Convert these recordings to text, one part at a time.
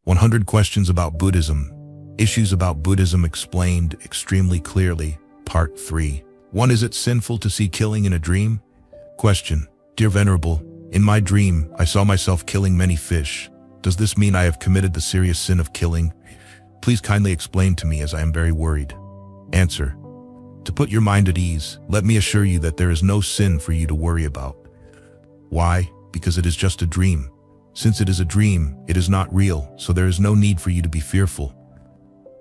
100 Questions About Buddhism. Issues about Buddhism explained extremely clearly. Part 3. 1. Is it sinful to see killing in a dream? Question. Dear Venerable, in my dream, I saw myself killing many fish. Does this mean I have committed the serious sin of killing? Please kindly explain to me, as I am very worried. Answer. To put your mind at ease, let me assure you that there is no sin for you to worry about. Why? Because it is just a dream. Since it is a dream, it is not real, so there is no need for you to be fearful.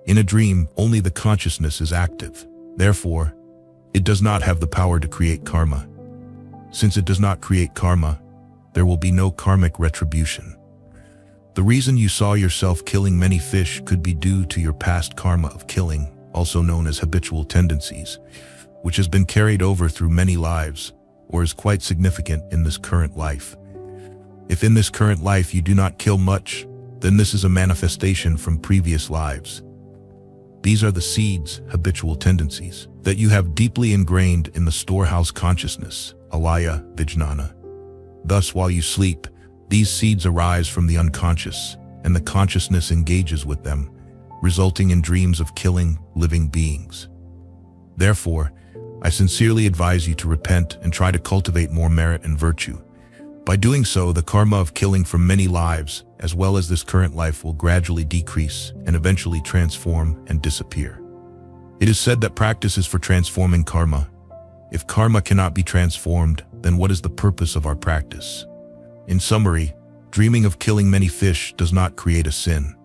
In a dream, only the consciousness is active. Therefore, it does not have the power to create karma. Since it does not create karma, there will be no karmic retribution. The reason you saw yourself killing many fish could be due to your past karma of killing, also known as habitual tendencies, which has been carried over through many lives, or is quite significant in this current life. If in this current life you do not kill much, then this is a manifestation from previous lives. These are the seeds, habitual tendencies, that you have deeply ingrained in the storehouse consciousness, alaya, vijnana. Thus, while you sleep, these seeds arise from the unconscious, and the consciousness engages with them, resulting in dreams of killing living beings. Therefore, I sincerely advise you to repent and try to cultivate more merit and virtue. By doing so, the karma of killing from many lives, as well as this current life, will gradually decrease and eventually transform and disappear. It is said that practice is for transforming karma. If karma cannot be transformed, then what is the purpose of our practice? In summary, dreaming of killing many fish does not create a sin.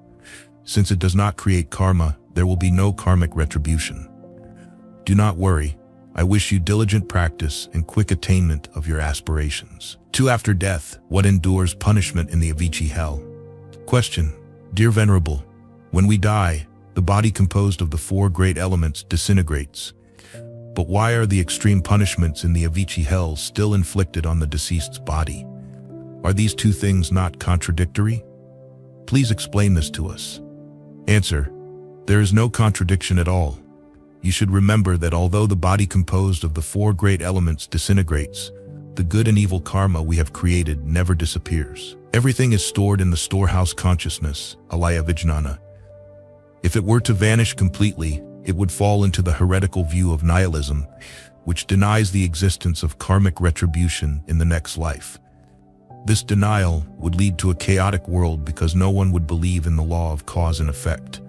Since it does not create karma, there will be no karmic retribution. Do not worry. I wish you diligent practice and quick attainment of your aspirations. 2. After death, what endures punishment in the Avicii hell? Question. Dear Venerable, when we die, the body composed of the 4 great elements disintegrates. But why are the extreme punishments in the Avicii hell still inflicted on the deceased's body? Are these two things not contradictory? Please explain this to us. Answer. There is no contradiction at all. You should remember that although the body composed of the 4 great elements disintegrates, the good and evil karma we have created never disappears. Everything is stored in the storehouse consciousness, alaya vijnana. If it were to vanish completely, it would fall into the heretical view of nihilism, which denies the existence of karmic retribution in the next life. This denial would lead to a chaotic world because no one would believe in the law of cause and effect.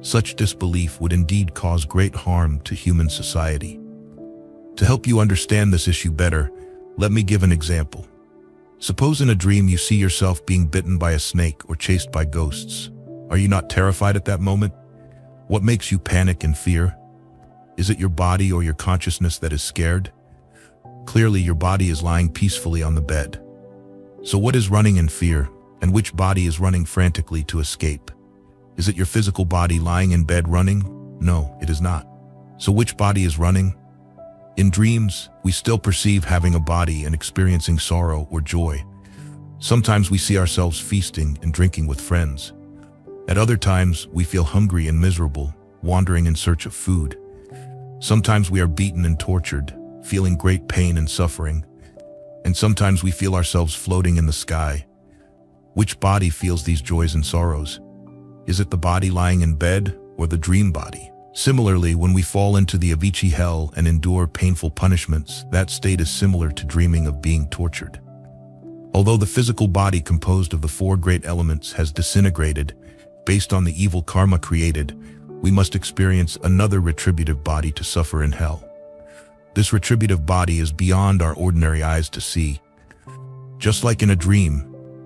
Such disbelief would indeed cause great harm to human society. To help you understand this issue better, let me give an example. Suppose in a dream you see yourself being bitten by a snake or chased by ghosts. Are you not terrified at that moment? What makes you panic and fear? Is it your body or your consciousness that is scared? Clearly, your body is lying peacefully on the bed. So what is running in fear, and which body is running frantically to escape? Is it your physical body lying in bed running? No, it is not. So which body is running? In dreams, we still perceive having a body and experiencing sorrow or joy. Sometimes we see ourselves feasting and drinking with friends. At other times, we feel hungry and miserable, wandering in search of food. Sometimes we are beaten and tortured, feeling great pain and suffering. And sometimes we feel ourselves floating in the sky. Which body feels these joys and sorrows? Is it the body lying in bed or the dream body? Similarly, when we fall into the Avicii hell and endure painful punishments, that state is similar to dreaming of being tortured. Although the physical body composed of the 4 great elements has disintegrated, based on the evil karma created, we must experience another retributive body to suffer in hell. This retributive body is beyond our ordinary eyes to see. Just like in a dream,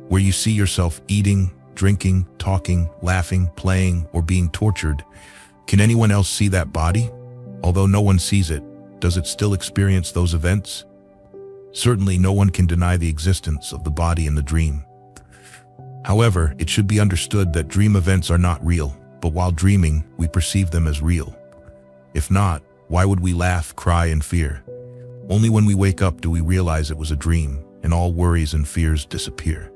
where you see yourself eating, drinking, talking, laughing, playing, or being tortured, can anyone else see that body? Although no one sees it, does it still experience those events? Certainly no one can deny the existence of the body in the dream. However, it should be understood that dream events are not real, but while dreaming, we perceive them as real. If not, why would we laugh, cry, and fear? Only when we wake up do we realize it was a dream, and all worries and fears disappear.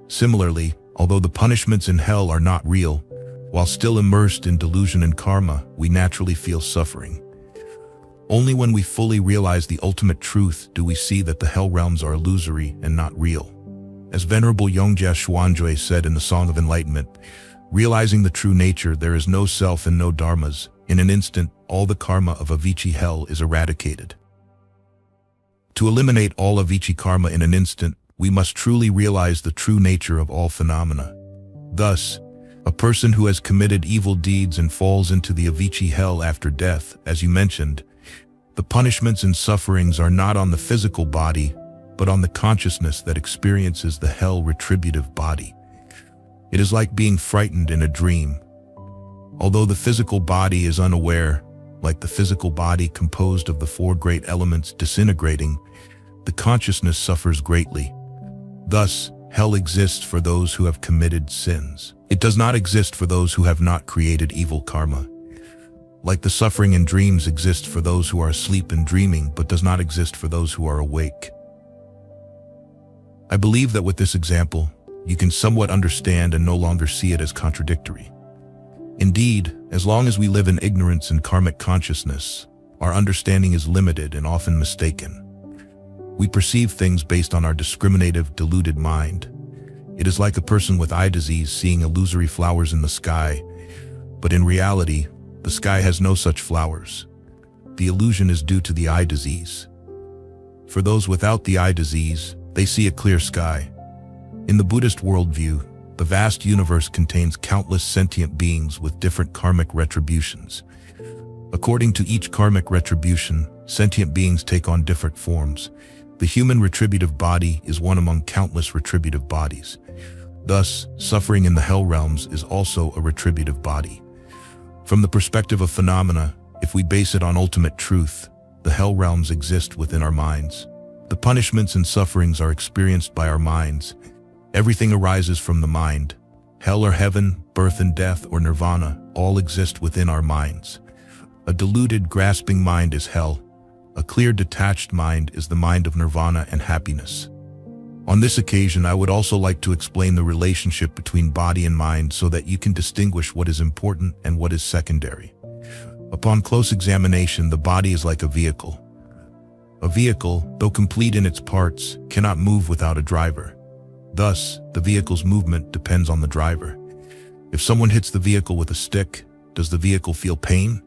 Similarly, although the punishments in hell are not real, while still immersed in delusion and karma, we naturally feel suffering. Only when we fully realize the ultimate truth do we see that the hell realms are illusory and not real. As Venerable Yongjia Xuanzui said in the Song of Enlightenment, realizing the true nature, there is no self and no dharmas. In an instant, all the karma of avicii hell is eradicated. To eliminate all avicii karma in an instant, we must truly realize the true nature of all phenomena. Thus, a person who has committed evil deeds and falls into the avicii hell after death, as you mentioned, the punishments and sufferings are not on the physical body, but on the consciousness that experiences the hell retributive body. It is like being frightened in a dream. Although the physical body is unaware, like the physical body composed of the four great elements disintegrating, the consciousness suffers greatly. Thus, hell exists for those who have committed sins. It does not exist for those who have not created evil karma. Like the suffering in dreams exists for those who are asleep and dreaming, but does not exist for those who are awake. I believe that with this example, you can somewhat understand and no longer see it as contradictory. Indeed, as long as we live in ignorance and karmic consciousness, our understanding is limited and often mistaken. We perceive things based on our discriminative, deluded mind. It is like a person with eye disease seeing illusory flowers in the sky, but in reality, the sky has no such flowers. The illusion is due to the eye disease. For those without the eye disease, they see a clear sky. In the Buddhist worldview, the vast universe contains countless sentient beings with different karmic retributions. According to each karmic retribution, sentient beings take on different forms. The human retributive body is one among countless retributive bodies. Thus, suffering in the hell realms is also a retributive body. From the perspective of phenomena, if we base it on ultimate truth, the hell realms exist within our minds. The punishments and sufferings are experienced by our minds. Everything arises from the mind. Hell or heaven, birth and death, or nirvana all exist within our minds. A deluded, grasping mind is hell. A clear, detached mind is the mind of nirvana and happiness. On this occasion, I would also like to explain the relationship between body and mind so that you can distinguish what is important and what is secondary. Upon close examination, the body is like a vehicle. A vehicle, though complete in its parts, cannot move without a driver. Thus, the vehicle's movement depends on the driver. If someone hits the vehicle with a stick, does the vehicle feel pain?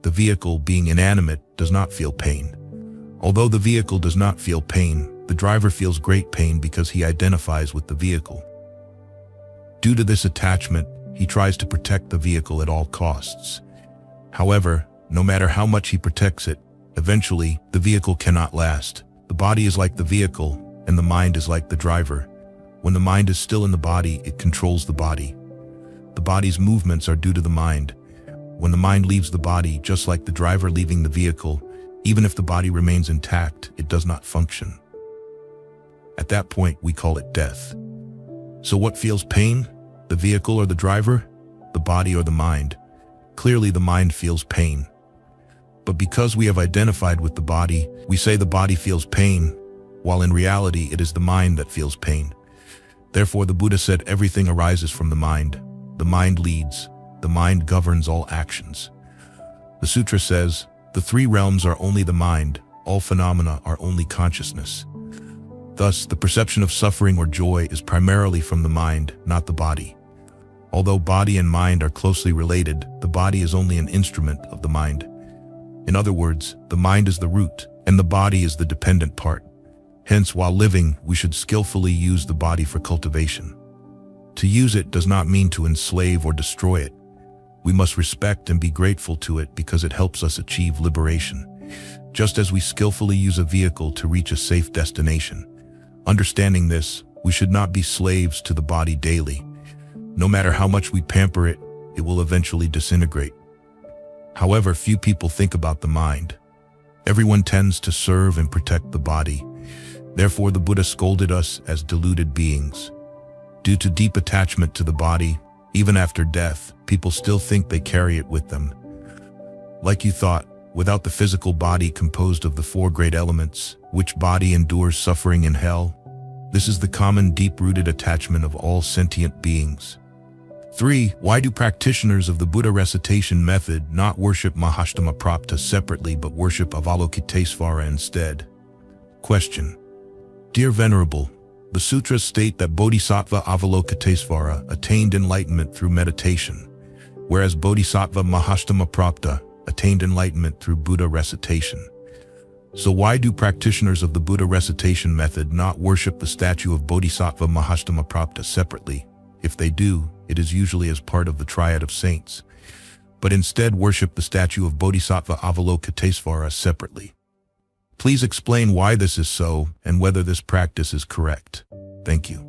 The vehicle, being inanimate, does not feel pain. Although the vehicle does not feel pain, the driver feels great pain because he identifies with the vehicle. Due to this attachment, he tries to protect the vehicle at all costs. However, no matter how much he protects it, eventually, the vehicle cannot last. The body is like the vehicle, and the mind is like the driver. When the mind is still in the body, it controls the body. The body's movements are due to the mind. When the mind leaves the body, just like the driver leaving the vehicle, even if the body remains intact, it does not function. At that point, we call it death. So what feels pain? The vehicle or the driver? The body or the mind? Clearly, the mind feels pain. But because we have identified with the body, we say the body feels pain, while in reality, it is the mind that feels pain. Therefore, the Buddha said everything arises from the mind. The mind leads. The mind governs all actions. The sutra says, the three realms are only the mind, all phenomena are only consciousness. Thus, the perception of suffering or joy is primarily from the mind, not the body. Although body and mind are closely related, the body is only an instrument of the mind. In other words, the mind is the root, and the body is the dependent part. Hence, while living, we should skillfully use the body for cultivation. To use it does not mean to enslave or destroy it. We must respect and be grateful to it because it helps us achieve liberation, just as we skillfully use a vehicle to reach a safe destination. Understanding this, we should not be slaves to the body daily. No matter how much we pamper it, it will eventually disintegrate. However, few people think about the mind. Everyone tends to serve and protect the body. Therefore, the Buddha scolded us as deluded beings. Due to deep attachment to the body, even after death, people still think they carry it with them. Like you thought, without the physical body composed of the four great elements, which body endures suffering in hell? This is the common deep-rooted attachment of all sentient beings. 3. Why do practitioners of the Buddha recitation method not worship Mahashtama Prapta separately but worship Avalokitesvara instead? Question. Dear Venerable, The sutras state that Bodhisattva Avalokitesvara attained enlightenment through meditation, whereas Bodhisattva Mahastamaprapta attained enlightenment through Buddha recitation. So why do practitioners of the Buddha recitation method not worship the statue of Bodhisattva Mahastamaprapta separately? If they do, it is usually as part of the triad of saints, but instead worship the statue of Bodhisattva Avalokitesvara separately. Please explain why this is so and whether this practice is correct. Thank you.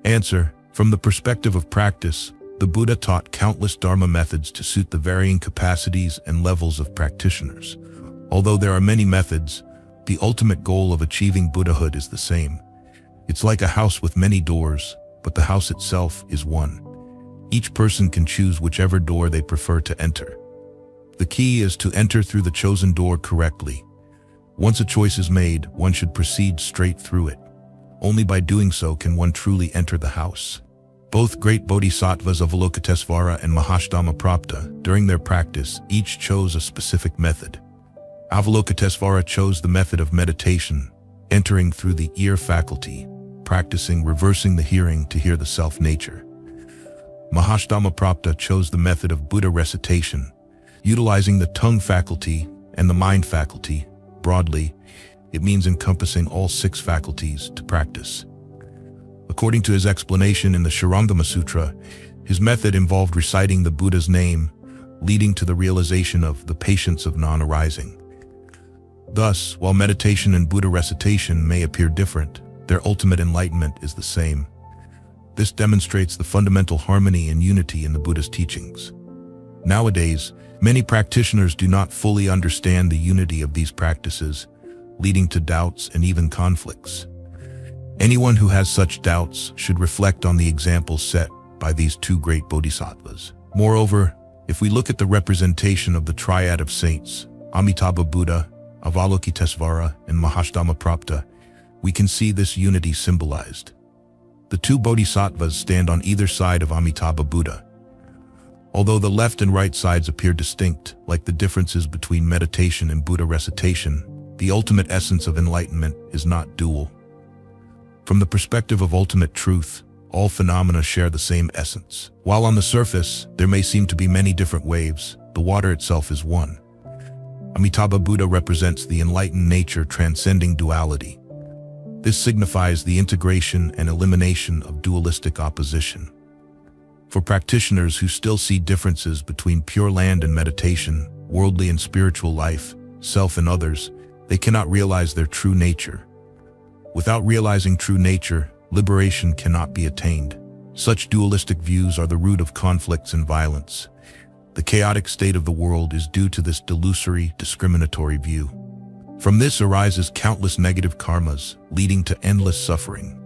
Answer: from the perspective of practice, the Buddha taught countless Dharma methods to suit the varying capacities and levels of practitioners. Although there are many methods, the ultimate goal of achieving Buddhahood is the same. It's like a house with many doors, but the house itself is one. Each person can choose whichever door they prefer to enter. The key is to enter through the chosen door correctly. Once a choice is made, one should proceed straight through it. Only by doing so can one truly enter the house. Both great bodhisattvas Avalokitesvara and Mahastamaprapta, during their practice, each chose a specific method. Avalokitesvara chose the method of meditation, entering through the ear faculty, practicing reversing the hearing to hear the self-nature. Mahastamaprapta chose the method of Buddha recitation, utilizing the tongue faculty and the mind faculty. Broadly, it means encompassing all 6 faculties to practice. According to his explanation in the Shurangama Sutra, his method involved reciting the Buddha's name, leading to the realization of the patience of non-arising. Thus, while meditation and Buddha recitation may appear different, their ultimate enlightenment is the same. This demonstrates the fundamental harmony and unity in the Buddha's teachings. Nowadays, many practitioners do not fully understand the unity of these practices, leading to doubts and even conflicts. Anyone who has such doubts should reflect on the examples set by these 2 great bodhisattvas. Moreover, if we look at the representation of the triad of saints, Amitabha Buddha, Avalokitesvara, and Mahastamaprapta, we can see this unity symbolized. The 2 bodhisattvas stand on either side of Amitabha Buddha. Although the left and right sides appear distinct, like the differences between meditation and Buddha recitation, the ultimate essence of enlightenment is not dual. From the perspective of ultimate truth, all phenomena share the same essence. While on the surface, there may seem to be many different waves, the water itself is one. Amitabha Buddha represents the enlightened nature transcending duality. This signifies the integration and elimination of dualistic opposition. For practitioners who still see differences between Pure Land and meditation, worldly and spiritual life, self and others, they cannot realize their true nature. Without realizing true nature, liberation cannot be attained. Such dualistic views are the root of conflicts and violence. The chaotic state of the world is due to this delusory, discriminatory view. From this arises countless negative karmas, leading to endless suffering.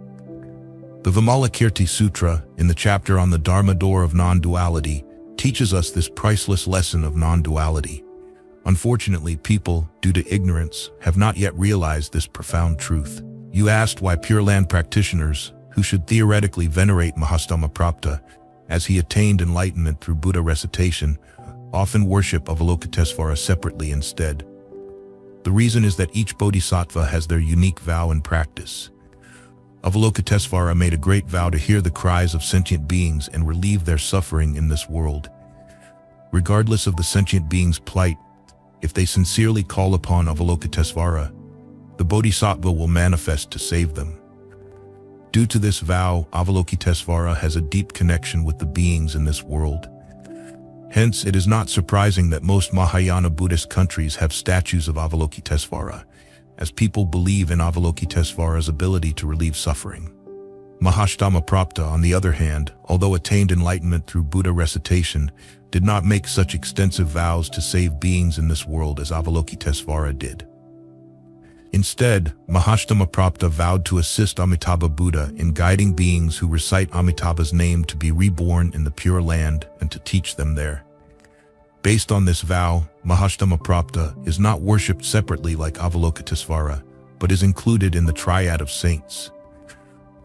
The Vimalakirti Sutra, in the chapter on the Dharma door of non-duality, teaches us this priceless lesson of non-duality. Unfortunately, people, due to ignorance, have not yet realized this profound truth. You asked why Pure Land practitioners, who should theoretically venerate Mahastamaprapta, as he attained enlightenment through Buddha recitation, often worship Avalokitesvara separately instead. The reason is that each bodhisattva has their unique vow and practice. Avalokitesvara made a great vow to hear the cries of sentient beings and relieve their suffering in this world. Regardless of the sentient beings' plight, if they sincerely call upon Avalokitesvara, the bodhisattva will manifest to save them. Due to this vow, Avalokitesvara has a deep connection with the beings in this world. Hence, it is not surprising that most Mahayana Buddhist countries have statues of Avalokitesvara, as people believe in Avalokitesvara's ability to relieve suffering. Mahastamaprapta, on the other hand, although attained enlightenment through Buddha recitation, did not make such extensive vows to save beings in this world as Avalokitesvara did. Instead, Mahastamaprapta vowed to assist Amitabha Buddha in guiding beings who recite Amitabha's name to be reborn in the Pure Land and to teach them there. Based on this vow, Mahastamaprapta is not worshipped separately like Avalokitesvara, but is included in the triad of saints.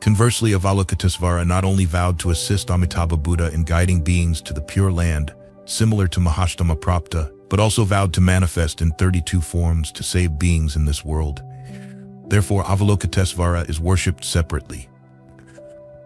Conversely, Avalokitesvara not only vowed to assist Amitabha Buddha in guiding beings to the Pure Land, similar to Mahastamaprapta, but also vowed to manifest in 32 forms to save beings in this world. Therefore, Avalokitesvara is worshipped separately.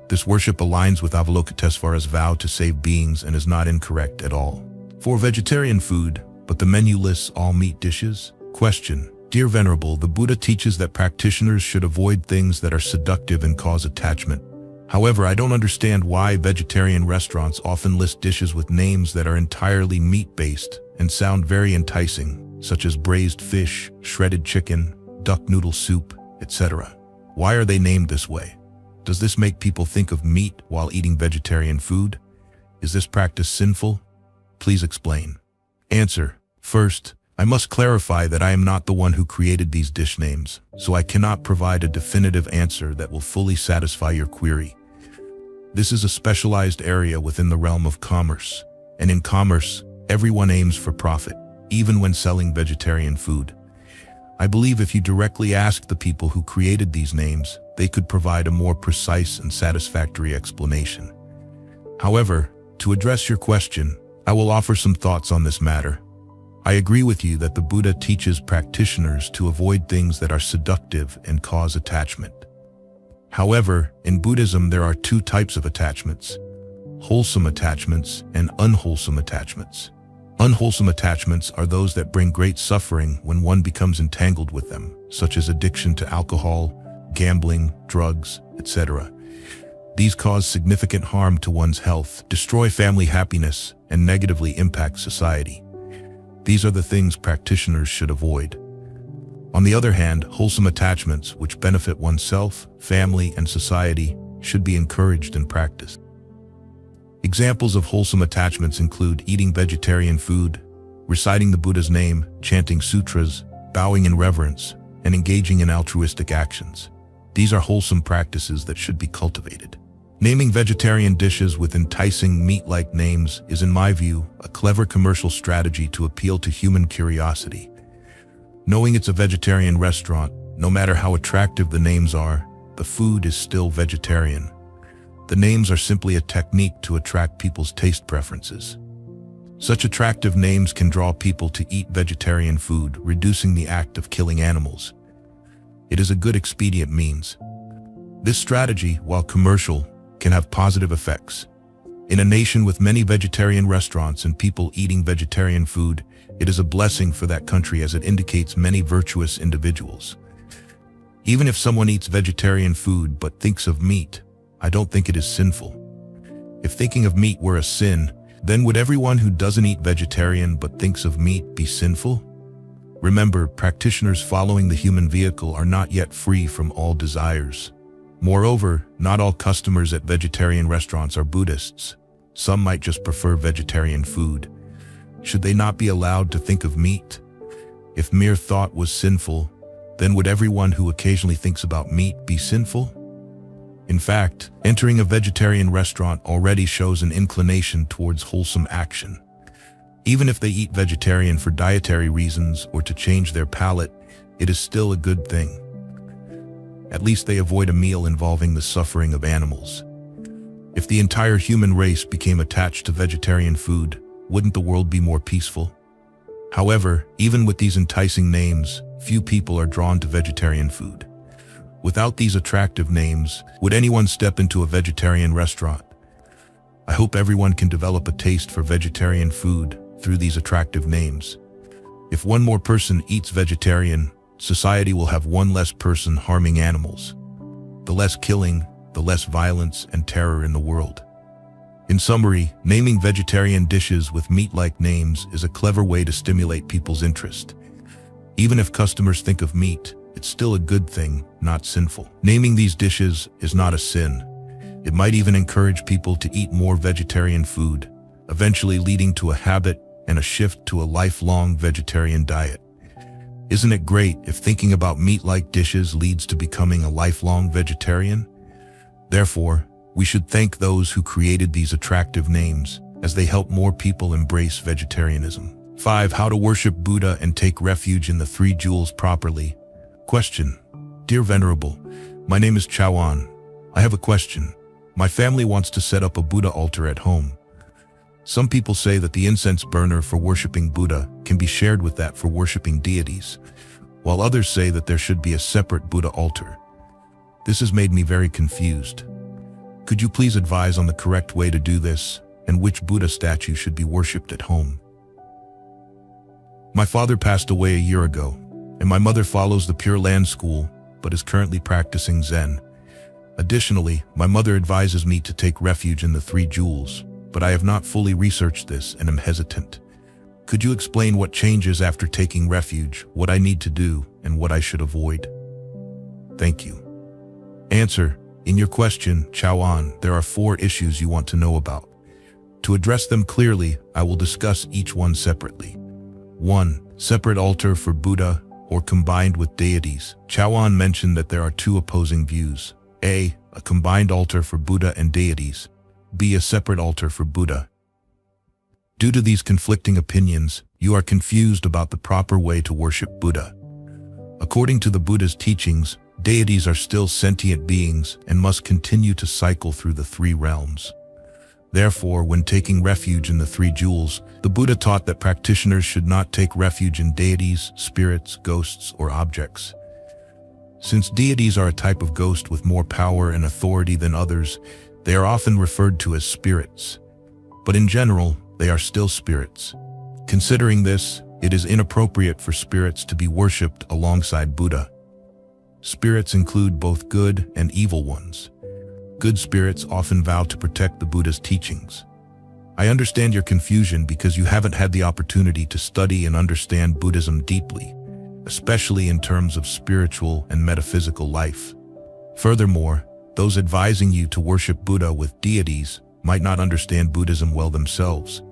This worship aligns with Avalokitesvara's vow to save beings and is not incorrect at all. For vegetarian food, but the menu lists all meat dishes? Question. Dear Venerable, the Buddha teaches that practitioners should avoid things that are seductive and cause attachment. However, I don't understand why vegetarian restaurants often list dishes with names that are entirely meat-based and sound very enticing, such as braised fish, shredded chicken, duck noodle soup, etc. Why are they named this way? Does this make people think of meat while eating vegetarian food? Is this practice sinful? Please explain. Answer. First, I must clarify that I am not the one who created these dish names, so I cannot provide a definitive answer that will fully satisfy your query. This is a specialized area within the realm of commerce, and in commerce, everyone aims for profit, even when selling vegetarian food. I believe if you directly asked the people who created these names, they could provide a more precise and satisfactory explanation. However, to address your question, I will offer some thoughts on this matter. I agree with you that the Buddha teaches practitioners to avoid things that are seductive and cause attachment. However, in Buddhism there are two types of attachments: wholesome attachments and unwholesome attachments. Unwholesome attachments are those that bring great suffering when one becomes entangled with them, such as addiction to alcohol, gambling, drugs, etc. These cause significant harm to one's health, destroy family happiness, and negatively impact society. These are the things practitioners should avoid. On the other hand, wholesome attachments, which benefit oneself, family, and society, should be encouraged and practiced. Examples of wholesome attachments include eating vegetarian food, reciting the Buddha's name, chanting sutras, bowing in reverence, and engaging in altruistic actions. These are wholesome practices that should be cultivated. Naming vegetarian dishes with enticing meat-like names is, in my view, a clever commercial strategy to appeal to human curiosity. Knowing it's a vegetarian restaurant, no matter how attractive the names are, the food is still vegetarian. The names are simply a technique to attract people's taste preferences. Such attractive names can draw people to eat vegetarian food, reducing the act of killing animals. It is a good expedient means. This strategy, while commercial, can have positive effects. In a nation with many vegetarian restaurants and people eating vegetarian food, it is a blessing for that country as it indicates many virtuous individuals. Even if someone eats vegetarian food but thinks of meat, I don't think it is sinful. If thinking of meat were a sin, then would everyone who doesn't eat vegetarian but thinks of meat be sinful? Remember, practitioners following the human vehicle are not yet free from all desires. Moreover, not all customers at vegetarian restaurants are Buddhists. Some might just prefer vegetarian food. Should they not be allowed to think of meat? If mere thought was sinful, then would everyone who occasionally thinks about meat be sinful? In fact, entering a vegetarian restaurant already shows an inclination towards wholesome action. Even if they eat vegetarian for dietary reasons or to change their palate, it is still a good thing. At least they avoid a meal involving the suffering of animals. If the entire human race became attached to vegetarian food, wouldn't the world be more peaceful? However, even with these enticing names, few people are drawn to vegetarian food. Without these attractive names, would anyone step into a vegetarian restaurant? I hope everyone can develop a taste for vegetarian food through these attractive names. If one more person eats vegetarian, society will have one less person harming animals. The less killing, the less violence and terror in the world. In summary, naming vegetarian dishes with meat-like names is a clever way to stimulate people's interest. Even if customers think of meat, it's still a good thing, not sinful. Naming these dishes is not a sin. It might even encourage people to eat more vegetarian food, eventually leading to a habit and a shift to a lifelong vegetarian diet. Isn't it great if thinking about meat-like dishes leads to becoming a lifelong vegetarian? Therefore, we should thank those who created these attractive names, as they help more people embrace vegetarianism. 5. How to worship Buddha and take refuge in the Three Jewels properly. Question. Dear Venerable, my name is Chawan. I have a question. My family wants to set up a Buddha altar at home. Some people say that the incense burner for worshiping Buddha can be shared with that for worshiping deities. while others say that there should be a separate Buddha altar. This has made me very confused. Could you please advise on the correct way to do this and which Buddha statue should be worshipped at home? My father passed away a year ago, and my mother follows the Pure Land school but is currently practicing Zen. Additionally, my mother advises me to take refuge in the Three Jewels, but I have not fully researched this and am hesitant. Could you explain what changes after taking refuge, what I need to do, and what I should avoid? Thank you. Answer: in your question, Chao-an, there are 4 issues you want to know about. To address them clearly, I will discuss each one separately. 1. Separate altar for Buddha or combined with deities. Chao-an mentioned that there are 2 opposing views. A combined altar for Buddha and deities. B, a separate altar for Buddha. Due to these conflicting opinions, you are confused about the proper way to worship Buddha. According to the Buddha's teachings, deities are still sentient beings and must continue to cycle through the 3 realms. Therefore, when taking refuge in the 3 jewels, the Buddha taught that practitioners should not take refuge in deities, spirits, ghosts, or objects. Since deities are a type of ghost with more power and authority than others, they are often referred to as spirits. But in general, they are still spirits. Considering this, it is inappropriate for spirits to be worshipped alongside Buddha. Spirits include both good and evil ones. Good spirits often vow to protect the Buddha's teachings. I understand your confusion because you haven't had the opportunity to study and understand Buddhism deeply, especially in terms of spiritual and metaphysical life. Furthermore, those advising you to worship Buddha with deities might not understand Buddhism well themselves,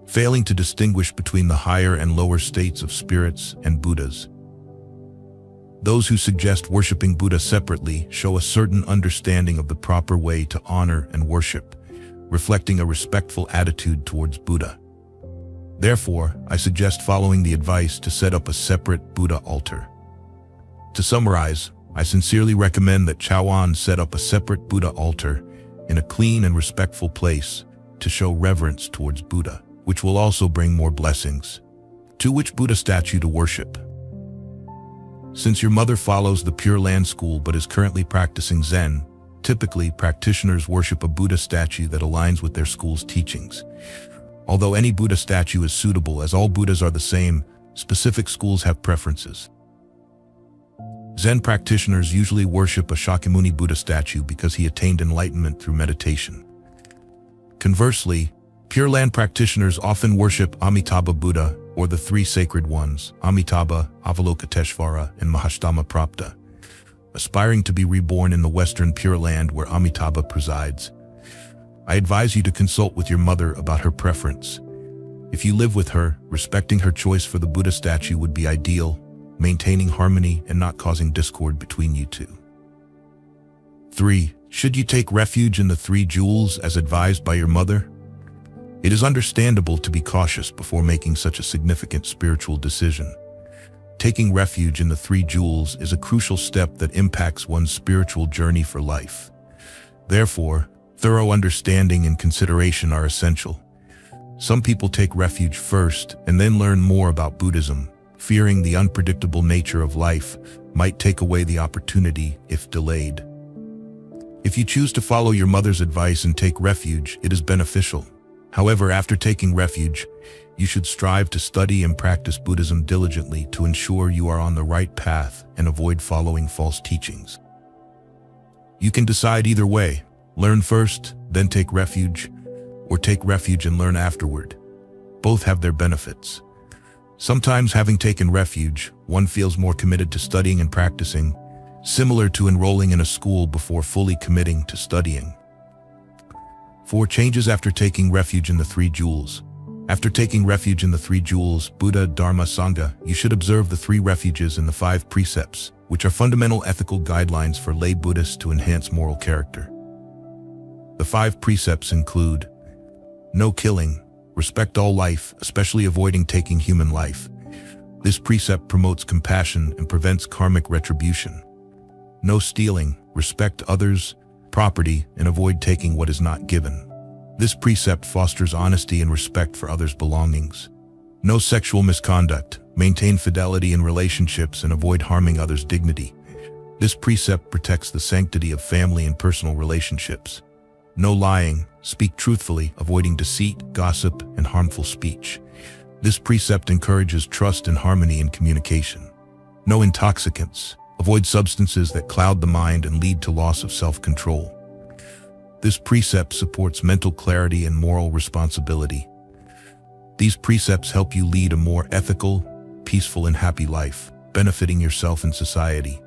failing to distinguish between the higher and lower states of spirits and Buddhas. Those who suggest worshiping Buddha separately show a certain understanding of the proper way to honor and worship, reflecting a respectful attitude towards Buddha. Therefore, I suggest following the advice to set up a separate Buddha altar. To summarize, I sincerely recommend that Chao-an set up a separate Buddha altar in a clean and respectful place to show reverence towards Buddha, which will also bring more blessings. To which Buddha statue to worship? Since your mother follows the Pure Land school but is currently practicing Zen, typically practitioners worship a Buddha statue that aligns with their school's teachings. Although any Buddha statue is suitable as all Buddhas are the same, specific schools have preferences. Zen practitioners usually worship a Shakyamuni Buddha statue because he attained enlightenment through meditation. Conversely, Pure Land practitioners often worship Amitabha Buddha or the 3 sacred ones, Amitabha, Avalokiteshvara, and Mahastama Prapta, aspiring to be reborn in the Western Pure Land where Amitabha presides. I advise you to consult with your mother about her preference. If you live with her, respecting her choice for the Buddha statue would be ideal, maintaining harmony and not causing discord between you two. 3. Should you take refuge in the 3 jewels as advised by your mother? It is understandable to be cautious before making such a significant spiritual decision. Taking refuge in the 3 jewels is a crucial step that impacts one's spiritual journey for life. Therefore, thorough understanding and consideration are essential. Some people take refuge first and then learn more about Buddhism, fearing the unpredictable nature of life might take away the opportunity if delayed. If you choose to follow your mother's advice and take refuge, it is beneficial. However, after taking refuge, you should strive to study and practice Buddhism diligently to ensure you are on the right path and avoid following false teachings. You can decide either way: learn first, then take refuge, or take refuge and learn afterward. Both have their benefits. Sometimes, having taken refuge, one feels more committed to studying and practicing, similar to enrolling in a school before fully committing to studying. 4 changes after taking refuge in the 3 jewels. After taking refuge in the 3 jewels, Buddha, Dharma, Sangha, you should observe the 3 refuges and the 5 precepts, which are fundamental ethical guidelines for lay Buddhists to enhance moral character. The 5 precepts include: no killing, respect all life, especially avoiding taking human life. This precept promotes compassion and prevents karmic retribution. No stealing, respect others' property, and avoid taking what is not given. This precept fosters honesty and respect for others' belongings. No sexual misconduct. Maintain fidelity in relationships and avoid harming others' dignity. This precept protects the sanctity of family and personal relationships. No lying. Speak truthfully, avoiding deceit, gossip, and harmful speech. This precept encourages trust and harmony in communication. No intoxicants. Avoid substances that cloud the mind and lead to loss of self-control. This precept supports mental clarity and moral responsibility. These precepts help you lead a more ethical, peaceful, and happy life, benefiting yourself and society.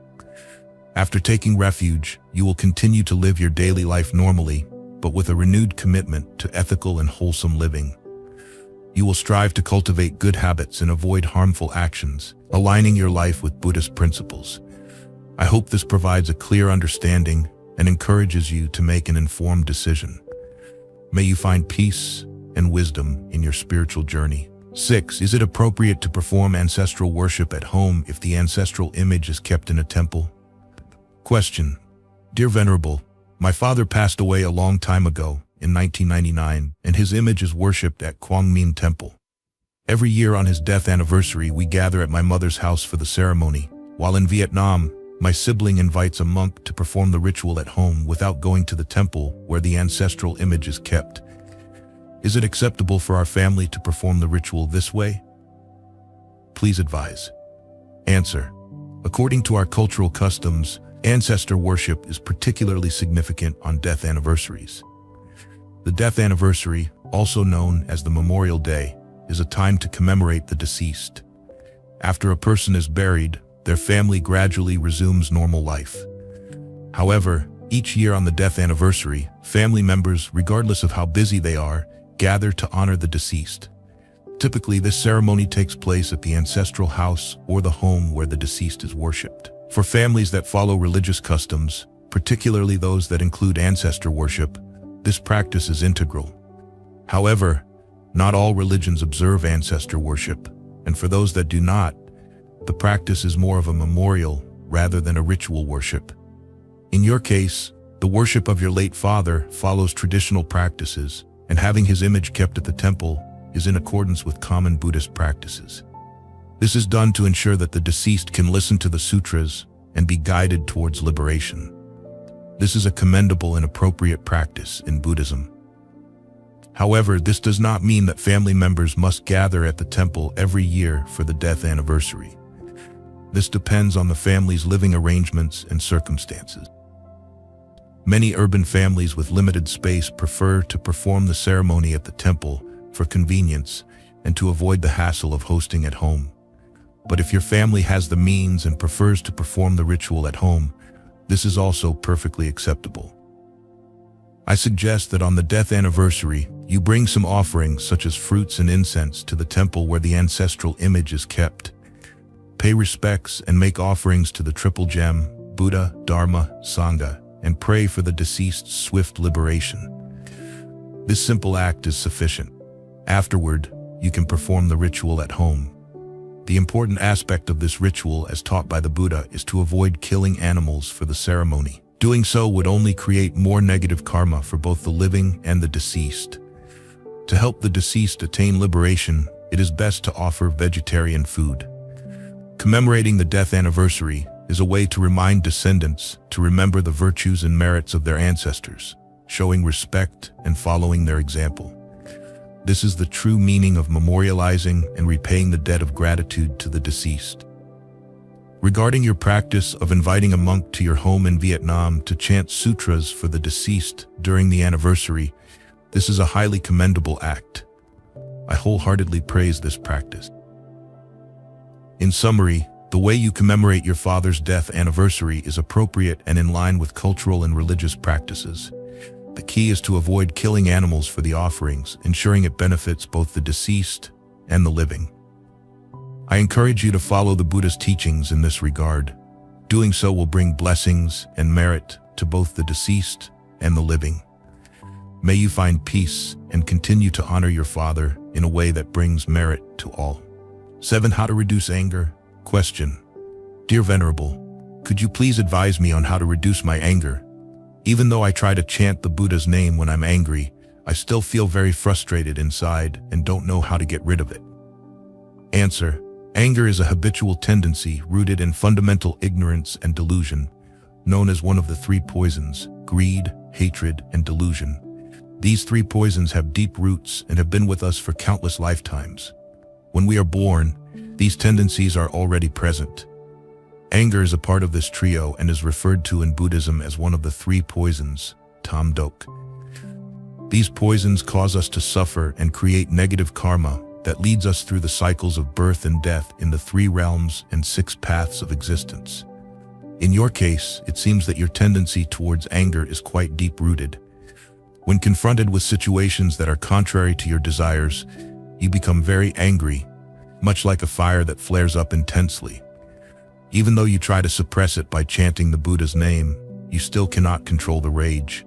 After taking refuge, you will continue to live your daily life normally, but with a renewed commitment to ethical and wholesome living. You will strive to cultivate good habits and avoid harmful actions, aligning your life with Buddhist principles. I hope this provides a clear understanding and encourages you to make an informed decision. May you find peace and wisdom in your spiritual journey. 6. Is it appropriate to perform ancestral worship at home if the ancestral image is kept in a temple? Question. Dear Venerable, my father passed away a long time ago, in 1999, and his image is worshipped at Quang Minh Temple. Every year on his death anniversary, we gather at my mother's house for the ceremony. While in Vietnam, my sibling invites a monk to perform the ritual at home without going to the temple where the ancestral image is kept. Is it acceptable for our family to perform the ritual this way? Please advise. Answer. According to our cultural customs, ancestor worship is particularly significant on death anniversaries. The death anniversary, also known as the Memorial Day, is a time to commemorate the deceased. After a person is buried, their family gradually resumes normal life. However, each year on the death anniversary, family members, regardless of how busy they are, gather to honor the deceased. Typically, this ceremony takes place at the ancestral house or the home where the deceased is worshipped. For families that follow religious customs, particularly those that include ancestor worship, this practice is integral. However, not all religions observe ancestor worship, and for those that do not, the practice is more of a memorial rather than a ritual worship. In your case, the worship of your late father follows traditional practices, and having his image kept at the temple is in accordance with common Buddhist practices. This is done to ensure that the deceased can listen to the sutras and be guided towards liberation. This is a commendable and appropriate practice in Buddhism. However, this does not mean that family members must gather at the temple every year for the death anniversary. This depends on the family's living arrangements and circumstances. Many urban families with limited space prefer to perform the ceremony at the temple for convenience and to avoid the hassle of hosting at home. But if your family has the means and prefers to perform the ritual at home, this is also perfectly acceptable. I suggest that on the death anniversary, you bring some offerings such as fruits and incense to the temple where the ancestral image is kept. Pay respects and make offerings to the Triple Gem, Buddha, Dharma, Sangha, and pray for the deceased's swift liberation. This simple act is sufficient. Afterward, you can perform the ritual at home. The important aspect of this ritual, as taught by the Buddha, is to avoid killing animals for the ceremony. Doing so would only create more negative karma for both the living and the deceased. To help the deceased attain liberation, it is best to offer vegetarian food. Commemorating the death anniversary is a way to remind descendants to remember the virtues and merits of their ancestors, showing respect and following their example. This is the true meaning of memorializing and repaying the debt of gratitude to the deceased. Regarding your practice of inviting a monk to your home in Vietnam to chant sutras for the deceased during the anniversary, this is a highly commendable act. I wholeheartedly praise this practice. In summary, the way you commemorate your father's death anniversary is appropriate and in line with cultural and religious practices. The key is to avoid killing animals for the offerings, ensuring it benefits both the deceased and the living. I encourage you to follow the Buddha's teachings in this regard. Doing so will bring blessings and merit to both the deceased and the living. May you find peace and continue to honor your father in a way that brings merit to all. 7. How to reduce anger? Question. Dear Venerable, could you please advise me on how to reduce my anger? Even though I try to chant the Buddha's name when I'm angry, I still feel very frustrated inside and don't know how to get rid of it. Answer: anger is a habitual tendency rooted in fundamental ignorance and delusion, known as one of the three poisons: greed, hatred, and delusion. These three poisons have deep roots and have been with us for countless lifetimes. When we are born, these tendencies are already present. Anger is a part of this trio and is referred to in Buddhism as one of the three poisons, tam dok. These poisons cause us to suffer and create negative karma that leads us through the cycles of birth and death in the three realms and six paths of existence. In your case, it seems that your tendency towards anger is quite deep-rooted. When confronted with situations that are contrary to your desires, you become very angry, much like a fire that flares up intensely. Even though you try to suppress it by chanting the Buddha's name, you still cannot control the rage.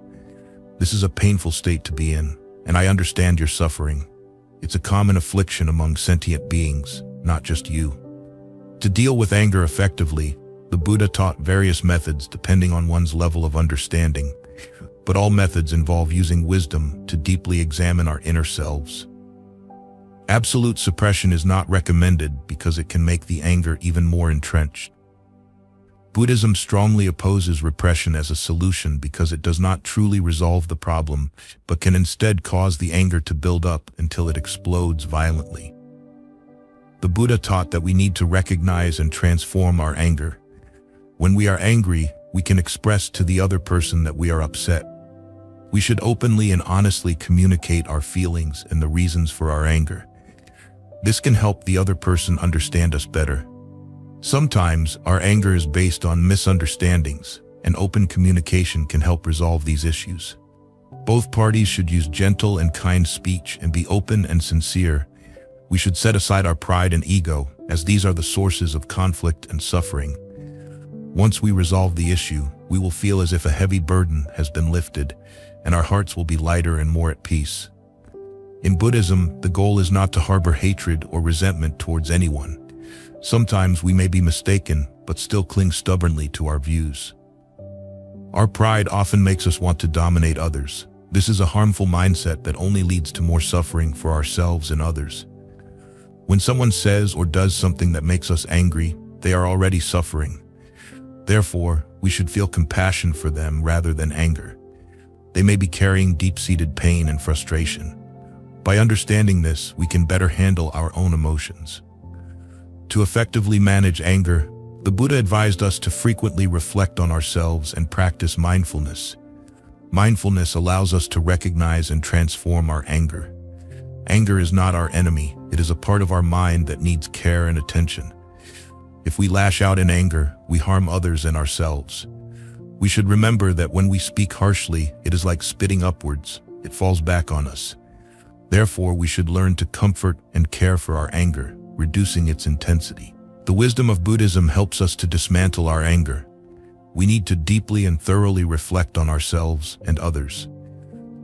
This is a painful state to be in, and I understand your suffering. It's a common affliction among sentient beings, not just you. To deal with anger effectively, the Buddha taught various methods depending on one's level of understanding, but all methods involve using wisdom to deeply examine our inner selves. Absolute suppression is not recommended because it can make the anger even more entrenched. Buddhism strongly opposes repression as a solution because it does not truly resolve the problem, but can instead cause the anger to build up until it explodes violently. The Buddha taught that we need to recognize and transform our anger. When we are angry, we can express to the other person that we are upset. We should openly and honestly communicate our feelings and the reasons for our anger. This can help the other person understand us better. Sometimes, our anger is based on misunderstandings, and open communication can help resolve these issues. Both parties should use gentle and kind speech and be open and sincere. We should set aside our pride and ego, as these are the sources of conflict and suffering. Once we resolve the issue, we will feel as if a heavy burden has been lifted, and our hearts will be lighter and more at peace. In Buddhism, the goal is not to harbor hatred or resentment towards anyone. Sometimes we may be mistaken, but still cling stubbornly to our views. Our pride often makes us want to dominate others. This is a harmful mindset that only leads to more suffering for ourselves and others. When someone says or does something that makes us angry, they are already suffering. Therefore, we should feel compassion for them rather than anger. They may be carrying deep-seated pain and frustration. By understanding this, we can better handle our own emotions. To effectively manage anger, the Buddha advised us to frequently reflect on ourselves and practice mindfulness. Mindfulness allows us to recognize and transform our anger. Anger is not our enemy, it is a part of our mind that needs care and attention. If we lash out in anger, we harm others and ourselves. We should remember that when we speak harshly, it is like spitting upwards, it falls back on us. Therefore, we should learn to comfort and care for our anger, reducing its intensity. The wisdom of Buddhism helps us to dismantle our anger. We need to deeply and thoroughly reflect on ourselves and others.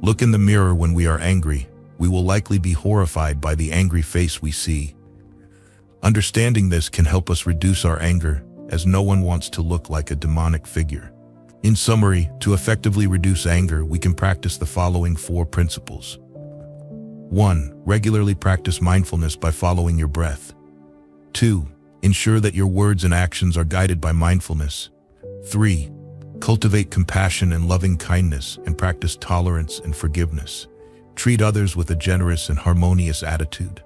Look in the mirror when we are angry. We will likely be horrified by the angry face we see. Understanding this can help us reduce our anger, as no one wants to look like a demonic figure. In summary, to effectively reduce anger, we can practice the following 4 principles. 1. Regularly practice mindfulness by following your breath. 2. Ensure that your words and actions are guided by mindfulness. 3. Cultivate compassion and loving kindness and practice tolerance and forgiveness. Treat others with a generous and harmonious attitude.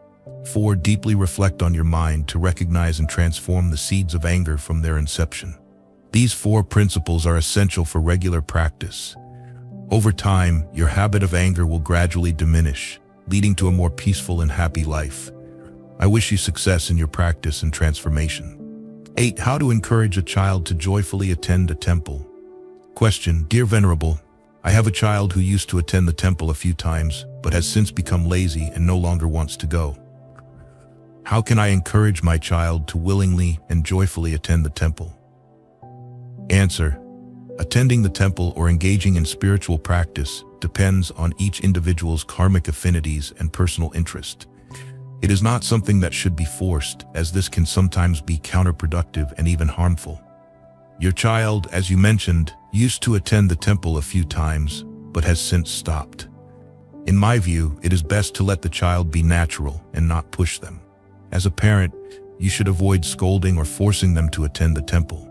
4. Deeply reflect on your mind to recognize and transform the seeds of anger from their inception. These 4 principles are essential for regular practice. Over time, your habit of anger will gradually diminish, leading to a more peaceful and happy life. I wish you success in your practice and transformation. 8. How to encourage a child to joyfully attend a temple. Question: Dear Venerable, I have a child who used to attend the temple a few times, but has since become lazy and no longer wants to go. How can I encourage my child to willingly and joyfully attend the temple? Answer: Attending the temple or engaging in spiritual practice depends on each individual's karmic affinities and personal interest. It is not something that should be forced, as this can sometimes be counterproductive and even harmful. Your child, as you mentioned, used to attend the temple a few times, but has since stopped. In my view, it is best to let the child be natural and not push them. As a parent, you should avoid scolding or forcing them to attend the temple.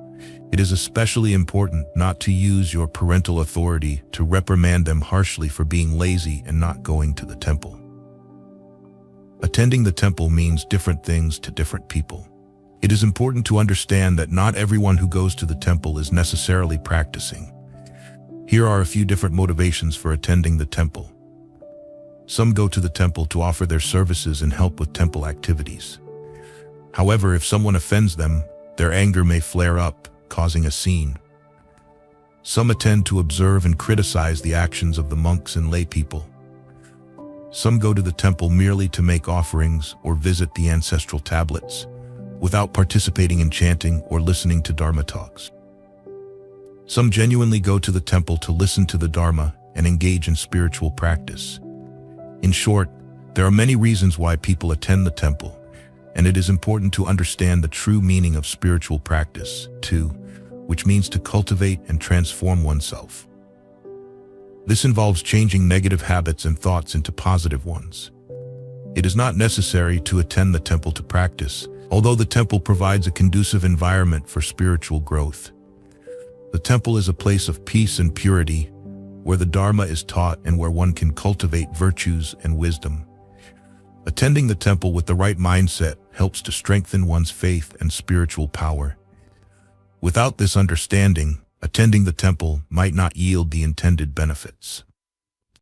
It is especially important not to use your parental authority to reprimand them harshly for being lazy and not going to the temple. Attending the temple means different things to different people. It is important to understand that not everyone who goes to the temple is necessarily practicing. Here are a few different motivations for attending the temple. Some go to the temple to offer their services and help with temple activities. However, if someone offends them, their anger may flare up, causing a scene. Some attend to observe and criticize the actions of the monks and lay people. Some go to the temple merely to make offerings or visit the ancestral tablets, without participating in chanting or listening to Dharma talks. Some genuinely go to the temple to listen to the Dharma and engage in spiritual practice. In short, there are many reasons why people attend the temple, and it is important to understand the true meaning of spiritual practice, too, which means to cultivate and transform oneself. This involves changing negative habits and thoughts into positive ones. It is not necessary to attend the temple to practice, although the temple provides a conducive environment for spiritual growth. The temple is a place of peace and purity, where the Dharma is taught and where one can cultivate virtues and wisdom. Attending the temple with the right mindset helps to strengthen one's faith and spiritual power. Without this understanding, attending the temple might not yield the intended benefits.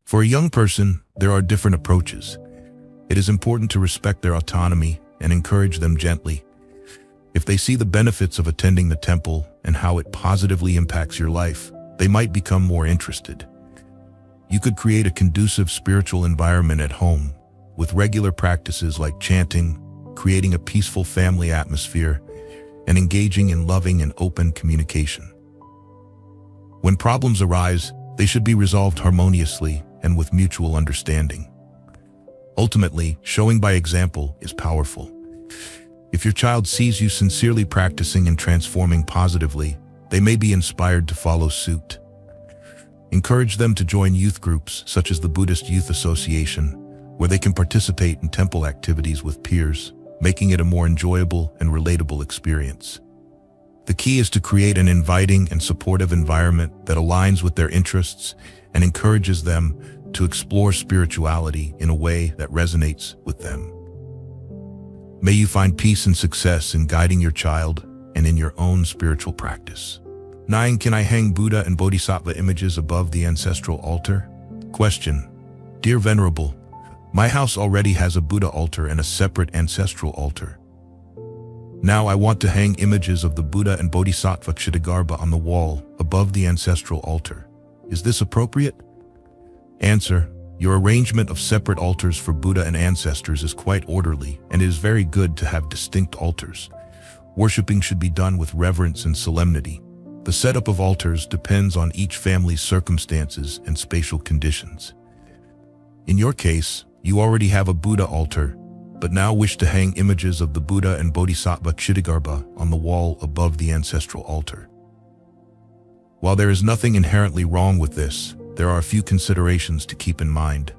For a young person, there are different approaches. It is important to respect their autonomy and encourage them gently. If they see the benefits of attending the temple and how it positively impacts your life, they might become more interested. You could create a conducive spiritual environment at home, with regular practices like chanting, creating a peaceful family atmosphere, and engaging in loving and open communication. When problems arise, they should be resolved harmoniously and with mutual understanding. Ultimately, showing by example is powerful. If your child sees you sincerely practicing and transforming positively, they may be inspired to follow suit. Encourage them to join youth groups such as the Buddhist Youth Association, where they can participate in temple activities with peers, making it a more enjoyable and relatable experience. The key is to create an inviting and supportive environment that aligns with their interests and encourages them to explore spirituality in a way that resonates with them. May you find peace and success in guiding your child and in your own spiritual practice. 9. Can I hang Buddha and Bodhisattva images above the ancestral altar? Question. Dear Venerable, my house already has a Buddha altar and a separate ancestral altar. Now I want to hang images of the Buddha and Bodhisattva Kshitigarbha on the wall above the ancestral altar. Is this appropriate? Answer. Your arrangement of separate altars for Buddha and ancestors is quite orderly, and it is very good to have distinct altars. Worshipping should be done with reverence and solemnity. The setup of altars depends on each family's circumstances and spatial conditions. In your case, you already have a Buddha altar, but now wish to hang images of the Buddha and Bodhisattva Kshitigarbha on the wall above the ancestral altar. While there is nothing inherently wrong with this, there are a few considerations to keep in mind.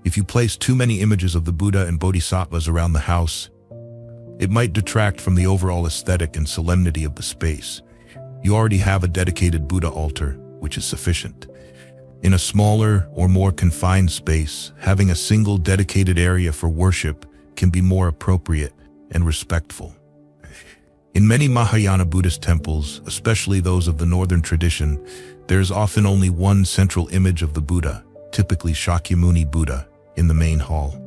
If you place too many images of the Buddha and Bodhisattvas around the house, it might detract from the overall aesthetic and solemnity of the space. You already have a dedicated Buddha altar, which is sufficient. In a smaller or more confined space, having a single dedicated area for worship can be more appropriate and respectful. In many Mahayana Buddhist temples, especially those of the northern tradition, there is often only one central image of the Buddha, typically Shakyamuni Buddha, in the main hall.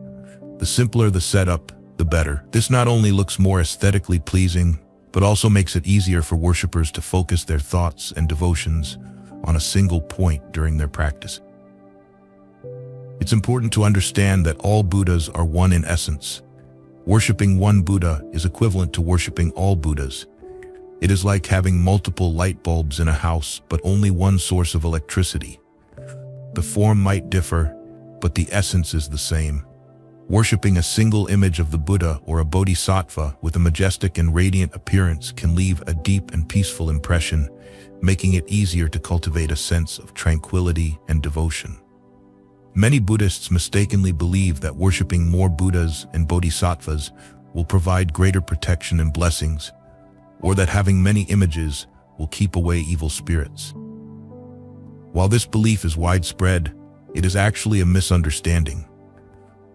The simpler the setup, the better. This not only looks more aesthetically pleasing, but also makes it easier for worshippers to focus their thoughts and devotions on a single point during their practice. It's important to understand that all Buddhas are one in essence. Worshipping one Buddha is equivalent to worshipping all Buddhas. It is like having multiple light bulbs in a house, but only one source of electricity. The form might differ, but the essence is the same. Worshipping a single image of the Buddha or a Bodhisattva with a majestic and radiant appearance can leave a deep and peaceful impression, making it easier to cultivate a sense of tranquility and devotion. Many Buddhists mistakenly believe that worshipping more Buddhas and Bodhisattvas will provide greater protection and blessings, or that having many images will keep away evil spirits. While this belief is widespread, it is actually a misunderstanding.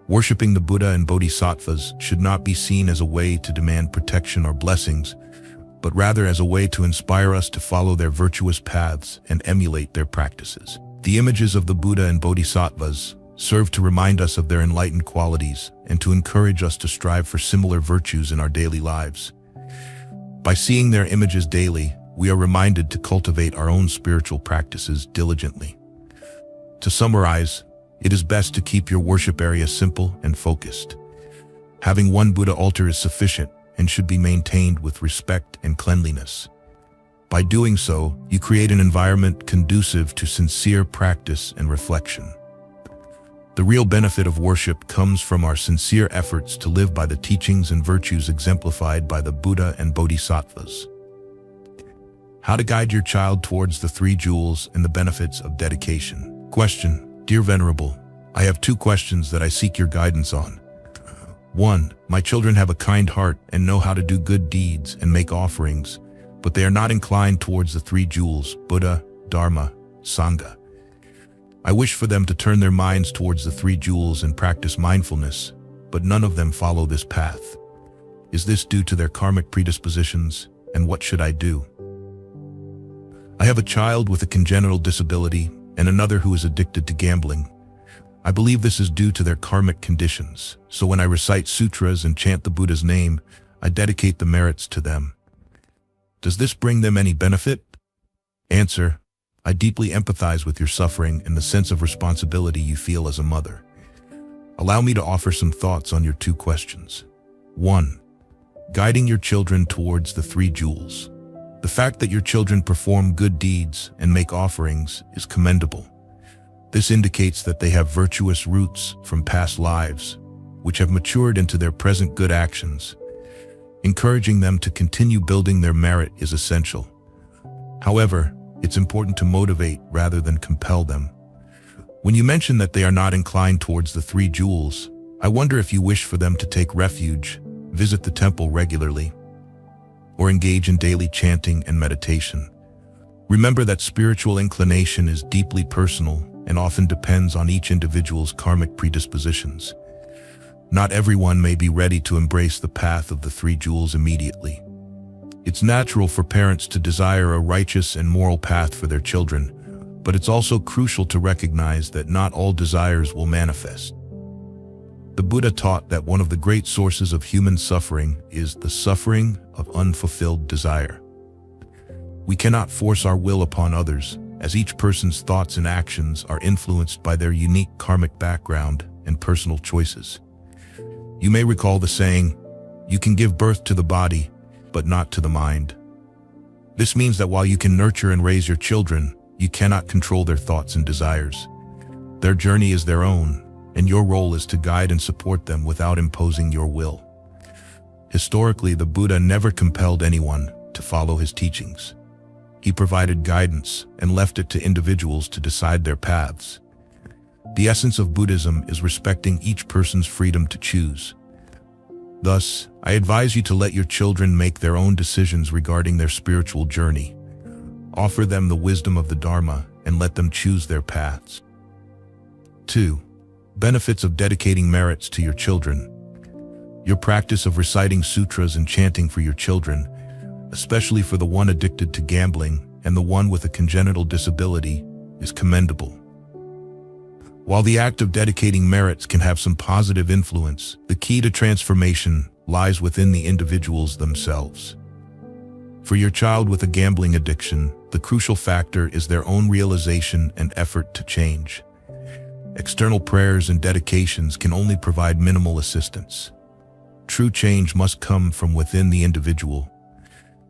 Worshipping the Buddha and Bodhisattvas should not be seen as a way to demand protection or blessings, but rather as a way to inspire us to follow their virtuous paths and emulate their practices. The images of the Buddha and Bodhisattvas serve to remind us of their enlightened qualities and to encourage us to strive for similar virtues in our daily lives. By seeing their images daily, we are reminded to cultivate our own spiritual practices diligently. To summarize, it is best to keep your worship area simple and focused. Having one Buddha altar is sufficient and should be maintained with respect and cleanliness. By doing so, you create an environment conducive to sincere practice and reflection. The real benefit of worship comes from our sincere efforts to live by the teachings and virtues exemplified by the Buddha and Bodhisattvas. How to guide your child towards the three jewels and the benefits of dedication. Question: Dear Venerable, I have 2 questions that I seek your guidance on. 1. My children have a kind heart and know how to do good deeds and make offerings, but they are not inclined towards the 3 jewels, Buddha, Dharma, Sangha. I wish for them to turn their minds towards the 3 jewels and practice mindfulness, but none of them follow this path. Is this due to their karmic predispositions, and what should I do? I have a child with a congenital disability and another who is addicted to gambling. I believe this is due to their karmic conditions, so when I recite sutras and chant the Buddha's name, I dedicate the merits to them. Does this bring them any benefit? Answer: I deeply empathize with your suffering and the sense of responsibility you feel as a mother. Allow me to offer some thoughts on your 2 questions. 1. Guiding your children towards the 3 jewels. The fact that your children perform good deeds and make offerings is commendable. This indicates that they have virtuous roots from past lives, which have matured into their present good actions. Encouraging them to continue building their merit is essential. However, it's important to motivate rather than compel them. When you mention that they are not inclined towards the 3 jewels, I wonder if you wish for them to take refuge, visit the temple regularly, or engage in daily chanting and meditation. Remember that spiritual inclination is deeply personal and often depends on each individual's karmic predispositions. Not everyone may be ready to embrace the path of the 3 jewels immediately. It's natural for parents to desire a righteous and moral path for their children, but it's also crucial to recognize that not all desires will manifest. The Buddha taught that one of the great sources of human suffering is the suffering of unfulfilled desire. We cannot force our will upon others, as each person's thoughts and actions are influenced by their unique karmic background and personal choices. You may recall the saying, "You can give birth to the body, but not to the mind." This means that while you can nurture and raise your children, you cannot control their thoughts and desires. Their journey is their own, and your role is to guide and support them without imposing your will. Historically, the Buddha never compelled anyone to follow his teachings. He provided guidance and left it to individuals to decide their paths. The essence of Buddhism is respecting each person's freedom to choose. Thus, I advise you to let your children make their own decisions regarding their spiritual journey. Offer them the wisdom of the Dharma and let them choose their paths. 2. Benefits of dedicating merits to your children. Your practice of reciting sutras and chanting for your children, especially for the one addicted to gambling and the one with a congenital disability, is commendable. While the act of dedicating merits can have some positive influence, the key to transformation lies within the individuals themselves. For your child with a gambling addiction, the crucial factor is their own realization and effort to change. External prayers and dedications can only provide minimal assistance. True change must come from within the individual.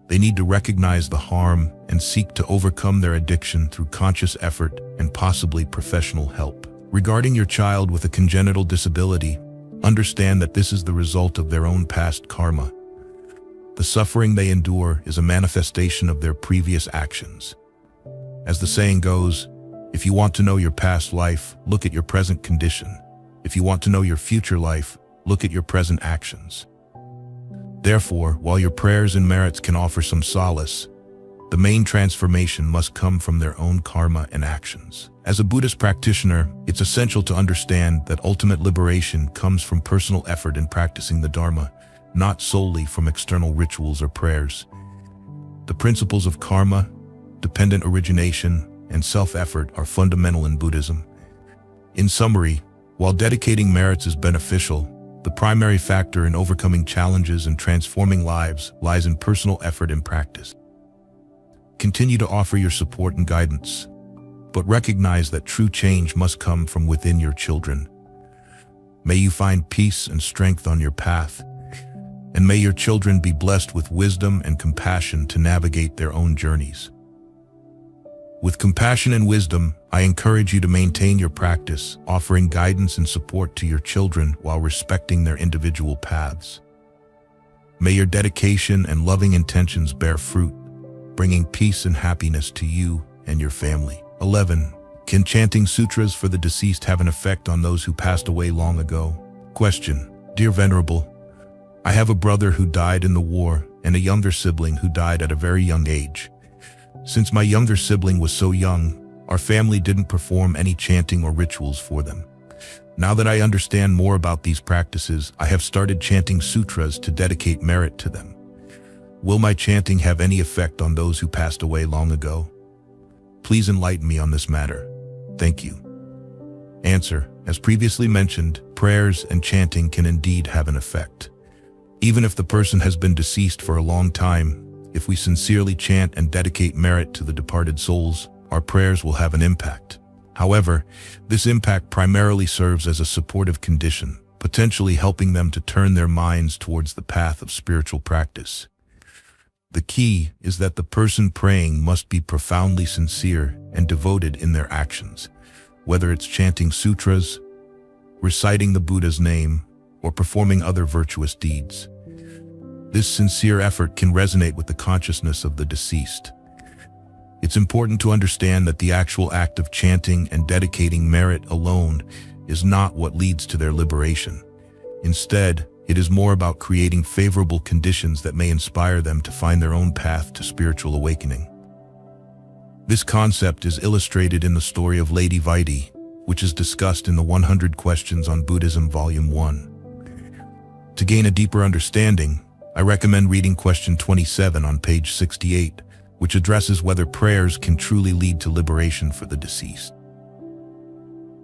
They need to recognize the harm and seek to overcome their addiction through conscious effort and possibly professional help. Regarding your child with a congenital disability, understand that this is the result of their own past karma. The suffering they endure is a manifestation of their previous actions. As the saying goes, If you want to know your past life, look at your present condition. If you want to know your future life, look at your present actions. Therefore, while your prayers and merits can offer some solace, the main transformation must come from their own karma and actions. As a Buddhist practitioner, it's essential to understand that ultimate liberation comes from personal effort in practicing the Dharma, not solely from external rituals or prayers. The principles of karma, dependent origination, and self-effort are fundamental in Buddhism. In summary, while dedicating merits is beneficial, the primary factor in overcoming challenges and transforming lives lies in personal effort and practice. Continue to offer your support and guidance, but recognize that true change must come from within your children. May you find peace and strength on your path, and may your children be blessed with wisdom and compassion to navigate their own journeys. With compassion and wisdom, I encourage you to maintain your practice, offering guidance and support to your children while respecting their individual paths. May your dedication and loving intentions bear fruit, bringing peace and happiness to you and your family. 11. Can chanting sutras for the deceased have an effect on those who passed away long ago? Question. Dear Venerable, I have a brother who died in the war and a younger sibling who died at a very young age. Since my younger sibling was so young, our family didn't perform any chanting or rituals for them. Now that I understand more about these practices, I have started chanting sutras to dedicate merit to them. Will my chanting have any effect on those who passed away long ago? Please enlighten me on this matter. Thank you. Answer. As previously mentioned, prayers and chanting can indeed have an effect. Even if the person has been deceased for a long time, if we sincerely chant and dedicate merit to the departed souls, our prayers will have an impact. However, this impact primarily serves as a supportive condition, potentially helping them to turn their minds towards the path of spiritual practice. The key is that the person praying must be profoundly sincere and devoted in their actions, whether it's chanting sutras, reciting the Buddha's name, or performing other virtuous deeds. This sincere effort can resonate with the consciousness of the deceased. It's important to understand that the actual act of chanting and dedicating merit alone is not what leads to their liberation. Instead, it is more about creating favorable conditions that may inspire them to find their own path to spiritual awakening. This concept is illustrated in the story of Lady Vaidhi, which is discussed in the 100 Questions on Buddhism Volume 1. To gain a deeper understanding, I recommend reading question 27 on page 68, which addresses whether prayers can truly lead to liberation for the deceased.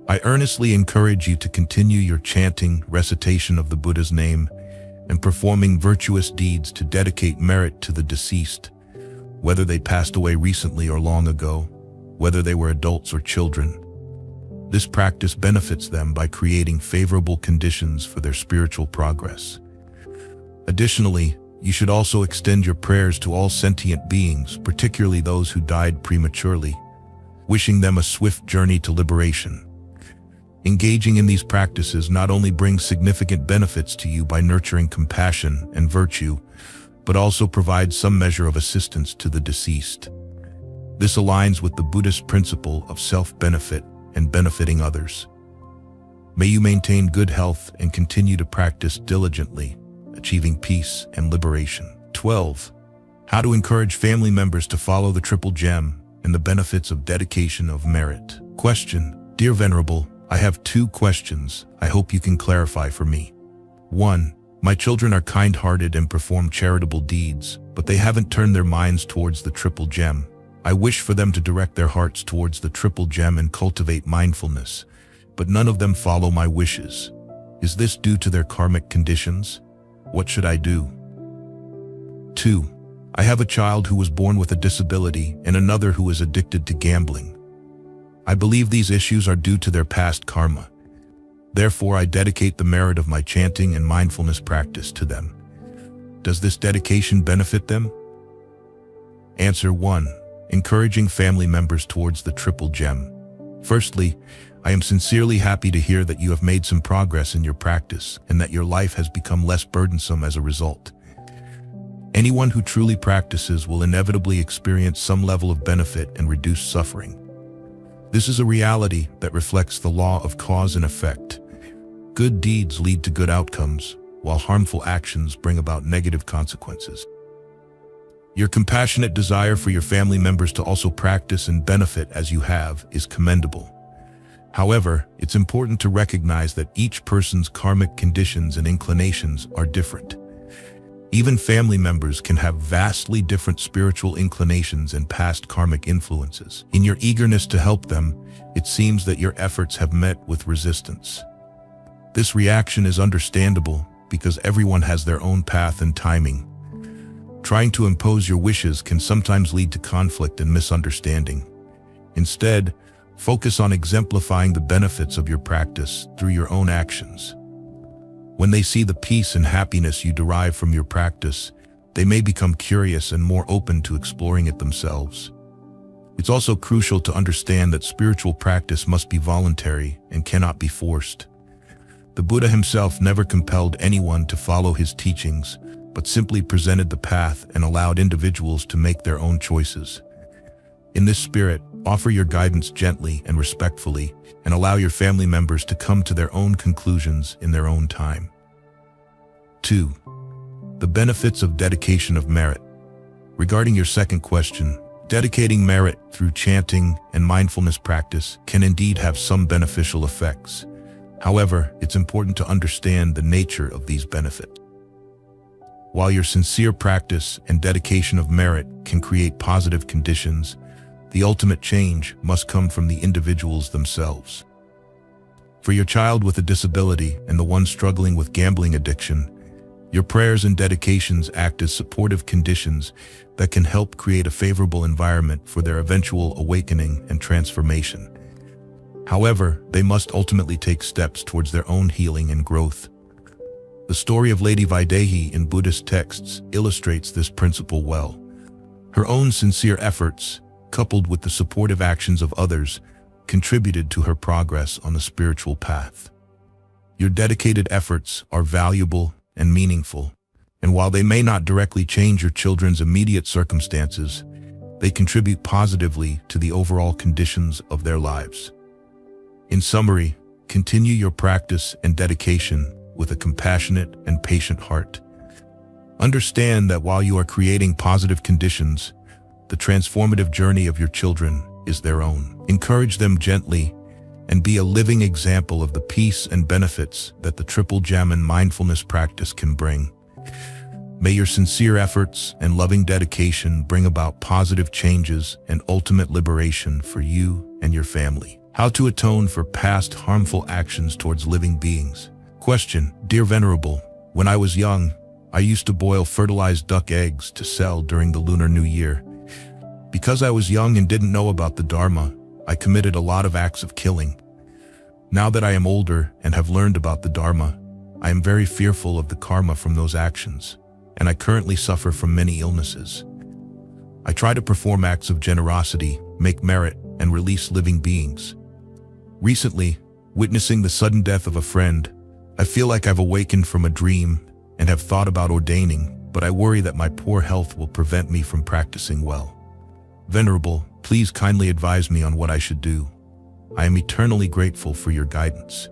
I earnestly encourage you to continue your chanting, recitation of the Buddha's name, and performing virtuous deeds to dedicate merit to the deceased, whether they passed away recently or long ago, whether they were adults or children. This practice benefits them by creating favorable conditions for their spiritual progress. Additionally, you should also extend your prayers to all sentient beings, particularly those who died prematurely, wishing them a swift journey to liberation. Engaging in these practices not only brings significant benefits to you by nurturing compassion and virtue, but also provides some measure of assistance to the deceased. This aligns with the Buddhist principle of self-benefit and benefiting others. May you maintain good health and continue to practice diligently, achieving peace and liberation. 12. How to encourage family members to follow the Triple Gem and the benefits of dedication of merit. Question. Dear Venerable, I have 2 questions I hope you can clarify for me. 1. My children are kind-hearted and perform charitable deeds, but they haven't turned their minds towards the Triple Gem. I wish for them to direct their hearts towards the Triple Gem and cultivate mindfulness, but none of them follow my wishes. Is this due to their karmic conditions? What should I do? 2. I have a child who was born with a disability and another who is addicted to gambling. I believe these issues are due to their past karma. Therefore, I dedicate the merit of my chanting and mindfulness practice to them. Does this dedication benefit them? Answer 1. Encouraging family members towards the Triple Gem. Firstly, I am sincerely happy to hear that you have made some progress in your practice and that your life has become less burdensome as a result. Anyone who truly practices will inevitably experience some level of benefit and reduced suffering. This is a reality that reflects the law of cause and effect. Good deeds lead to good outcomes, while harmful actions bring about negative consequences. Your compassionate desire for your family members to also practice and benefit as you have is commendable. However, it's important to recognize that each person's karmic conditions and inclinations are different. Even family members can have vastly different spiritual inclinations and past karmic influences. In your eagerness to help them, it seems that your efforts have met with resistance. This reaction is understandable because everyone has their own path and timing. Trying to impose your wishes can sometimes lead to conflict and misunderstanding. Instead, focus on exemplifying the benefits of your practice through your own actions. When they see the peace and happiness you derive from your practice, they may become curious and more open to exploring it themselves. It's also crucial to understand that spiritual practice must be voluntary and cannot be forced. The Buddha himself never compelled anyone to follow his teachings, but simply presented the path and allowed individuals to make their own choices. In this spirit, offer your guidance gently and respectfully, and allow your family members to come to their own conclusions in their own time. 2. The benefits of dedication of merit. Regarding your second question, dedicating merit through chanting and mindfulness practice can indeed have some beneficial effects. However, it's important to understand the nature of these benefits. While your sincere practice and dedication of merit can create positive conditions, the ultimate change must come from the individuals themselves. For your child with a disability and the one struggling with gambling addiction, your prayers and dedications act as supportive conditions that can help create a favorable environment for their eventual awakening and transformation. However, they must ultimately take steps towards their own healing and growth. The story of Lady Vaidehi in Buddhist texts illustrates this principle well. Her own sincere efforts, coupled with the supportive actions of others, contributed to her progress on the spiritual path. Your dedicated efforts are valuable and meaningful, and while they may not directly change your children's immediate circumstances, they contribute positively to the overall conditions of their lives. In summary, continue your practice and dedication with a compassionate and patient heart. Understand that while you are creating positive conditions, the transformative journey of your children is their own. Encourage them gently and be a living example of the peace and benefits that the Triple Gem and mindfulness practice can bring. May your sincere efforts and loving dedication bring about positive changes and ultimate liberation for you and your family. How to atone for past harmful actions towards living beings. Question: Dear Venerable, when I was young, I used to boil fertilized duck eggs to sell during the Lunar New Year. Because I was young and didn't know about the Dharma, I committed a lot of acts of killing. Now that I am older and have learned about the Dharma, I am very fearful of the karma from those actions, and I currently suffer from many illnesses. I try to perform acts of generosity, make merit, and release living beings. Recently, witnessing the sudden death of a friend, I feel like I've awakened from a dream and have thought about ordaining, but I worry that my poor health will prevent me from practicing well. Venerable, please kindly advise me on what I should do. I am eternally grateful for your guidance.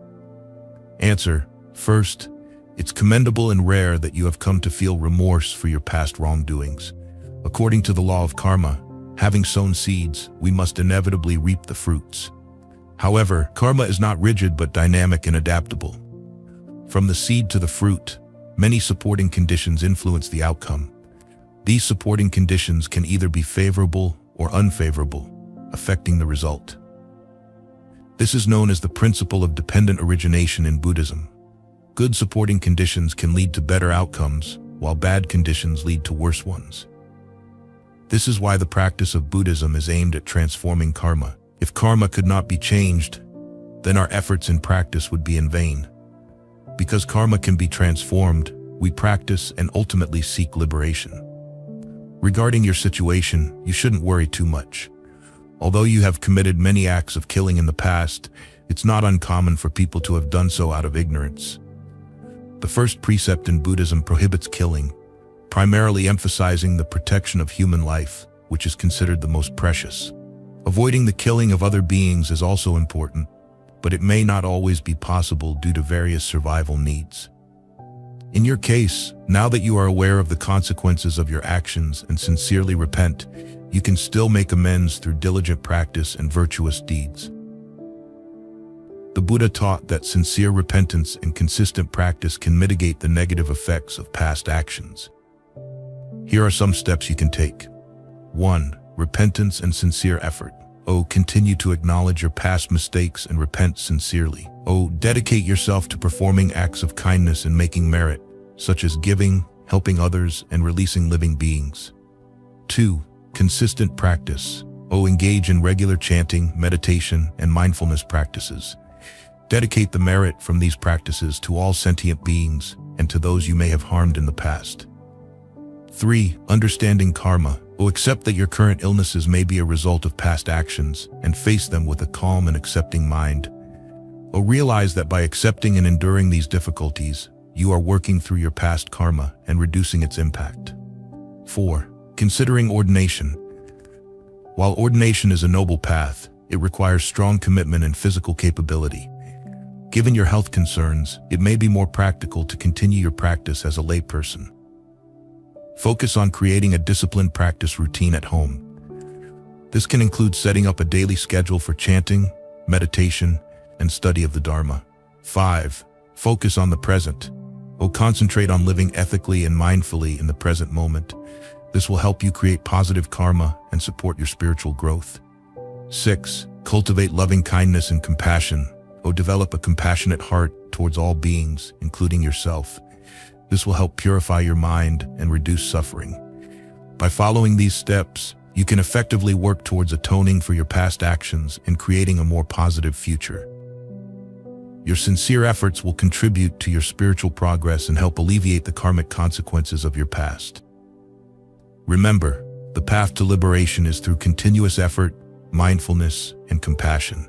Answer: First, it's commendable and rare that you have come to feel remorse for your past wrongdoings. According to the law of karma, having sown seeds, we must inevitably reap the fruits. However, karma is not rigid but dynamic and adaptable. From the seed to the fruit, many supporting conditions influence the outcome. These supporting conditions can either be favorable or unfavorable, affecting the result. This is known as the principle of dependent origination in Buddhism. Good supporting conditions can lead to better outcomes, while bad conditions lead to worse ones. This is why the practice of Buddhism is aimed at transforming karma. If karma could not be changed, then our efforts in practice would be in vain. Because karma can be transformed, we practice and ultimately seek liberation. Regarding your situation, you shouldn't worry too much. Although you have committed many acts of killing in the past, it's not uncommon for people to have done so out of ignorance. The first precept in Buddhism prohibits killing, primarily emphasizing the protection of human life, which is considered the most precious. Avoiding the killing of other beings is also important, but it may not always be possible due to various survival needs. In your case, now that you are aware of the consequences of your actions and sincerely repent, you can still make amends through diligent practice and virtuous deeds. The Buddha taught that sincere repentance and consistent practice can mitigate the negative effects of past actions. Here are some steps you can take. 1. Repentance and sincere effort. Continue to acknowledge your past mistakes and repent sincerely. Dedicate yourself to performing acts of kindness and making merit, such as giving, helping others, and releasing living beings. 2. Consistent practice. Engage in regular chanting, meditation, and mindfulness practices. Dedicate the merit from these practices to all sentient beings and to those you may have harmed in the past. 3. Understanding karma. Accept that your current illnesses may be a result of past actions and face them with a calm and accepting mind. Realize that by accepting and enduring these difficulties, you are working through your past karma and reducing its impact. 4. Considering ordination. While ordination is a noble path, it requires strong commitment and physical capability. Given your health concerns, it may be more practical to continue your practice as a layperson. Focus on creating a disciplined practice routine at home. This can include setting up a daily schedule for chanting, meditation, and study of the Dharma. 5. Focus on the present. Concentrate on living ethically and mindfully in the present moment. This will help you create positive karma and support your spiritual growth. 6. Cultivate loving kindness and compassion. Develop a compassionate heart towards all beings, including yourself. This will help purify your mind and reduce suffering. By following these steps, you can effectively work towards atoning for your past actions and creating a more positive future. Your sincere efforts will contribute to your spiritual progress and help alleviate the karmic consequences of your past. Remember, the path to liberation is through continuous effort, mindfulness, and compassion.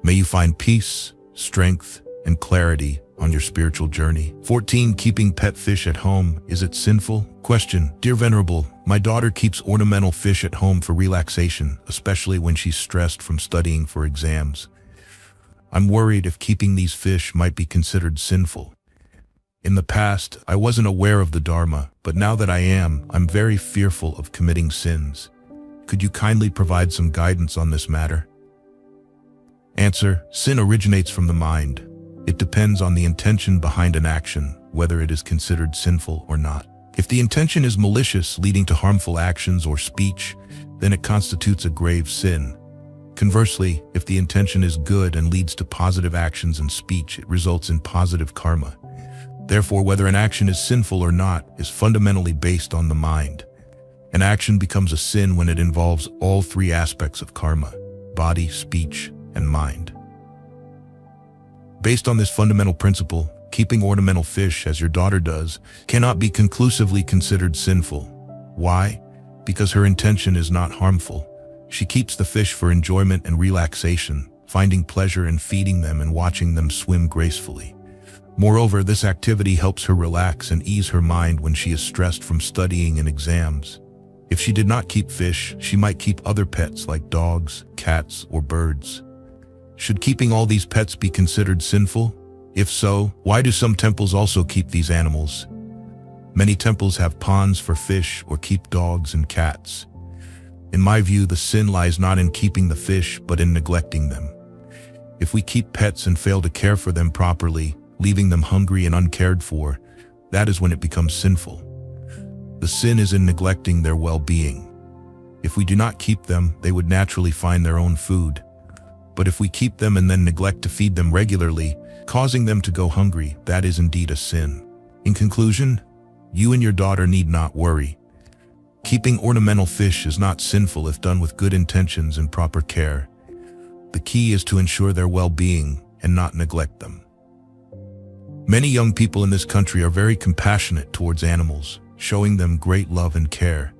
May you find peace, strength, and clarity on your spiritual journey. 14. Keeping pet fish at home. Is it sinful? Question. Dear Venerable, my daughter keeps ornamental fish at home for relaxation, especially when she's stressed from studying for exams. I'm worried if keeping these fish might be considered sinful. In the past, I wasn't aware of the Dharma, but now that I am, I'm very fearful of committing sins. Could you kindly provide some guidance on this matter? Answer. Sin originates from the mind. It depends on the intention behind an action, whether it is considered sinful or not. If the intention is malicious, leading to harmful actions or speech, then it constitutes a grave sin. Conversely, if the intention is good and leads to positive actions and speech, it results in positive karma. Therefore, whether an action is sinful or not is fundamentally based on the mind. An action becomes a sin when it involves all three aspects of karma: body, speech, and mind. Based on this fundamental principle, keeping ornamental fish, as your daughter does, cannot be conclusively considered sinful. Why? Because her intention is not harmful. She keeps the fish for enjoyment and relaxation, finding pleasure in feeding them and watching them swim gracefully. Moreover, this activity helps her relax and ease her mind when she is stressed from studying and exams. If she did not keep fish, she might keep other pets like dogs, cats, or birds. Should keeping all these pets be considered sinful? If so, why do some temples also keep these animals? Many temples have ponds for fish or keep dogs and cats. In my view, the sin lies not in keeping the fish, but in neglecting them. If we keep pets and fail to care for them properly, leaving them hungry and uncared for, that is when it becomes sinful. The sin is in neglecting their well-being. If we do not keep them, they would naturally find their own food. But if we keep them and then neglect to feed them regularly, causing them to go hungry, that is indeed a sin. In conclusion, you and your daughter need not worry. Keeping ornamental fish is not sinful if done with good intentions and proper care. The key is to ensure their well-being and not neglect them. Many young people in this country are very compassionate towards animals, showing them great love and care.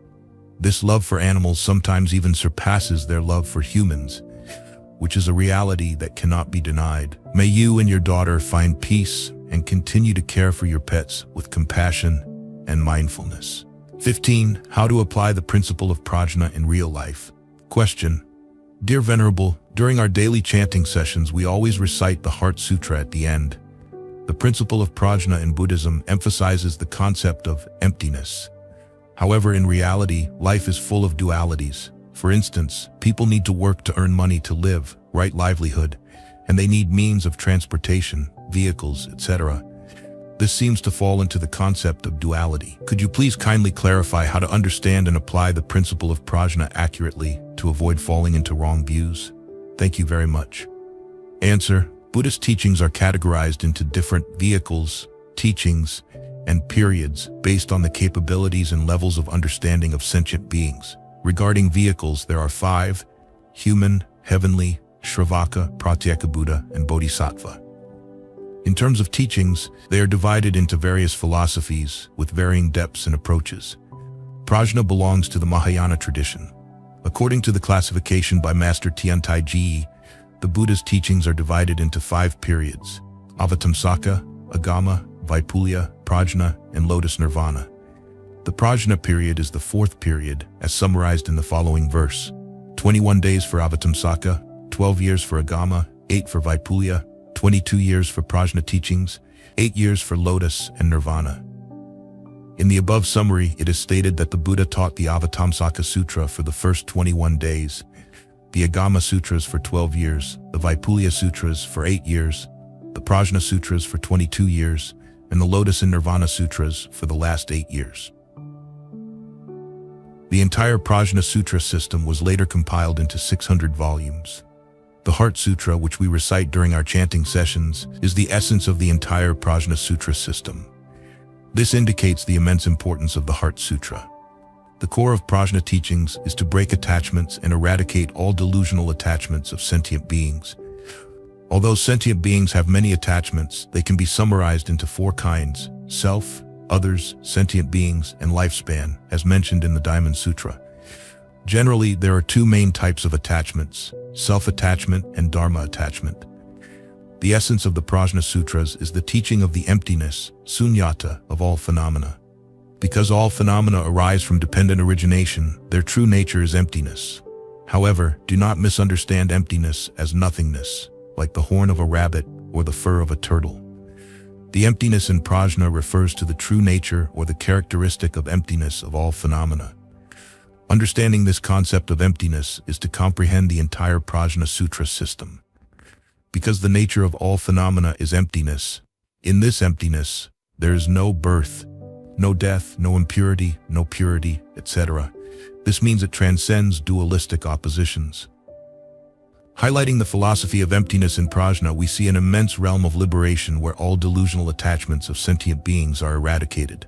This love for animals sometimes even surpasses their love for humans, which is a reality that cannot be denied. May you and your daughter find peace and continue to care for your pets with compassion and mindfulness. 15. How to apply the principle of prajna in real life. Question. Dear Venerable, during our daily chanting sessions, we always recite the Heart Sutra at the end. The principle of prajna in Buddhism emphasizes the concept of emptiness. However, in reality, life is full of dualities. For instance, people need to work to earn money to live, right livelihood, and they need means of transportation, vehicles, etc. This seems to fall into the concept of duality. Could you please kindly clarify how to understand and apply the principle of prajna accurately to avoid falling into wrong views? Thank you very much. Answer: Buddhist teachings are categorized into different vehicles, teachings, and periods based on the capabilities and levels of understanding of sentient beings. Regarding vehicles, there are 5: human, heavenly, Shravaka, Pratyeka Buddha, and Bodhisattva. In terms of teachings, they are divided into various philosophies with varying depths and approaches. Prajna belongs to the Mahayana tradition. According to the classification by Master Tiantai Ji, the Buddha's teachings are divided into 5 periods: Avatamsaka, Agama, Vaipulya, Prajna, and Lotus Nirvana. The Prajna period is the 4th period, as summarized in the following verse: 21 days for Avatamsaka, 12 years for Agama, 8 for Vaipulya, 22 years for Prajna teachings, 8 years for Lotus and Nirvana. In the above summary, it is stated that the Buddha taught the Avatamsaka Sutra for the first 21 days, the Agama Sutras for 12 years, the Vaipulya Sutras for 8 years, the Prajna Sutras for 22 years, and the Lotus and Nirvana Sutras for the last 8 years. The entire Prajna Sutra system was later compiled into 600 volumes. The Heart Sutra, which we recite during our chanting sessions, is the essence of the entire Prajna Sutra system. This indicates the immense importance of the Heart Sutra. The core of Prajna teachings is to break attachments and eradicate all delusional attachments of sentient beings. Although sentient beings have many attachments, they can be summarized into 4 kinds: self, others, sentient beings, and lifespan, as mentioned in the Diamond Sutra. Generally, there are 2 main types of attachments: self-attachment and dharma attachment. The essence of the Prajna Sutras is the teaching of the emptiness, sunyata, of all phenomena. Because all phenomena arise from dependent origination, their true nature is emptiness. However, do not misunderstand emptiness as nothingness, like the horn of a rabbit or the fur of a turtle. The emptiness in Prajna refers to the true nature or the characteristic of emptiness of all phenomena. Understanding this concept of emptiness is to comprehend the entire Prajna Sutra system. Because the nature of all phenomena is emptiness, in this emptiness, there is no birth, no death, no impurity, no purity, etc. This means it transcends dualistic oppositions. Highlighting the philosophy of emptiness in Prajna, we see an immense realm of liberation where all delusional attachments of sentient beings are eradicated.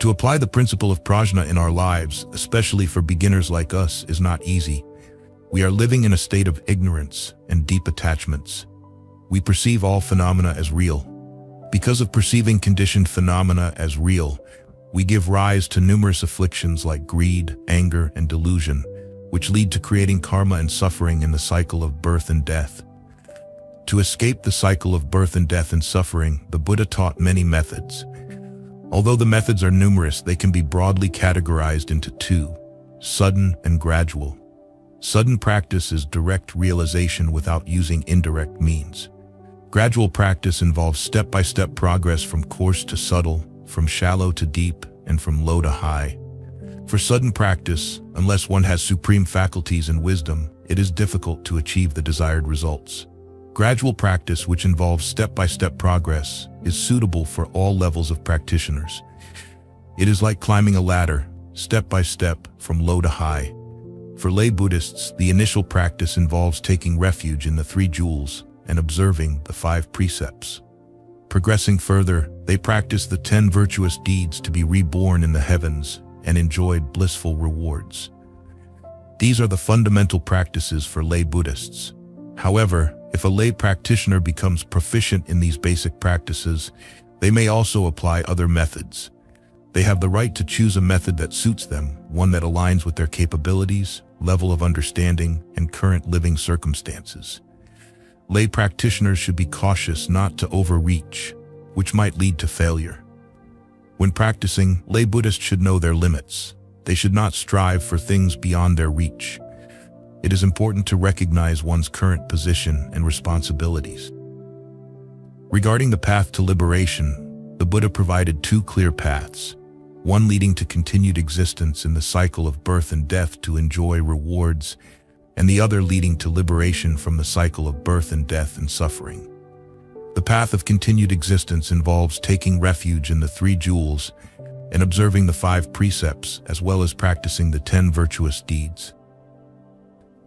To apply the principle of prajna in our lives, especially for beginners like us, is not easy. We are living in a state of ignorance and deep attachments. We perceive all phenomena as real. Because of perceiving conditioned phenomena as real, we give rise to numerous afflictions like greed, anger, and delusion, which lead to creating karma and suffering in the cycle of birth and death. To escape the cycle of birth and death and suffering, the Buddha taught many methods. Although the methods are numerous, they can be broadly categorized into 2: sudden and gradual. Sudden practice is direct realization without using indirect means. Gradual practice involves step-by-step progress from coarse to subtle, from shallow to deep, and from low to high. For sudden practice, unless one has supreme faculties and wisdom, it is difficult to achieve the desired results. Gradual practice, which involves step-by-step progress, is suitable for all levels of practitioners. It is like climbing a ladder, step by step, from low to high. For lay Buddhists, the initial practice involves taking refuge in the 3 jewels and observing the 5 precepts. Progressing further, they practice the 10 virtuous deeds to be reborn in the heavens and enjoy blissful rewards. These are the fundamental practices for lay Buddhists. However, if a lay practitioner becomes proficient in these basic practices, they may also apply other methods. They have the right to choose a method that suits them, one that aligns with their capabilities, level of understanding, and current living circumstances. Lay practitioners should be cautious not to overreach, which might lead to failure. When practicing, lay Buddhists should know their limits. They should not strive for things beyond their reach. it is important to recognize one's current position and responsibilities. Regarding the path to liberation, the Buddha provided two clear paths, one leading to continued existence in the cycle of birth and death to enjoy rewards, and the other leading to liberation from the cycle of birth and death and suffering. The path of continued existence involves taking refuge in the three jewels and observing the 5 precepts, as well as practicing the 10 virtuous deeds.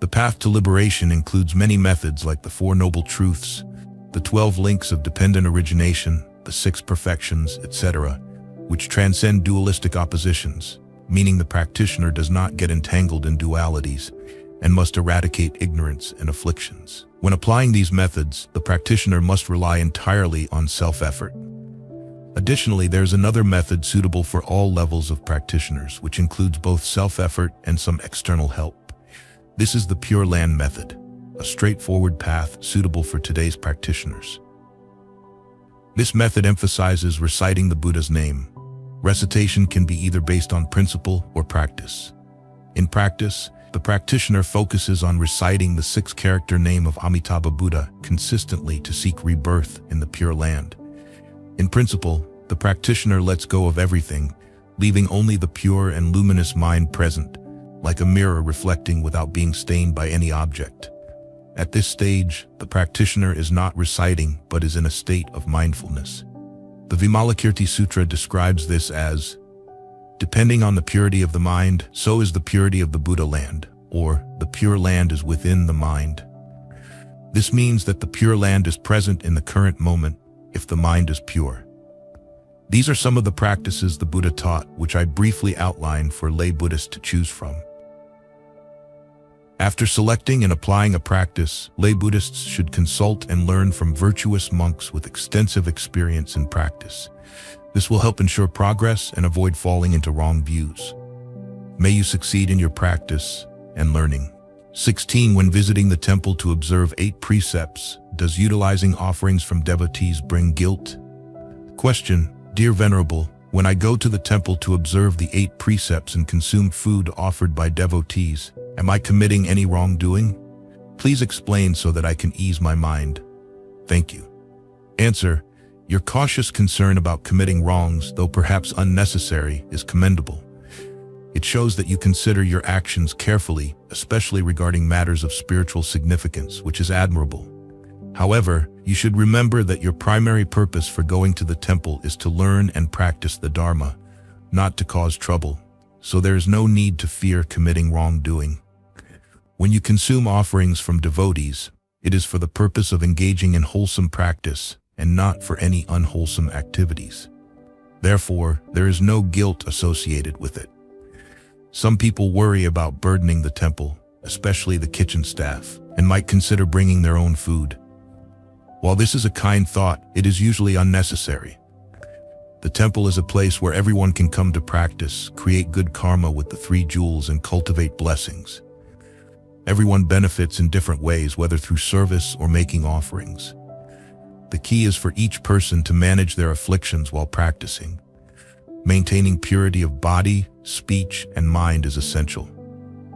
The path to liberation includes many methods like the 4 Noble Truths, the 12 links of dependent origination, the 6 perfections, etc., which transcend dualistic oppositions, meaning the practitioner does not get entangled in dualities and must eradicate ignorance and afflictions. When applying these methods, the practitioner must rely entirely on self-effort. Additionally, there's another method suitable for all levels of practitioners, which includes both self-effort and some external help. This is the Pure Land method, a straightforward path suitable for today's practitioners. This method emphasizes reciting the Buddha's name. Recitation can be either based on principle or practice. In practice, the practitioner focuses on reciting the 6-character name of Amitabha Buddha consistently to seek rebirth in the Pure Land. In principle, the practitioner lets go of everything, leaving only the pure and luminous mind present, like a mirror reflecting without being stained by any object. At this stage, the practitioner is not reciting but is in a state of mindfulness. The Vimalakirti Sutra describes this as, depending on the purity of the mind, so is the purity of the Buddha land, or the Pure Land is within the mind. This means that the Pure Land is present in the current moment if the mind is pure. These are some of the practices the Buddha taught, which I briefly outline for lay Buddhists to choose from. After selecting and applying a practice, lay Buddhists should consult and learn from virtuous monks with extensive experience in practice. This will help ensure progress and avoid falling into wrong views. May you succeed in your practice and learning. 16. When visiting the temple to observe 8 precepts, does utilizing offerings from devotees bring guilt? Question: Dear Venerable, when I go to the temple to observe the 8 precepts and consume food offered by devotees, am I committing any wrongdoing? Please explain so that I can ease my mind. Thank you. Answer: Your cautious concern about committing wrongs, though perhaps unnecessary, is commendable. It shows that you consider your actions carefully, especially regarding matters of spiritual significance, which is admirable. However, you should remember that your primary purpose for going to the temple is to learn and practice the Dharma, not to cause trouble, so there is no need to fear committing wrongdoing. When you consume offerings from devotees, it is for the purpose of engaging in wholesome practice and not for any unwholesome activities. Therefore, there is no guilt associated with it. Some people worry about burdening the temple, especially the kitchen staff, and might consider bringing their own food. While this is a kind thought, it is usually unnecessary. The temple is a place where everyone can come to practice, create good karma with the 3 jewels, and cultivate blessings. Everyone benefits in different ways, whether through service or making offerings. The key is for each person to manage their afflictions while practicing. Maintaining purity of body, speech, and mind is essential.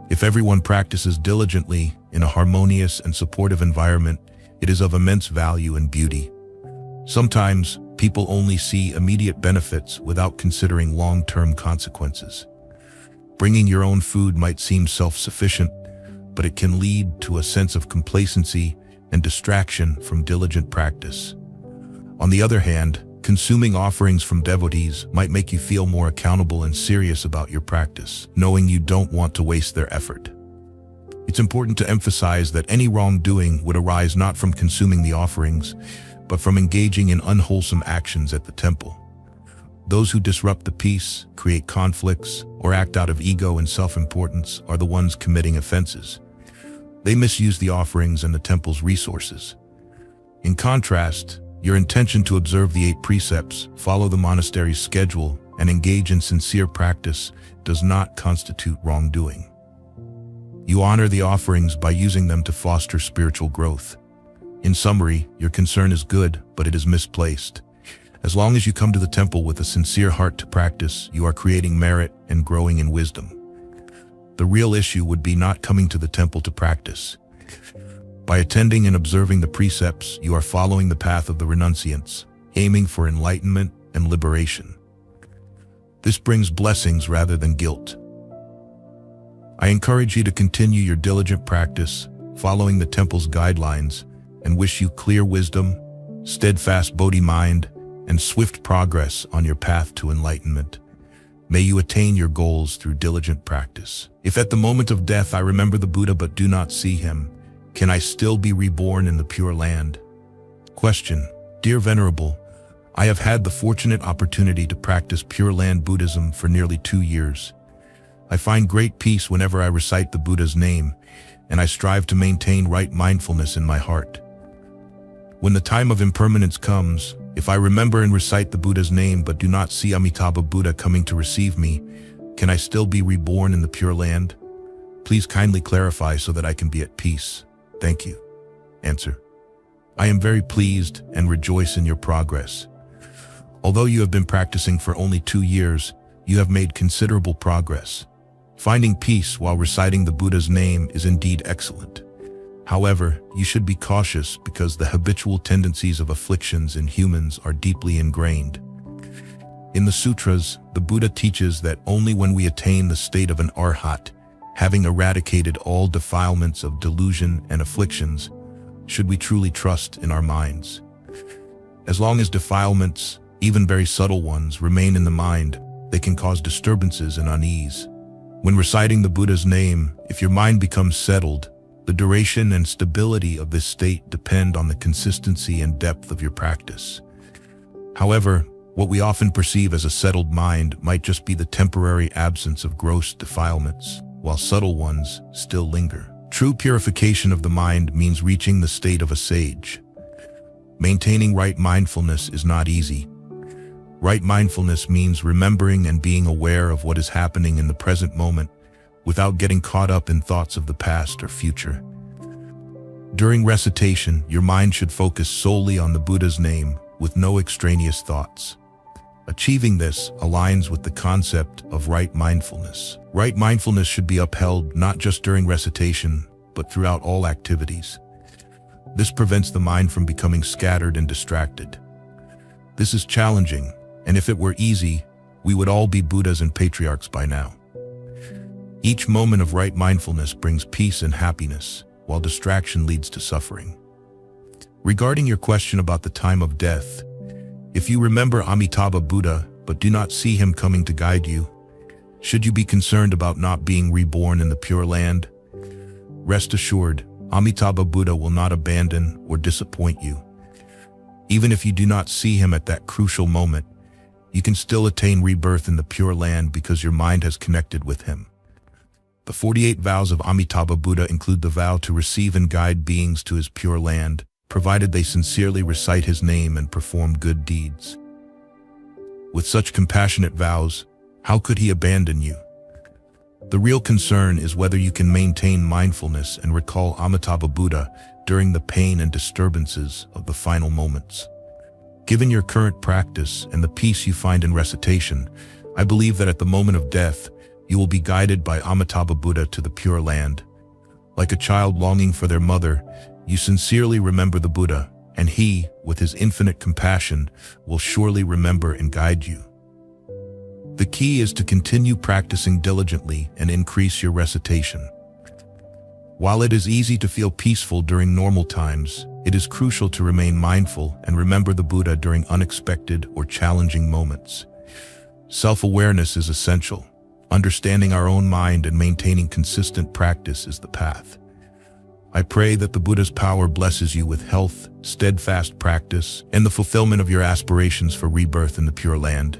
If everyone practices diligently in a harmonious and supportive environment, it is of immense value and beauty. Sometimes, people only see immediate benefits without considering long-term consequences. Bringing your own food might seem self-sufficient, but it can lead to a sense of complacency and distraction from diligent practice. On the other hand, consuming offerings from devotees might make you feel more accountable and serious about your practice, knowing you don't want to waste their effort. It's important to emphasize that any wrongdoing would arise not from consuming the offerings, but from engaging in unwholesome actions at the temple. Those who disrupt the peace, create conflicts, or act out of ego and self-importance are the ones committing offenses. They misuse the offerings and the temple's resources. In contrast, your intention to observe the 8 precepts, follow the monastery's schedule, and engage in sincere practice does not constitute wrongdoing. You honor the offerings by using them to foster spiritual growth. In summary, your concern is good, but it is misplaced. As long as you come to the temple with a sincere heart to practice, you are creating merit and growing in wisdom. The real issue would be not coming to the temple to practice. By attending and observing the precepts, you are following the path of the renunciants, aiming for enlightenment and liberation. This brings blessings rather than guilt. I encourage you to continue your diligent practice, following the temple's guidelines, and wish you clear wisdom, steadfast Bodhi mind, and swift progress on your path to enlightenment. May you attain your goals through diligent practice. If at the moment of death I remember the Buddha but do not see him, can I still be reborn in the Pure Land? Question: Dear Venerable, I have had the fortunate opportunity to practice Pure Land Buddhism for nearly 2 years. I find great peace whenever I recite the Buddha's name, and I strive to maintain right mindfulness in my heart. When the time of impermanence comes, if I remember and recite the Buddha's name but do not see Amitabha Buddha coming to receive me, can I still be reborn in the Pure Land? Please kindly clarify so that I can be at peace. Thank you. Answer: I am very pleased and rejoice in your progress. Although you have been practicing for only 2 years, you have made considerable progress. Finding peace while reciting the Buddha's name is indeed excellent. However, you should be cautious because the habitual tendencies of afflictions in humans are deeply ingrained. In the sutras, the Buddha teaches that only when we attain the state of an arhat, having eradicated all defilements of delusion and afflictions, should we truly trust in our minds. As long as defilements, even very subtle ones, remain in the mind, they can cause disturbances and unease. When reciting the Buddha's name, if your mind becomes settled, the duration and stability of this state depend on the consistency and depth of your practice. However, what we often perceive as a settled mind might just be the temporary absence of gross defilements, while subtle ones still linger. True purification of the mind means reaching the state of a sage. Maintaining right mindfulness is not easy. Right mindfulness means remembering and being aware of what is happening in the present moment without getting caught up in thoughts of the past or future. During recitation, your mind should focus solely on the Buddha's name with no extraneous thoughts. Achieving this aligns with the concept of right mindfulness. Right mindfulness should be upheld not just during recitation, but throughout all activities. This prevents the mind from becoming scattered and distracted. This is challenging, and if it were easy, we would all be Buddhas and patriarchs by now. Each moment of right mindfulness brings peace and happiness, while distraction leads to suffering. Regarding your question about the time of death, if you remember Amitabha Buddha but do not see him coming to guide you, should you be concerned about not being reborn in the Pure Land? Rest assured, Amitabha Buddha will not abandon or disappoint you. Even if you do not see him at that crucial moment, you can still attain rebirth in the Pure Land because your mind has connected with him. The 48 vows of Amitabha Buddha include the vow to receive and guide beings to his Pure Land, provided they sincerely recite his name and perform good deeds. With such compassionate vows, how could he abandon you? The real concern is whether you can maintain mindfulness and recall Amitabha Buddha during the pain and disturbances of the final moments. Given your current practice and the peace you find in recitation, I believe that at the moment of death, you will be guided by Amitabha Buddha to the Pure Land. Like a child longing for their mother, you sincerely remember the Buddha, and he, with his infinite compassion, will surely remember and guide you. The key is to continue practicing diligently and increase your recitation. While it is easy to feel peaceful during normal times, it is crucial to remain mindful and remember the Buddha during unexpected or challenging moments. Self-awareness is essential. Understanding our own mind and maintaining consistent practice is the path. I pray that the Buddha's power blesses you with health, steadfast practice, and the fulfillment of your aspirations for rebirth in the Pure Land.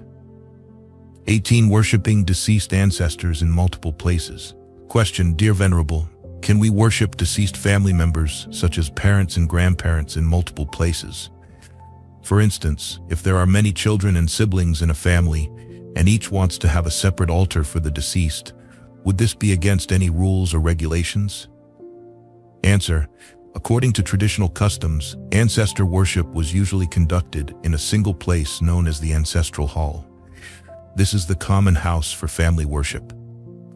18. Worshipping deceased ancestors in multiple places. Question: Dear Venerable, can we worship deceased family members, such as parents and grandparents, in multiple places? For instance, if there are many children and siblings in a family, and each wants to have a separate altar for the deceased, would this be against any rules or regulations? Answer: according to traditional customs, ancestor worship was usually conducted in a single place known as the ancestral hall. This is the common house for family worship.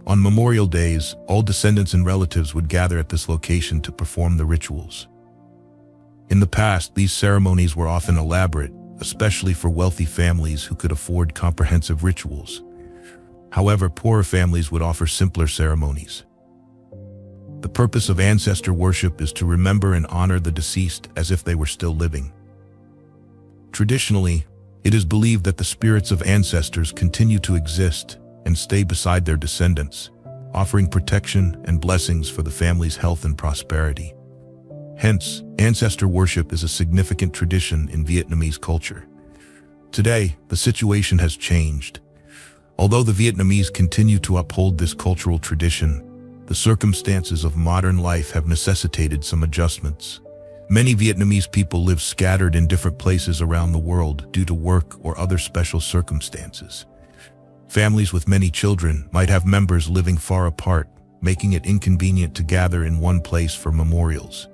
On memorial days, all descendants and relatives would gather at this location to perform the rituals. In the past, these ceremonies were often elaborate, especially for wealthy families who could afford comprehensive rituals. However, poorer families would offer simpler ceremonies. The purpose of ancestor worship is to remember and honor the deceased as if they were still living. Traditionally, it is believed that the spirits of ancestors continue to exist and stay beside their descendants, offering protection and blessings for the family's health and prosperity. Hence, ancestor worship is a significant tradition in Vietnamese culture. Today, the situation has changed. Although the Vietnamese continue to uphold this cultural tradition, the circumstances of modern life have necessitated some adjustments. Many Vietnamese people live scattered in different places around the world due to work or other special circumstances. Families with many children might have members living far apart, making it inconvenient to gather in one place for memorials.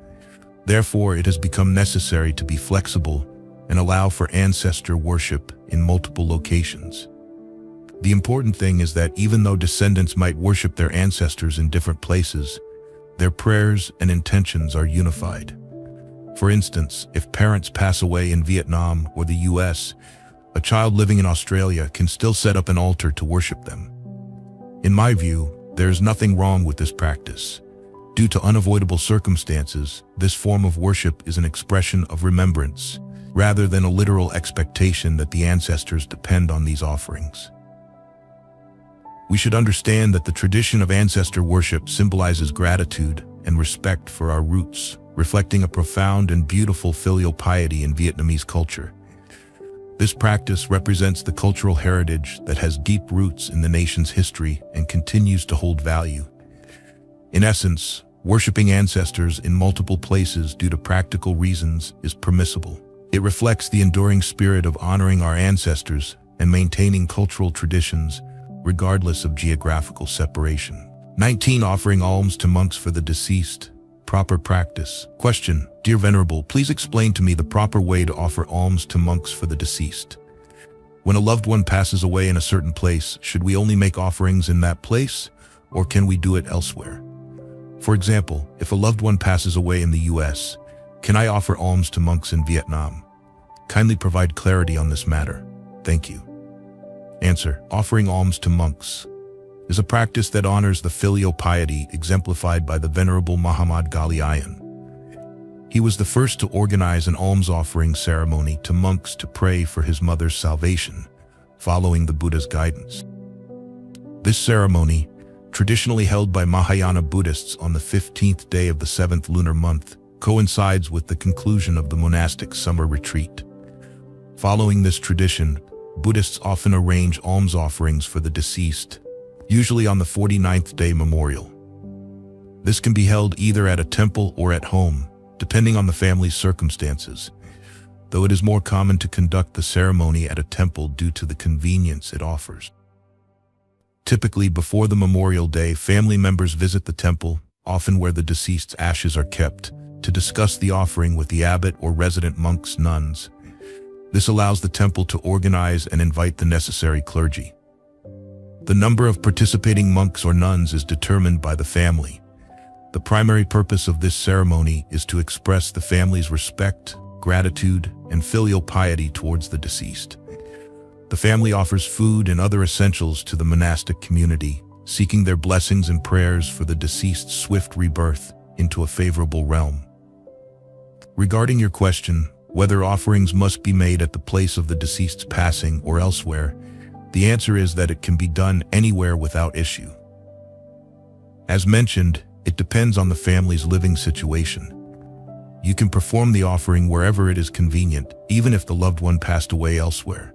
Therefore, it has become necessary to be flexible and allow for ancestor worship in multiple locations. The important thing is that even though descendants might worship their ancestors in different places, their prayers and intentions are unified. For instance, if parents pass away in Vietnam or the US, a child living in Australia can still set up an altar to worship them. In my view, there is nothing wrong with this practice. Due to unavoidable circumstances, this form of worship is an expression of remembrance, rather than a literal expectation that the ancestors depend on these offerings. We should understand that the tradition of ancestor worship symbolizes gratitude and respect for our roots, reflecting a profound and beautiful filial piety in Vietnamese culture. This practice represents the cultural heritage that has deep roots in the nation's history and continues to hold value. In essence, worshiping ancestors in multiple places due to practical reasons is permissible. It reflects the enduring spirit of honoring our ancestors and maintaining cultural traditions, regardless of geographical separation. 19. Offering alms to monks for the deceased. Proper practice. Question: Dear Venerable, please explain to me the proper way to offer alms to monks for the deceased. When a loved one passes away in a certain place, should we only make offerings in that place, or can we do it elsewhere? For example, if a loved one passes away in the US, can I offer alms to monks in Vietnam? Kindly provide clarity on this matter. Thank you. Answer: Offering alms to monks is a practice that honors the filial piety exemplified by the Venerable Muhammad Ghaliyan. He was the first to organize an alms offering ceremony to monks to pray for his mother's salvation, following the Buddha's guidance. This ceremony, traditionally held by Mahayana Buddhists on the 15th day of the 7th lunar month, coincides with the conclusion of the monastic summer retreat. Following this tradition, Buddhists often arrange alms offerings for the deceased, usually on the 49th day memorial. This can be held either at a temple or at home, depending on the family's circumstances, though it is more common to conduct the ceremony at a temple due to the convenience it offers. Typically, before the memorial day, family members visit the temple, often where the deceased's ashes are kept, to discuss the offering with the abbot or resident monks, nuns. This allows the temple to organize and invite the necessary clergy. The number of participating monks or nuns is determined by the family. The primary purpose of this ceremony is to express the family's respect, gratitude, and filial piety towards the deceased. The family offers food and other essentials to the monastic community, seeking their blessings and prayers for the deceased's swift rebirth into a favorable realm. Regarding your question, whether offerings must be made at the place of the deceased's passing or elsewhere, the answer is that it can be done anywhere without issue. As mentioned, it depends on the family's living situation. You can perform the offering wherever it is convenient, even if the loved one passed away elsewhere.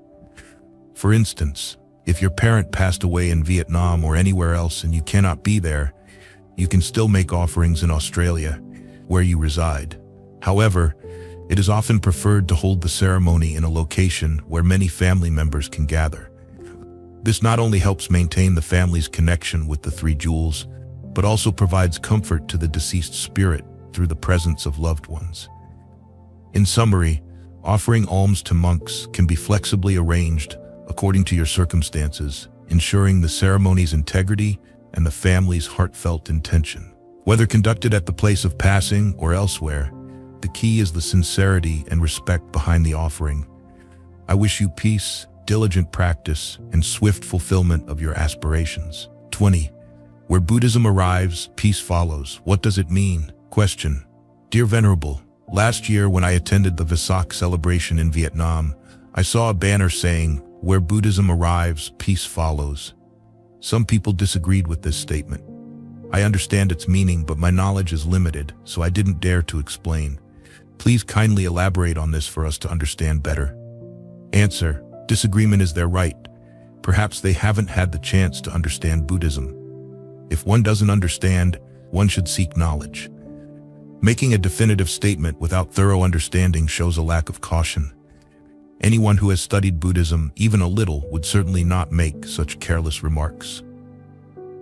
For instance, if your parent passed away in Vietnam or anywhere else and you cannot be there, you can still make offerings in Australia, where you reside. However, it is often preferred to hold the ceremony in a location where many family members can gather. This not only helps maintain the family's connection with the three jewels, but also provides comfort to the deceased spirit through the presence of loved ones. In summary, offering alms to monks can be flexibly arranged according to your circumstances, ensuring the ceremony's integrity and the family's heartfelt intention. Whether conducted at the place of passing or elsewhere, the key is the sincerity and respect behind the offering. I wish you peace, diligent practice, and swift fulfillment of your aspirations. 20. Where Buddhism arrives, peace follows. What does it mean? Question. Dear Venerable, last year when I attended the Vesak celebration in Vietnam, I saw a banner saying, "Where Buddhism arrives, peace follows." Some people disagreed with this statement. I understand its meaning, but my knowledge is limited, so I didn't dare to explain. Please kindly elaborate on this for us to understand better. Answer. Disagreement is their right. Perhaps they haven't had the chance to understand Buddhism. If one doesn't understand, one should seek knowledge. Making a definitive statement without thorough understanding shows a lack of caution. Anyone who has studied Buddhism, even a little, would certainly not make such careless remarks.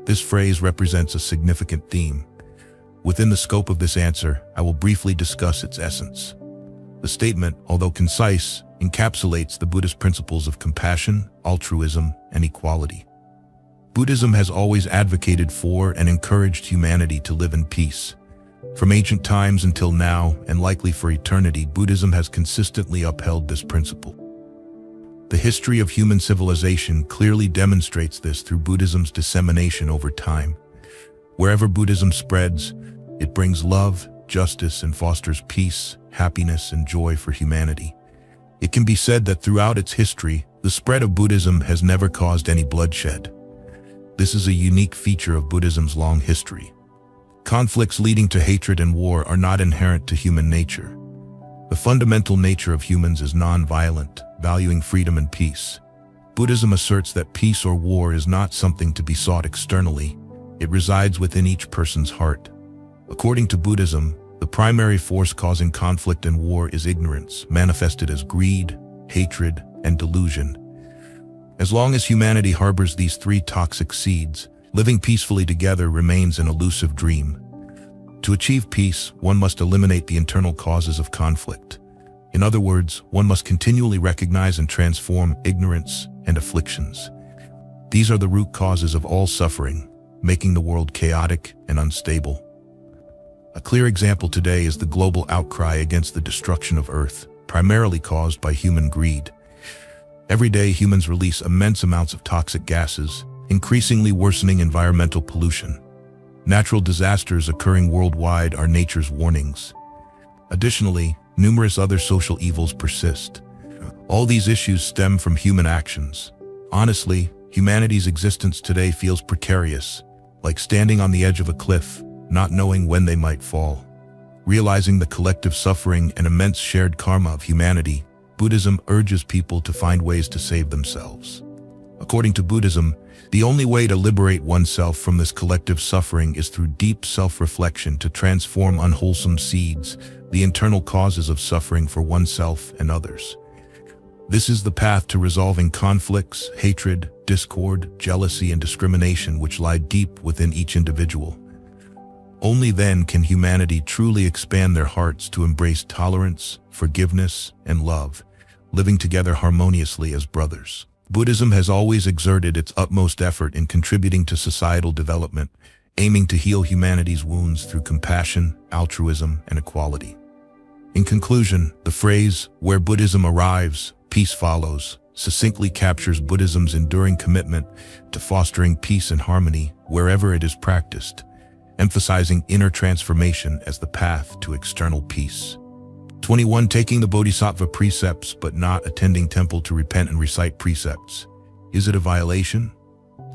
This phrase represents a significant theme. Within the scope of this answer, I will briefly discuss its essence. The statement, although concise, encapsulates the Buddhist principles of compassion, altruism, and equality. Buddhism has always advocated for and encouraged humanity to live in peace. From ancient times until now, and likely for eternity, Buddhism has consistently upheld this principle. The history of human civilization clearly demonstrates this through Buddhism's dissemination over time. Wherever Buddhism spreads, it brings love, justice, and fosters peace, happiness, and joy for humanity. It can be said that throughout its history, the spread of Buddhism has never caused any bloodshed. This is a unique feature of Buddhism's long history. Conflicts leading to hatred and war are not inherent to human nature. The fundamental nature of humans is non-violent, valuing freedom and peace. Buddhism asserts that peace or war is not something to be sought externally. It resides within each person's heart. According to Buddhism, the primary force causing conflict and war is ignorance, manifested as greed, hatred, and delusion. As long as humanity harbors these three toxic seeds, living peacefully together remains an elusive dream. To achieve peace, one must eliminate the internal causes of conflict. In other words, one must continually recognize and transform ignorance and afflictions. These are the root causes of all suffering, making the world chaotic and unstable. A clear example today is the global outcry against the destruction of Earth, primarily caused by human greed. Every day, humans release immense amounts of toxic gases, increasingly worsening environmental pollution. Natural disasters occurring worldwide are nature's warnings. Additionally, numerous other social evils persist. All these issues stem from human actions. Honestly, humanity's existence today feels precarious, like standing on the edge of a cliff, not knowing when they might fall. Realizing the collective suffering and immense shared karma of humanity, Buddhism urges people to find ways to save themselves. According to Buddhism, the only way to liberate oneself from this collective suffering is through deep self-reflection to transform unwholesome seeds, the internal causes of suffering for oneself and others. This is the path to resolving conflicts, hatred, discord, jealousy, and discrimination which lie deep within each individual. Only then can humanity truly expand their hearts to embrace tolerance, forgiveness, and love, living together harmoniously as brothers. Buddhism has always exerted its utmost effort in contributing to societal development, aiming to heal humanity's wounds through compassion, altruism, and equality. In conclusion, the phrase, "Where Buddhism arrives, peace follows," succinctly captures Buddhism's enduring commitment to fostering peace and harmony wherever it is practiced, emphasizing inner transformation as the path to external peace. 21. Taking the Bodhisattva precepts but not attending temple to repent and recite precepts. Is it a violation?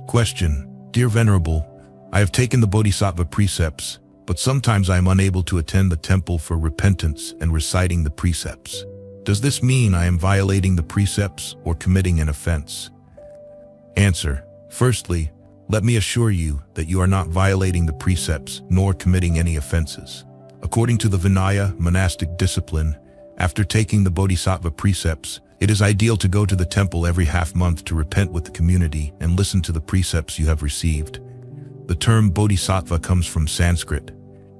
Question. Dear Venerable, I have taken the Bodhisattva precepts, but sometimes I am unable to attend the temple for repentance and reciting the precepts. Does this mean I am violating the precepts or committing an offense? Answer. Firstly, let me assure you that you are not violating the precepts nor committing any offenses. According to the Vinaya monastic discipline, after taking the Bodhisattva precepts, it is ideal to go to the temple every half-month to repent with the community and listen to the precepts you have received. The term Bodhisattva comes from Sanskrit,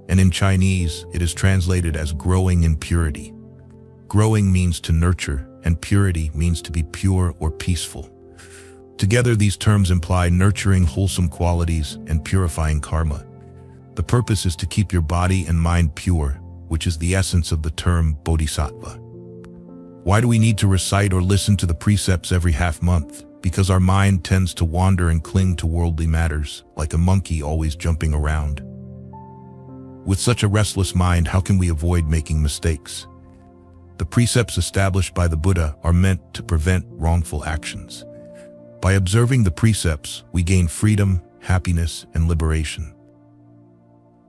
and in Chinese it is translated as growing in purity. Growing means to nurture, and purity means to be pure or peaceful. Together, these terms imply nurturing wholesome qualities and purifying karma. The purpose is to keep your body and mind pure, which is the essence of the term bodhisattva. Why do we need to recite or listen to the precepts every half month? Because our mind tends to wander and cling to worldly matters, like a monkey always jumping around. With such a restless mind, how can we avoid making mistakes? The precepts established by the Buddha are meant to prevent wrongful actions. By observing the precepts, we gain freedom, happiness, and liberation.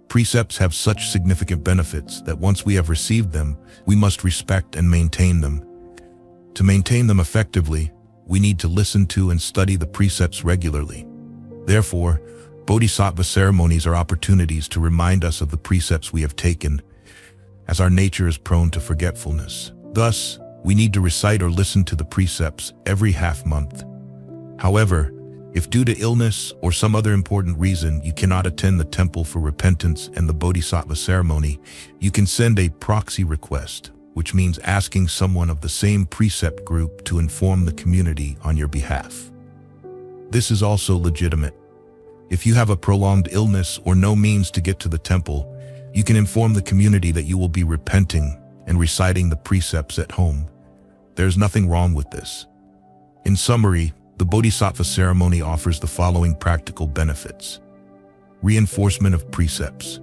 Precepts have such significant benefits that once we have received them, we must respect and maintain them. To maintain them effectively, we need to listen to and study the precepts regularly. Therefore, bodhisattva ceremonies are opportunities to remind us of the precepts we have taken, as our nature is prone to forgetfulness. Thus, we need to recite or listen to the precepts every half month. However, if due to illness or some other important reason you cannot attend the temple for repentance and the bodhisattva ceremony, you can send a proxy request, which means asking someone of the same precept group to inform the community on your behalf. This is also legitimate. If you have a prolonged illness or no means to get to the temple, you can inform the community that you will be repenting and reciting the precepts at home. There's nothing wrong with this. In summary, the bodhisattva ceremony offers the following practical benefits. Reinforcement of precepts.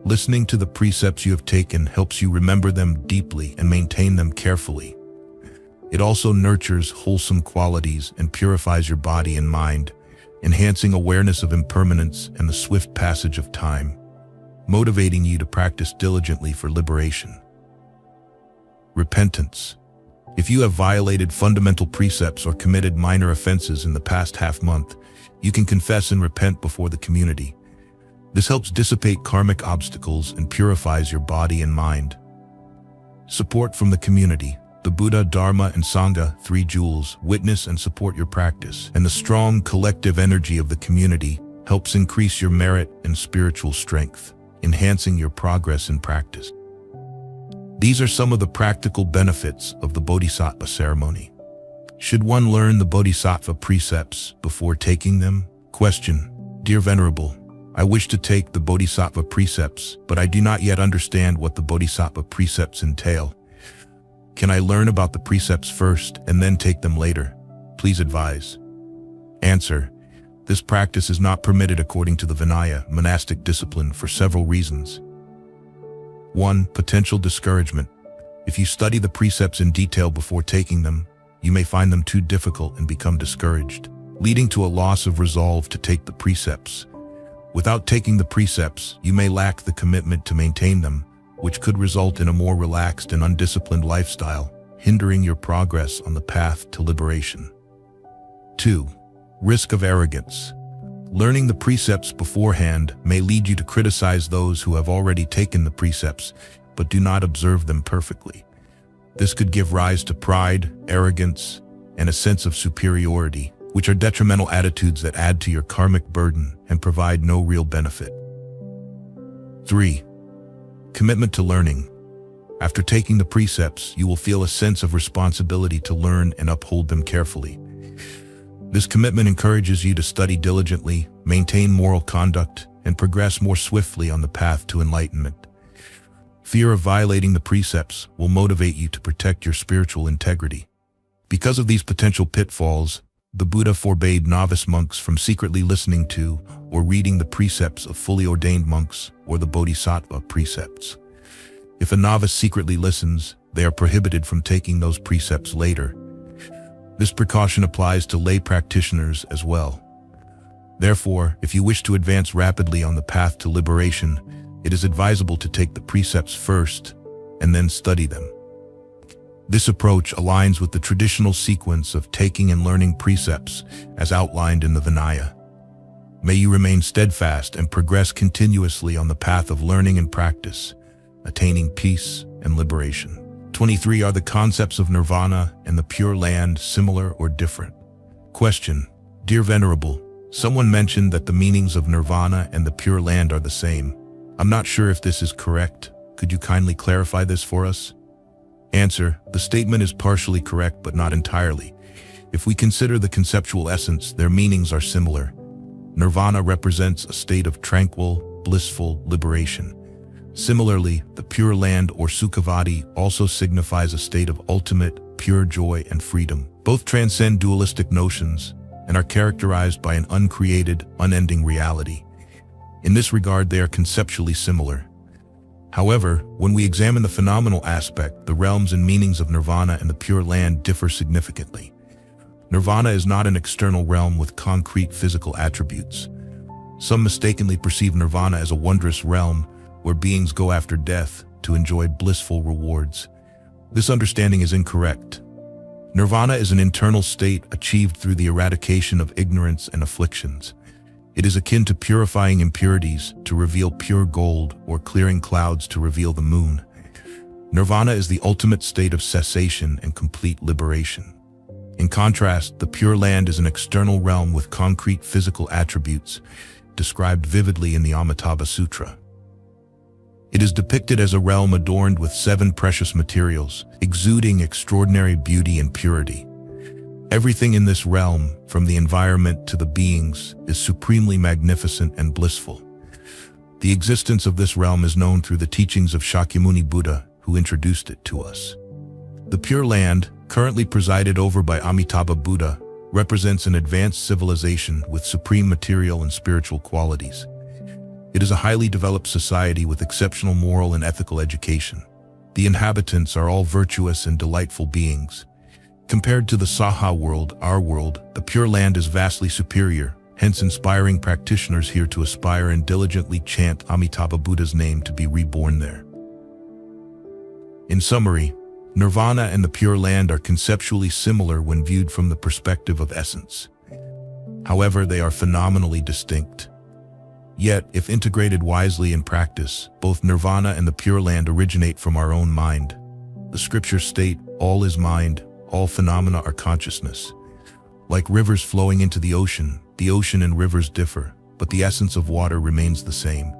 Listening to the precepts you have taken helps you remember them deeply and maintain them carefully. It also nurtures wholesome qualities and purifies your body and mind, enhancing awareness of impermanence and the swift passage of time, motivating you to practice diligently for liberation. Repentance. If you have violated fundamental precepts or committed minor offenses in the past half month, you can confess and repent before the community. This helps dissipate karmic obstacles and purifies your body and mind. Support from the community. The Buddha, Dharma, and Sangha, 3 jewels, witness and support your practice, and the strong collective energy of the community helps increase your merit and spiritual strength, enhancing your progress in practice. These are some of the practical benefits of the bodhisattva ceremony. Should one learn the bodhisattva precepts before taking them? Question. Dear Venerable, I wish to take the bodhisattva precepts, but I do not yet understand what the bodhisattva precepts entail. Can I learn about the precepts first and then take them later? Please advise. Answer. This practice is not permitted according to the Vinaya monastic discipline for several reasons. 1. Potential discouragement. If you study the precepts in detail before taking them, you may find them too difficult and become discouraged, leading to a loss of resolve to take the precepts. Without taking the precepts, you may lack the commitment to maintain them, which could result in a more relaxed and undisciplined lifestyle, hindering your progress on the path to liberation. 2. Risk of arrogance. Learning the precepts beforehand may lead you to criticize those who have already taken the precepts, but do not observe them perfectly. This could give rise to pride, arrogance, and a sense of superiority, which are detrimental attitudes that add to your karmic burden and provide no real benefit. 3. Commitment to learning. After taking the precepts, you will feel a sense of responsibility to learn and uphold them carefully. This commitment encourages you to study diligently, maintain moral conduct, and progress more swiftly on the path to enlightenment. Fear of violating the precepts will motivate you to protect your spiritual integrity. Because of these potential pitfalls, the Buddha forbade novice monks from secretly listening to or reading the precepts of fully ordained monks or the bodhisattva precepts. If a novice secretly listens, they are prohibited from taking those precepts later. This precaution applies to lay practitioners as well. Therefore, if you wish to advance rapidly on the path to liberation, it is advisable to take the precepts first and then study them. This approach aligns with the traditional sequence of taking and learning precepts as outlined in the Vinaya. May you remain steadfast and progress continuously on the path of learning and practice, attaining peace and liberation. 23. Are the concepts of nirvana and the Pure Land similar or different? Question. Dear Venerable, someone mentioned that the meanings of nirvana and the Pure Land are the same. I'm not sure if this is correct. Could you kindly clarify this for us? Answer. The statement is partially correct but not entirely. If we consider the conceptual essence, their meanings are similar. Nirvana represents a state of tranquil, blissful liberation. Similarly, the Pure Land or Sukhavati also signifies a state of ultimate, pure joy and freedom. Both transcend dualistic notions and are characterized by an uncreated, unending reality. In this regard, they are conceptually similar. However, when we examine the phenomenal aspect, the realms and meanings of Nirvana and the Pure Land differ significantly. Nirvana is not an external realm with concrete physical attributes. Some mistakenly perceive Nirvana as a wondrous realm where beings go after death to enjoy blissful rewards. This understanding is incorrect. Nirvana is an internal state achieved through the eradication of ignorance and afflictions. It is akin to purifying impurities to reveal pure gold or clearing clouds to reveal the moon. Nirvana is the ultimate state of cessation and complete liberation. In contrast, the Pure Land is an external realm with concrete physical attributes, described vividly in the Amitabha Sutra. It is depicted as a realm adorned with 7 precious materials, exuding extraordinary beauty and purity. Everything in this realm, from the environment to the beings, is supremely magnificent and blissful. The existence of this realm is known through the teachings of Shakyamuni Buddha, who introduced it to us. The Pure Land, currently presided over by Amitabha Buddha, represents an advanced civilization with supreme material and spiritual qualities. It is a highly developed society with exceptional moral and ethical education. The inhabitants are all virtuous and delightful beings. Compared to the Saha world, our world, the Pure Land is vastly superior, hence inspiring practitioners here to aspire and diligently chant Amitabha Buddha's name to be reborn there. In summary, Nirvana and the Pure Land are conceptually similar when viewed from the perspective of essence. However, they are phenomenally distinct. Yet, if integrated wisely in practice, both Nirvana and the Pure Land originate from our own mind. The scriptures state, all is mind, all phenomena are consciousness. Like rivers flowing into the ocean and rivers differ, but the essence of water remains the same.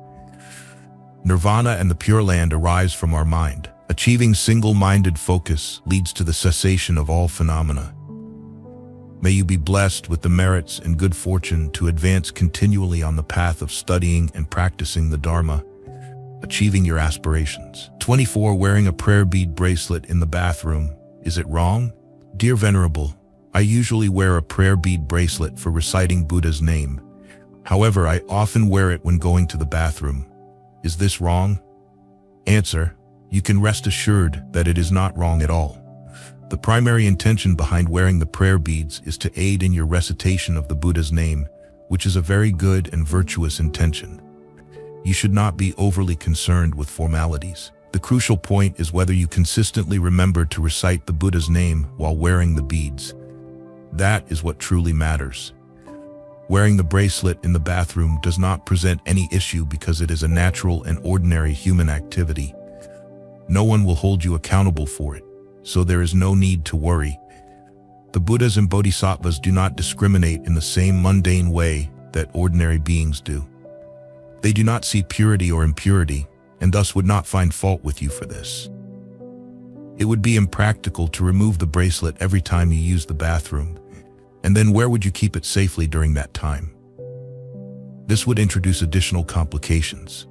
Nirvana and the Pure Land arise from our mind. Achieving single-minded focus leads to the cessation of all phenomena. May you be blessed with the merits and good fortune to advance continually on the path of studying and practicing the Dharma, achieving your aspirations. 24. Wearing a prayer bead bracelet in the bathroom. Is it wrong? Dear Venerable, I usually wear a prayer bead bracelet for reciting Buddha's name. However, I often wear it when going to the bathroom. Is this wrong? Answer: you can rest assured that it is not wrong at all. The primary intention behind wearing the prayer beads is to aid in your recitation of the Buddha's name, which is a very good and virtuous intention. You should not be overly concerned with formalities. The crucial point is whether you consistently remember to recite the Buddha's name while wearing the beads. That is what truly matters. Wearing the bracelet in the bathroom does not present any issue because it is a natural and ordinary human activity. No one will hold you accountable for it, so there is no need to worry. The Buddhas and Bodhisattvas do not discriminate in the same mundane way that ordinary beings do. They do not see purity or impurity, and thus would not find fault with you for this. It would be impractical to remove the bracelet every time you use the bathroom, and then where would you keep it safely during that time? This would introduce additional complications.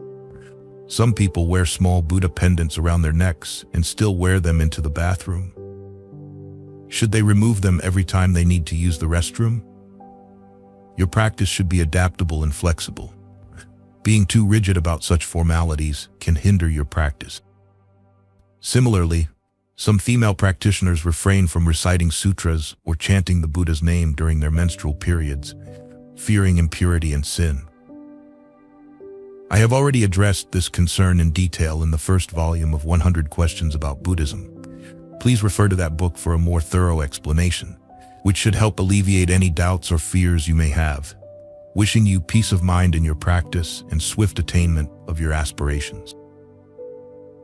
Some people wear small Buddha pendants around their necks and still wear them into the bathroom. Should they remove them every time they need to use the restroom? Your practice should be adaptable and flexible. Being too rigid about such formalities can hinder your practice. Similarly, some female practitioners refrain from reciting sutras or chanting the Buddha's name during their menstrual periods, fearing impurity and sin. I have already addressed this concern in detail in the first volume of 100 Questions About Buddhism. Please refer to that book for a more thorough explanation, which should help alleviate any doubts or fears you may have. Wishing you peace of mind in your practice and swift attainment of your aspirations.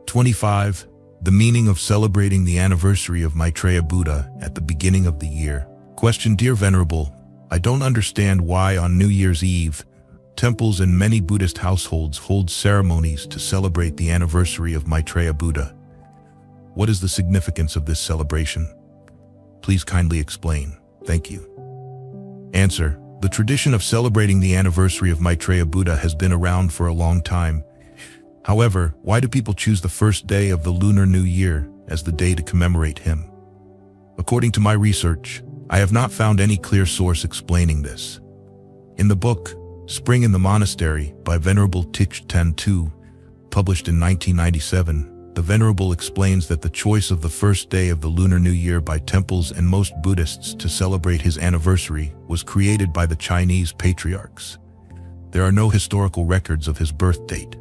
25. The meaning of celebrating the anniversary of Maitreya Buddha at the beginning of the year. Question: Dear Venerable, I don't understand why on New Year's Eve, temples in many Buddhist households hold ceremonies to celebrate the anniversary of Maitreya Buddha. What is the significance of this celebration? Please kindly explain. Thank you. Answer: the tradition of celebrating the anniversary of Maitreya Buddha has been around for a long time. However, why do people choose the first day of the Lunar New Year as the day to commemorate him? According to my research, I have not found any clear source explaining this. In the book, Spring in the Monastery by Venerable Thich Tan Tu, published in 1997, the Venerable explains that the choice of the first day of the Lunar New Year by temples and most Buddhists to celebrate his anniversary was created by the Chinese patriarchs. There are no historical records of his birth date.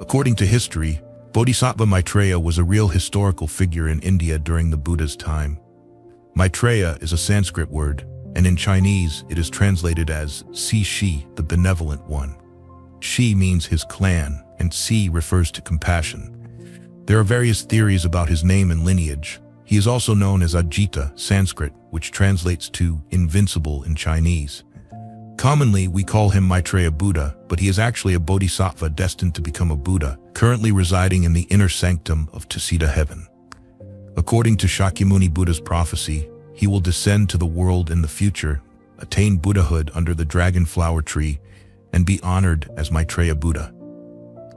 According to history, Bodhisattva Maitreya was a real historical figure in India during the Buddha's time. Maitreya is a Sanskrit word, and in Chinese it is translated as Shi, the benevolent one. Shi means his clan, and Si refers to compassion. There are various theories about his name and lineage. He is also known as Ajita, Sanskrit, which translates to invincible in Chinese. Commonly, we call him Maitreya Buddha, but he is actually a bodhisattva destined to become a Buddha, currently residing in the inner sanctum of Tusita heaven. According to Shakyamuni Buddha's prophecy, he will descend to the world in the future, attain Buddhahood under the dragon flower tree, and be honored as Maitreya Buddha.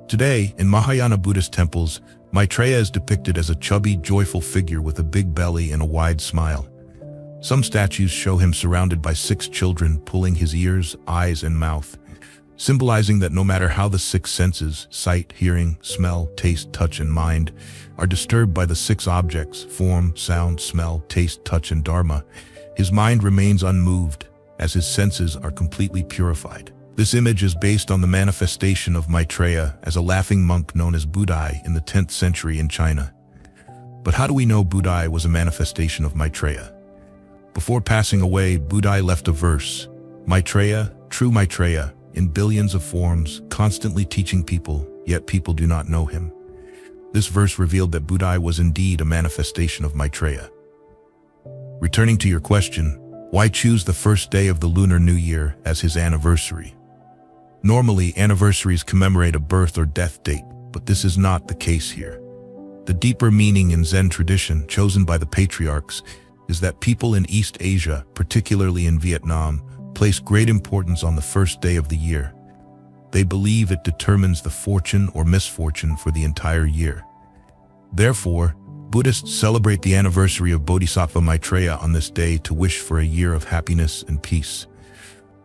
Today, in Mahayana Buddhist temples, Maitreya is depicted as a chubby, joyful figure with a big belly and a wide smile. Some statues show him surrounded by 6 children pulling his ears, eyes, and mouth, symbolizing that no matter how the 6 senses, sight, hearing, smell, taste, touch, and mind, are disturbed by the 6 objects, form, sound, smell, taste, touch, and dharma, his mind remains unmoved as his senses are completely purified. This image is based on the manifestation of Maitreya as a laughing monk known as Budai in the 10th century in China. But how do we know Budai was a manifestation of Maitreya? Before passing away, Budai left a verse: Maitreya, true Maitreya, in billions of forms, constantly teaching people, yet people do not know him. This verse revealed that Budai was indeed a manifestation of Maitreya. Returning to your question, why choose the first day of the Lunar New Year as his anniversary? Normally, anniversaries commemorate a birth or death date, but this is not the case here. The deeper meaning in Zen tradition chosen by the patriarchs is that people in East Asia, particularly in Vietnam, place great importance on the first day of the year. They believe it determines the fortune or misfortune for the entire year. Therefore, Buddhists celebrate the anniversary of Bodhisattva Maitreya on this day to wish for a year of happiness and peace.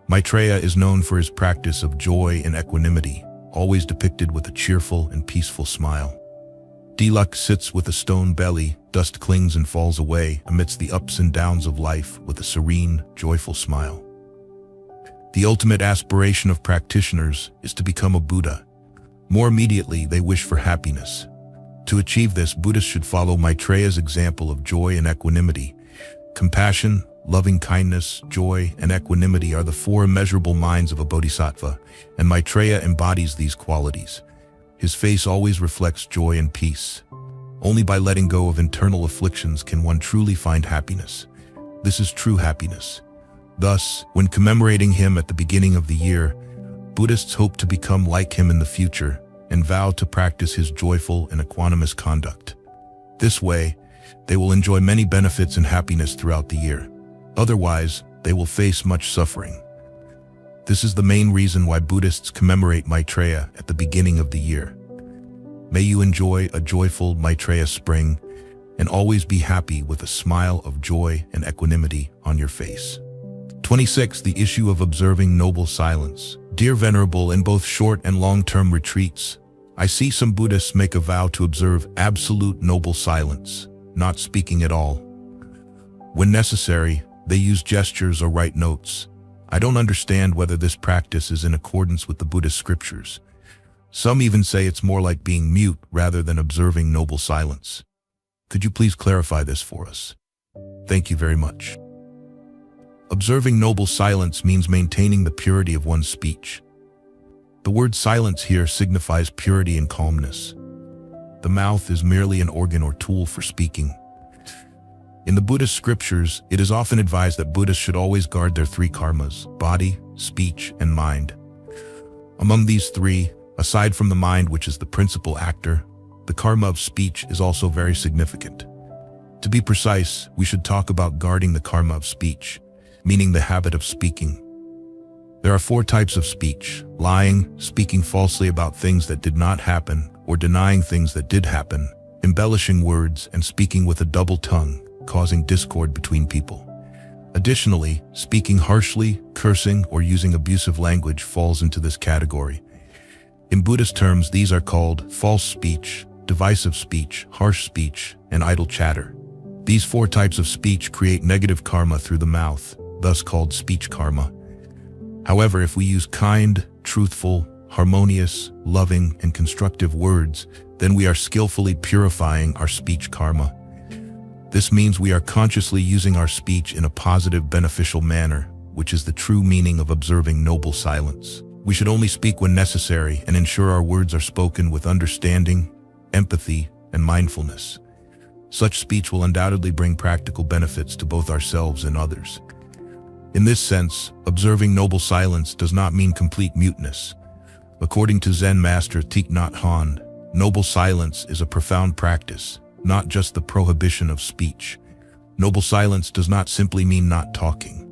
Maitreya is known for his practice of joy and equanimity, always depicted with a cheerful and peaceful smile. Deluxe sits with a stone belly, dust clings and falls away amidst the ups and downs of life with a serene, joyful smile. The ultimate aspiration of practitioners is to become a Buddha. More immediately, they wish for happiness. To achieve this, Buddhists should follow Maitreya's example of joy and equanimity. Compassion, loving kindness, joy, and equanimity are the 4 immeasurable minds of a bodhisattva, and Maitreya embodies these qualities. His face always reflects joy and peace. Only by letting go of internal afflictions can one truly find happiness. This is true happiness. Thus, when commemorating him at the beginning of the year, Buddhists hope to become like him in the future and vow to practice his joyful and equanimous conduct. This way, they will enjoy many benefits and happiness throughout the year. Otherwise, they will face much suffering. This is the main reason why Buddhists commemorate Maitreya at the beginning of the year. May you enjoy a joyful Maitreya spring and always be happy with a smile of joy and equanimity on your face. 26. The issue of observing noble silence. Dear Venerable, in both short and long-term retreats, I see some Buddhists make a vow to observe absolute noble silence, not speaking at all. When necessary, they use gestures or write notes. I don't understand whether this practice is in accordance with the Buddhist scriptures. Some even say it's more like being mute rather than observing noble silence. Could you please clarify this for us? Thank you very much. Observing noble silence means maintaining the purity of one's speech. The word silence here signifies purity and calmness. The mouth is merely an organ or tool for speaking. In the Buddhist scriptures, it is often advised that Buddhists should always guard their 3 karmas: body, speech, and mind. Among these 3, aside from the mind, which is the principal actor, the karma of speech is also very significant. To be precise, we should talk about guarding the karma of speech, meaning the habit of speaking. There are 4 types of speech: lying, speaking falsely about things that did not happen, or denying things that did happen, embellishing words, and speaking with a double tongue, causing discord between people. Additionally, speaking harshly, cursing, or using abusive language falls into this category. In Buddhist terms, these are called false speech, divisive speech, harsh speech, and idle chatter. These 4 types of speech create negative karma through the mouth, thus called speech karma. However, if we use kind, truthful, harmonious, loving, and constructive words, then we are skillfully purifying our speech karma. This means we are consciously using our speech in a positive, beneficial manner, which is the true meaning of observing noble silence. We should only speak when necessary and ensure our words are spoken with understanding, empathy, and mindfulness. Such speech will undoubtedly bring practical benefits to both ourselves and others. In this sense, observing noble silence does not mean complete muteness. According to Zen master Thich Nhat Hanh, noble silence is a profound practice, not just the prohibition of speech. Noble silence does not simply mean not talking.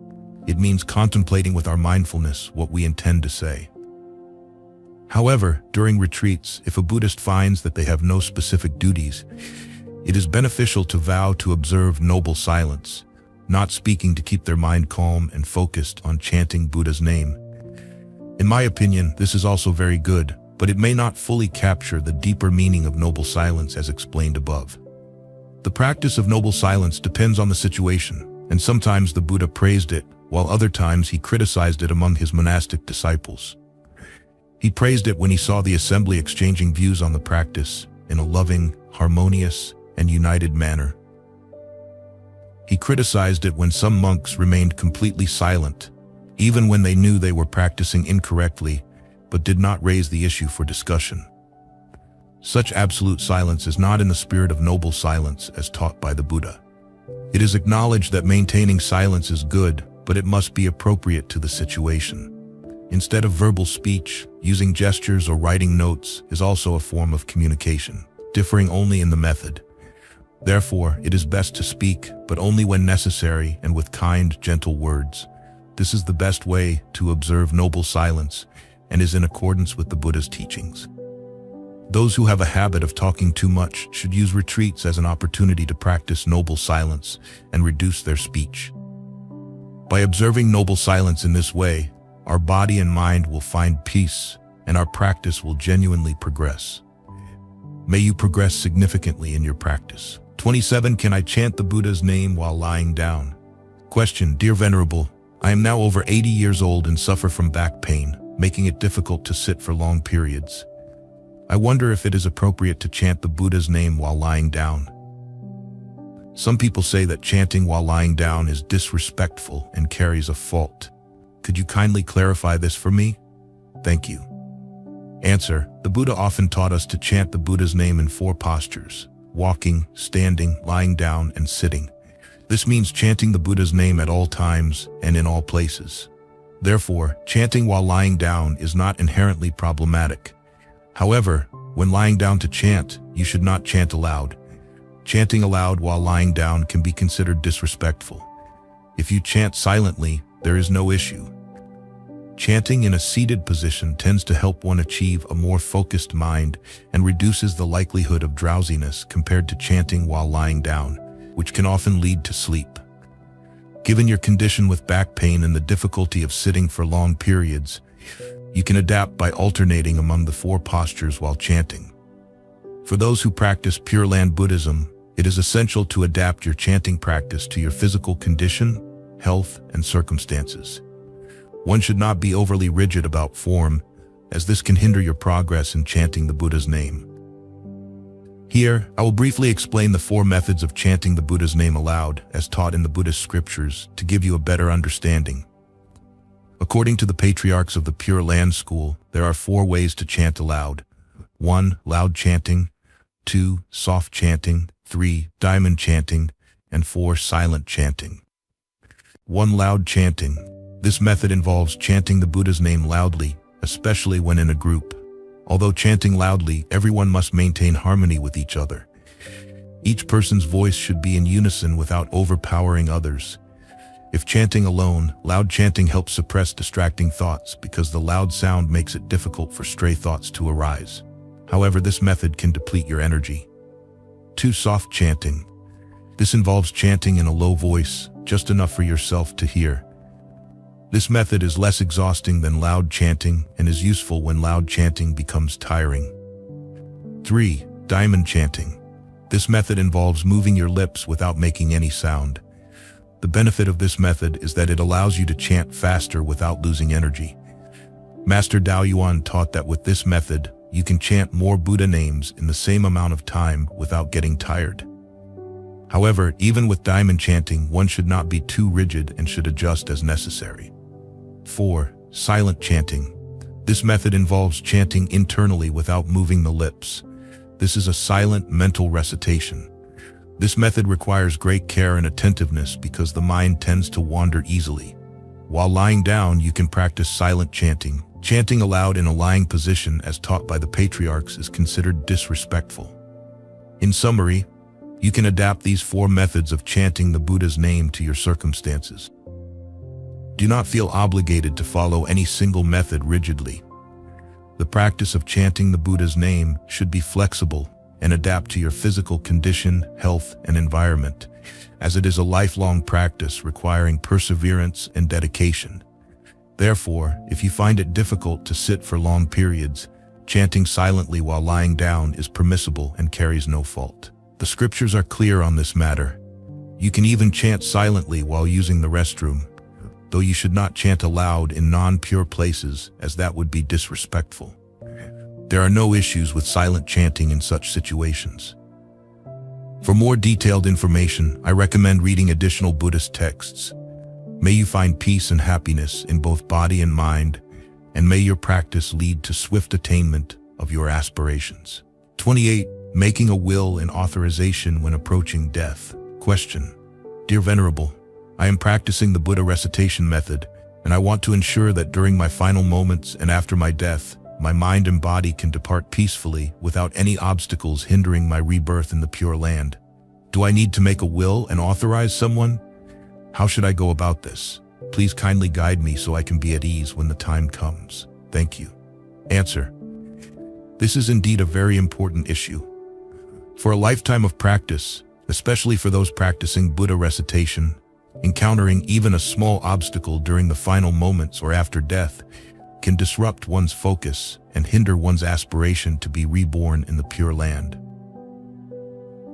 It means contemplating with our mindfulness what we intend to say. However, during retreats, if a Buddhist finds that they have no specific duties, it is beneficial to vow to observe noble silence, not speaking to keep their mind calm and focused on chanting Buddha's name. In my opinion, this is also very good, but it may not fully capture the deeper meaning of noble silence as explained above. The practice of noble silence depends on the situation, and sometimes the Buddha praised it, while other times he criticized it among his monastic disciples. He praised it when he saw the assembly exchanging views on the practice in a loving, harmonious, and united manner. He criticized it when some monks remained completely silent, even when they knew they were practicing incorrectly, but did not raise the issue for discussion. Such absolute silence is not in the spirit of noble silence as taught by the Buddha. It is acknowledged that maintaining silence is good, but it must be appropriate to the situation. Instead of verbal speech, using gestures or writing notes is also a form of communication, differing only in the method. Therefore, it is best to speak, but only when necessary and with kind, gentle words. This is the best way to observe noble silence and is in accordance with the Buddha's teachings. Those who have a habit of talking too much should use retreats as an opportunity to practice noble silence and reduce their speech. By observing noble silence in this way, our body and mind will find peace, and our practice will genuinely progress. May you progress significantly in your practice. 27. Can I chant the Buddha's name while lying down? Question: Dear Venerable, I am now over 80 years old and suffer from back pain, making it difficult to sit for long periods. I wonder if it is appropriate to chant the Buddha's name while lying down. Some people say that chanting while lying down is disrespectful and carries a fault. Could you kindly clarify this for me? Thank you. Answer: The Buddha often taught us to chant the Buddha's name in 4 postures: walking, standing, lying down, and sitting. This means chanting the Buddha's name at all times and in all places. Therefore, chanting while lying down is not inherently problematic. However, when lying down to chant, you should not chant aloud. Chanting aloud while lying down can be considered disrespectful. If you chant silently, there is no issue. Chanting in a seated position tends to help one achieve a more focused mind and reduces the likelihood of drowsiness compared to chanting while lying down, which can often lead to sleep. Given your condition with back pain and the difficulty of sitting for long periods, you can adapt by alternating among the 4 postures while chanting. For those who practice Pure Land Buddhism, it is essential to adapt your chanting practice to your physical condition, health, and circumstances. One should not be overly rigid about form, as this can hinder your progress in chanting the Buddha's name. Here, I will briefly explain the 4 methods of chanting the Buddha's name aloud, as taught in the Buddhist scriptures, to give you a better understanding. According to the patriarchs of the Pure Land School, there are 4 ways to chant aloud. 1. Loud chanting. 2. Soft chanting. 3. Diamond chanting. And 4. Silent chanting. 1. Loud chanting. This method involves chanting the Buddha's name loudly, especially when in a group. Although chanting loudly, everyone must maintain harmony with each other. Each person's voice should be in unison without overpowering others. If chanting alone, loud chanting helps suppress distracting thoughts because the loud sound makes it difficult for stray thoughts to arise. However, this method can deplete your energy. 2. Soft chanting. This involves chanting in a low voice, just enough for yourself to hear. This method is less exhausting than loud chanting and is useful when loud chanting becomes tiring. 3. Diamond chanting. This method involves moving your lips without making any sound. The benefit of this method is that it allows you to chant faster without losing energy. Master Dao Yuan taught that with this method, you can chant more Buddha names in the same amount of time without getting tired. However, even with diamond chanting, one should not be too rigid and should adjust as necessary. 4. Silent chanting. This method involves chanting internally without moving the lips. This is a silent mental recitation. This method requires great care and attentiveness because the mind tends to wander easily. While lying down, you can practice silent chanting. Chanting aloud in a lying position, as taught by the patriarchs, is considered disrespectful. In summary, you can adapt these 4 methods of chanting the Buddha's name to your circumstances. Do not feel obligated to follow any single method rigidly. The practice of chanting the Buddha's name should be flexible and adapt to your physical condition, health, and environment, as it is a lifelong practice requiring perseverance and dedication. Therefore, if you find it difficult to sit for long periods, chanting silently while lying down is permissible and carries no fault. The scriptures are clear on this matter. You can even chant silently while using the restroom, though you should not chant aloud in non-pure places, as that would be disrespectful. There are no issues with silent chanting in such situations. For more detailed information, I recommend reading additional Buddhist texts. May you find peace and happiness in both body and mind, and may your practice lead to swift attainment of your aspirations. 28. Making a will and authorization when approaching death. Question. Dear Venerable, I am practicing the Buddha recitation method, and I want to ensure that during my final moments and after my death, my mind and body can depart peacefully without any obstacles hindering my rebirth in the Pure Land. Do I need to make a will and authorize someone? How should I go about this? Please kindly guide me so I can be at ease when the time comes. Thank you. Answer. This is indeed a very important issue. For a lifetime of practice, especially for those practicing Buddha recitation, encountering even a small obstacle during the final moments or after death can disrupt one's focus and hinder one's aspiration to be reborn in the Pure Land.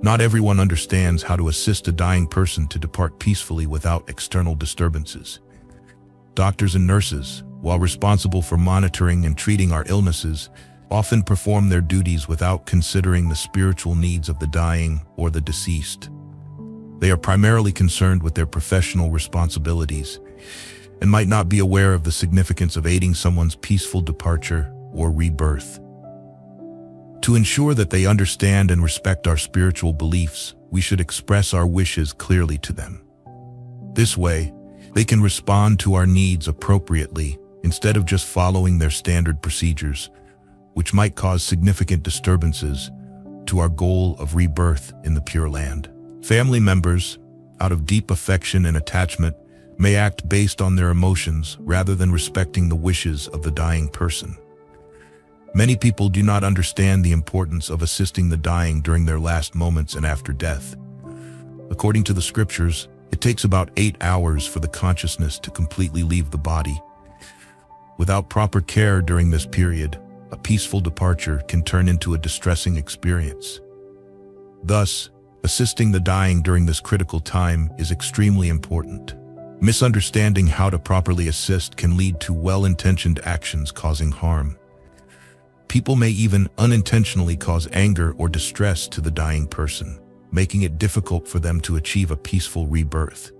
Not everyone understands how to assist a dying person to depart peacefully without external disturbances. Doctors and nurses, while responsible for monitoring and treating our illnesses, often perform their duties without considering the spiritual needs of the dying or the deceased. They are primarily concerned with their professional responsibilities and might not be aware of the significance of aiding someone's peaceful departure or rebirth. To ensure that they understand and respect our spiritual beliefs, we should express our wishes clearly to them. This way, they can respond to our needs appropriately instead of just following their standard procedures, which might cause significant disturbances to our goal of rebirth in the Pure Land. Family members, out of deep affection and attachment, may act based on their emotions rather than respecting the wishes of the dying person. Many people do not understand the importance of assisting the dying during their last moments and after death. According to the scriptures, it takes about 8 hours for the consciousness to completely leave the body. Without proper care during this period, a peaceful departure can turn into a distressing experience. Thus, assisting the dying during this critical time is extremely important. Misunderstanding how to properly assist can lead to well-intentioned actions causing harm. People may even unintentionally cause anger or distress to the dying person, making it difficult for them to achieve a peaceful rebirth.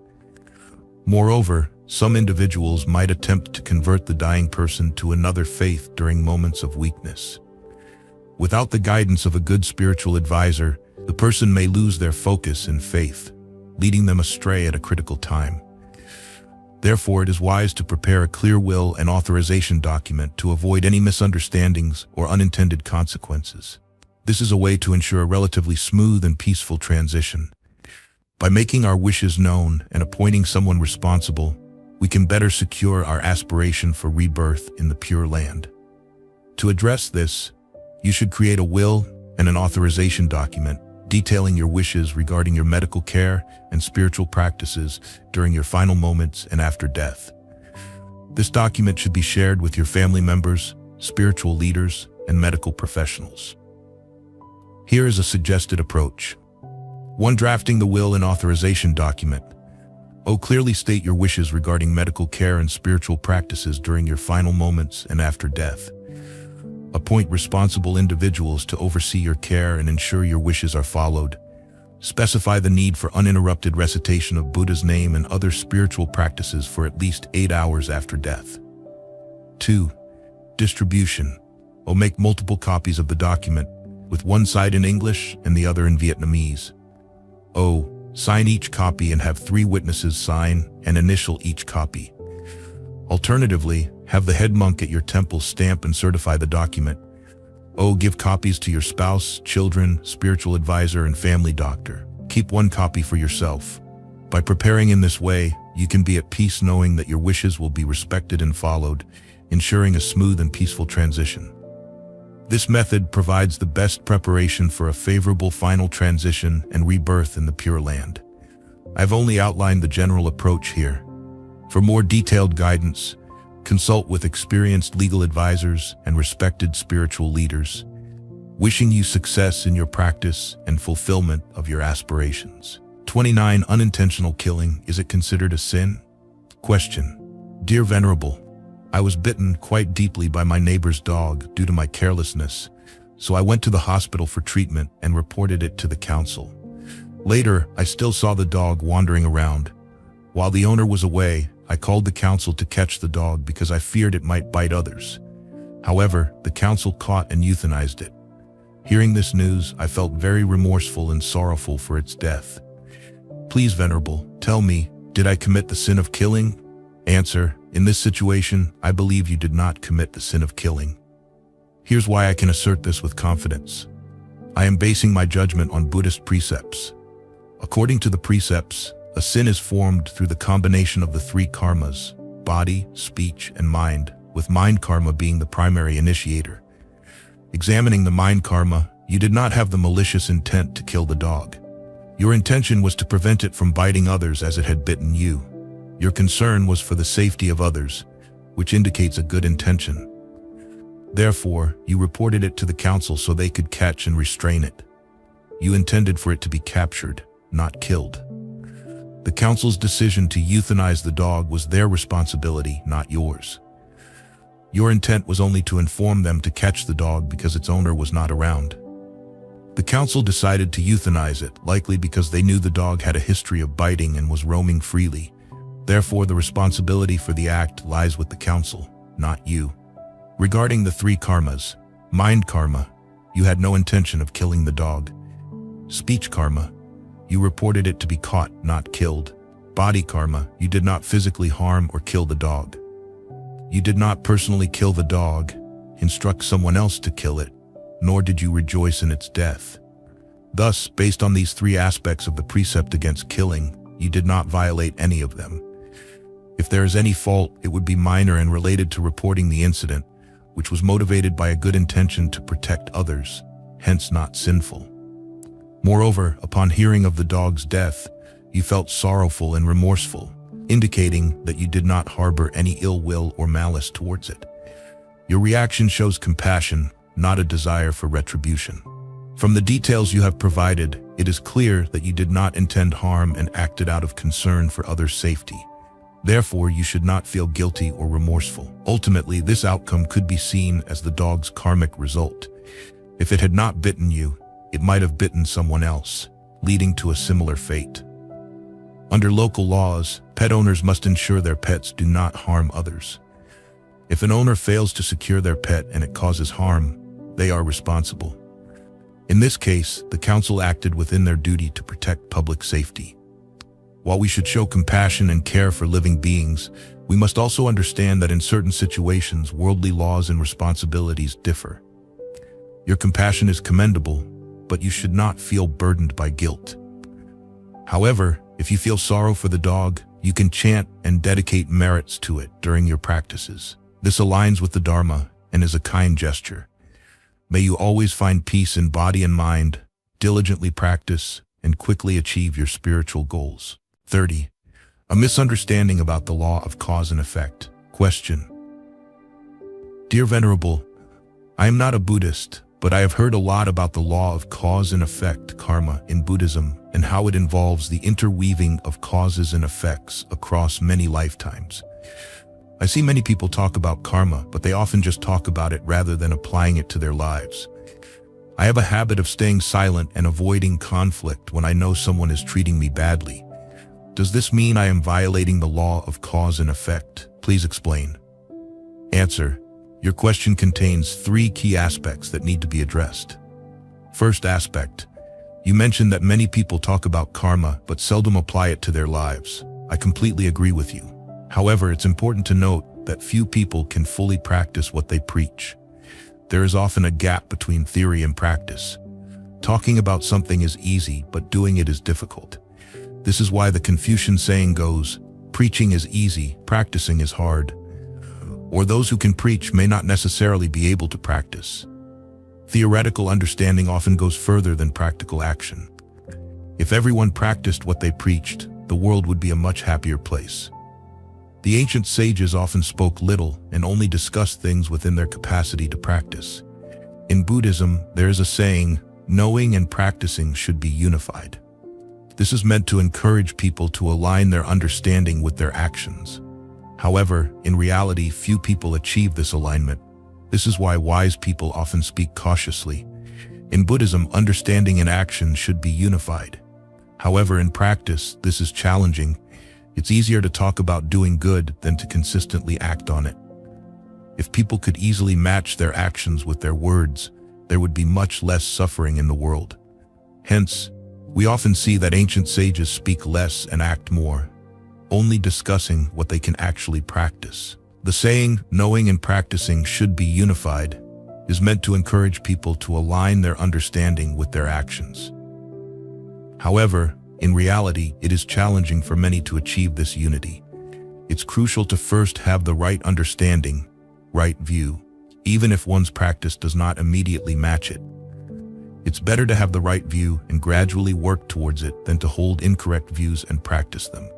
Moreover, some individuals might attempt to convert the dying person to another faith during moments of weakness. Without the guidance of a good spiritual advisor, the person may lose their focus and faith, leading them astray at a critical time. Therefore, it is wise to prepare a clear will and authorization document to avoid any misunderstandings or unintended consequences. This is a way to ensure a relatively smooth and peaceful transition. By making our wishes known and appointing someone responsible, we can better secure our aspiration for rebirth in the Pure Land. To address this, you should create a will and an authorization document detailing your wishes regarding your medical care and spiritual practices during your final moments and after death. This document should be shared with your family members, spiritual leaders, and medical professionals. Here is a suggested approach. 1. Drafting the will and authorization document. Clearly state your wishes regarding medical care and spiritual practices during your final moments and after death. Appoint responsible individuals to oversee your care and ensure your wishes are followed. Specify the need for uninterrupted recitation of Buddha's name and other spiritual practices for at least 8 hours after death. 2. Distribution. Make multiple copies of the document, with one side in English and the other in Vietnamese. Sign each copy and have 3 witnesses sign and initial each copy. Alternatively, have the head monk at your temple stamp and certify the document. Give copies to your spouse, children, spiritual advisor, and family doctor. Keep 1 copy for yourself. By preparing in this way, you can be at peace knowing that your wishes will be respected and followed, ensuring a smooth and peaceful transition. This method provides the best preparation for a favorable final transition and rebirth in the Pure Land. I've only outlined the general approach here. For more detailed guidance, consult with experienced legal advisors and respected spiritual leaders. Wishing you success in your practice and fulfillment of your aspirations. 29. Unintentional killing. Is it considered a sin? Question. Dear Venerable, I was bitten quite deeply by my neighbor's dog due to my carelessness, so I went to the hospital for treatment and reported it to the council. Later, I still saw the dog wandering around. While the owner was away, I called the council to catch the dog because I feared it might bite others. However, the council caught and euthanized it. Hearing this news, I felt very remorseful and sorrowful for its death. Please, Venerable, tell me, did I commit the sin of killing? Answer. In this situation, I believe you did not commit the sin of killing. Here's why I can assert this with confidence. I am basing my judgment on Buddhist precepts. According to the precepts, a sin is formed through the combination of the 3 karmas, body, speech, and mind, with mind karma being the primary initiator. Examining the mind karma, you did not have the malicious intent to kill the dog. Your intention was to prevent it from biting others as it had bitten you. Your concern was for the safety of others, which indicates a good intention. Therefore, you reported it to the council so they could catch and restrain it. You intended for it to be captured, not killed. The council's decision to euthanize the dog was their responsibility, not yours. Your intent was only to inform them to catch the dog because its owner was not around. The council decided to euthanize it, likely because they knew the dog had a history of biting and was roaming freely. Therefore, the responsibility for the act lies with the council, not you. Regarding the 3 karmas, mind karma, you had no intention of killing the dog. Speech karma, you reported it to be caught, not killed. Body karma, you did not physically harm or kill the dog. You did not personally kill the dog, instruct someone else to kill it, nor did you rejoice in its death. Thus, based on these 3 aspects of the precept against killing, you did not violate any of them. If there is any fault, it would be minor and related to reporting the incident, which was motivated by a good intention to protect others, hence not sinful. Moreover, upon hearing of the dog's death, you felt sorrowful and remorseful, indicating that you did not harbor any ill will or malice towards it. Your reaction shows compassion, not a desire for retribution. From the details you have provided, it is clear that you did not intend harm and acted out of concern for others' safety. Therefore, you should not feel guilty or remorseful. Ultimately, this outcome could be seen as the dog's karmic result. If it had not bitten you, it might have bitten someone else, leading to a similar fate. Under local laws, pet owners must ensure their pets do not harm others. If an owner fails to secure their pet and it causes harm, they are responsible. In this case, the council acted within their duty to protect public safety. While we should show compassion and care for living beings, we must also understand that in certain situations, worldly laws and responsibilities differ. Your compassion is commendable, but you should not feel burdened by guilt. However, if you feel sorrow for the dog, you can chant and dedicate merits to it during your practices. This aligns with the Dharma and is a kind gesture. May you always find peace in body and mind, diligently practice, and quickly achieve your spiritual goals. 30. A misunderstanding about the law of cause and effect. Question. Dear Venerable, I am not a Buddhist, but I have heard a lot about the law of cause and effect, karma, in Buddhism, and how it involves the interweaving of causes and effects across many lifetimes. I see many people talk about karma, but they often just talk about it rather than applying it to their lives. I have a habit of staying silent and avoiding conflict when I know someone is treating me badly. Does this mean I am violating the law of cause and effect? Please explain. Answer. Your question contains 3 key aspects that need to be addressed. First aspect. You mentioned that many people talk about karma but seldom apply it to their lives. I completely agree with you. However, it's important to note that few people can fully practice what they preach. There is often a gap between theory and practice. Talking about something is easy, but doing it is difficult. This is why the Confucian saying goes, preaching is easy, practicing is hard. Or those who can preach may not necessarily be able to practice. Theoretical understanding often goes further than practical action. If everyone practiced what they preached, the world would be a much happier place. The ancient sages often spoke little and only discussed things within their capacity to practice. In Buddhism, there is a saying, knowing and practicing should be unified. This is meant to encourage people to align their understanding with their actions. However, in reality, few people achieve this alignment. This is why wise people often speak cautiously. In Buddhism, understanding and action should be unified. However, in practice, this is challenging. It's easier to talk about doing good than to consistently act on it. If people could easily match their actions with their words, there would be much less suffering in the world. Hence, we often see that ancient sages speak less and act more, only discussing what they can actually practice. The saying, knowing and practicing should be unified, is meant to encourage people to align their understanding with their actions. However, in reality, it is challenging for many to achieve this unity. It's crucial to first have the right understanding, right view, even if one's practice does not immediately match it. It's better to have the right view and gradually work towards it than to hold incorrect views and practice them.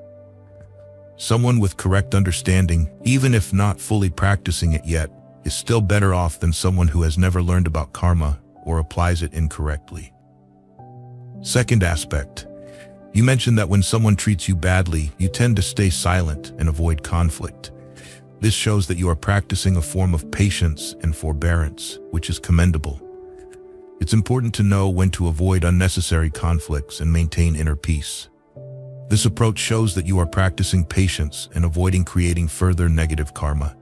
Someone with correct understanding, even if not fully practicing it yet, is still better off than someone who has never learned about karma or applies it incorrectly. Second aspect. You mentioned that when someone treats you badly, you tend to stay silent and avoid conflict. This shows that you are practicing a form of patience and forbearance, which is commendable. It's important to know when to avoid unnecessary conflicts and maintain inner peace. This approach shows that you are practicing patience and avoiding creating further negative karma.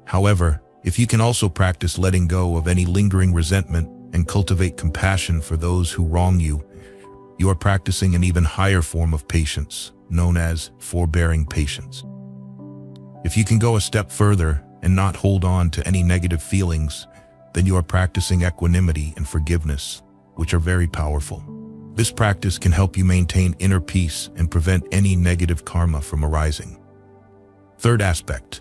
However, if you can also practice letting go of any lingering resentment and cultivate compassion for those who wrong you, you are practicing an even higher form of patience, known as forbearing patience. If you can go a step further and not hold on to any negative feelings, then you are practicing equanimity and forgiveness, which are very powerful. This practice can help you maintain inner peace and prevent any negative karma from arising. Third aspect.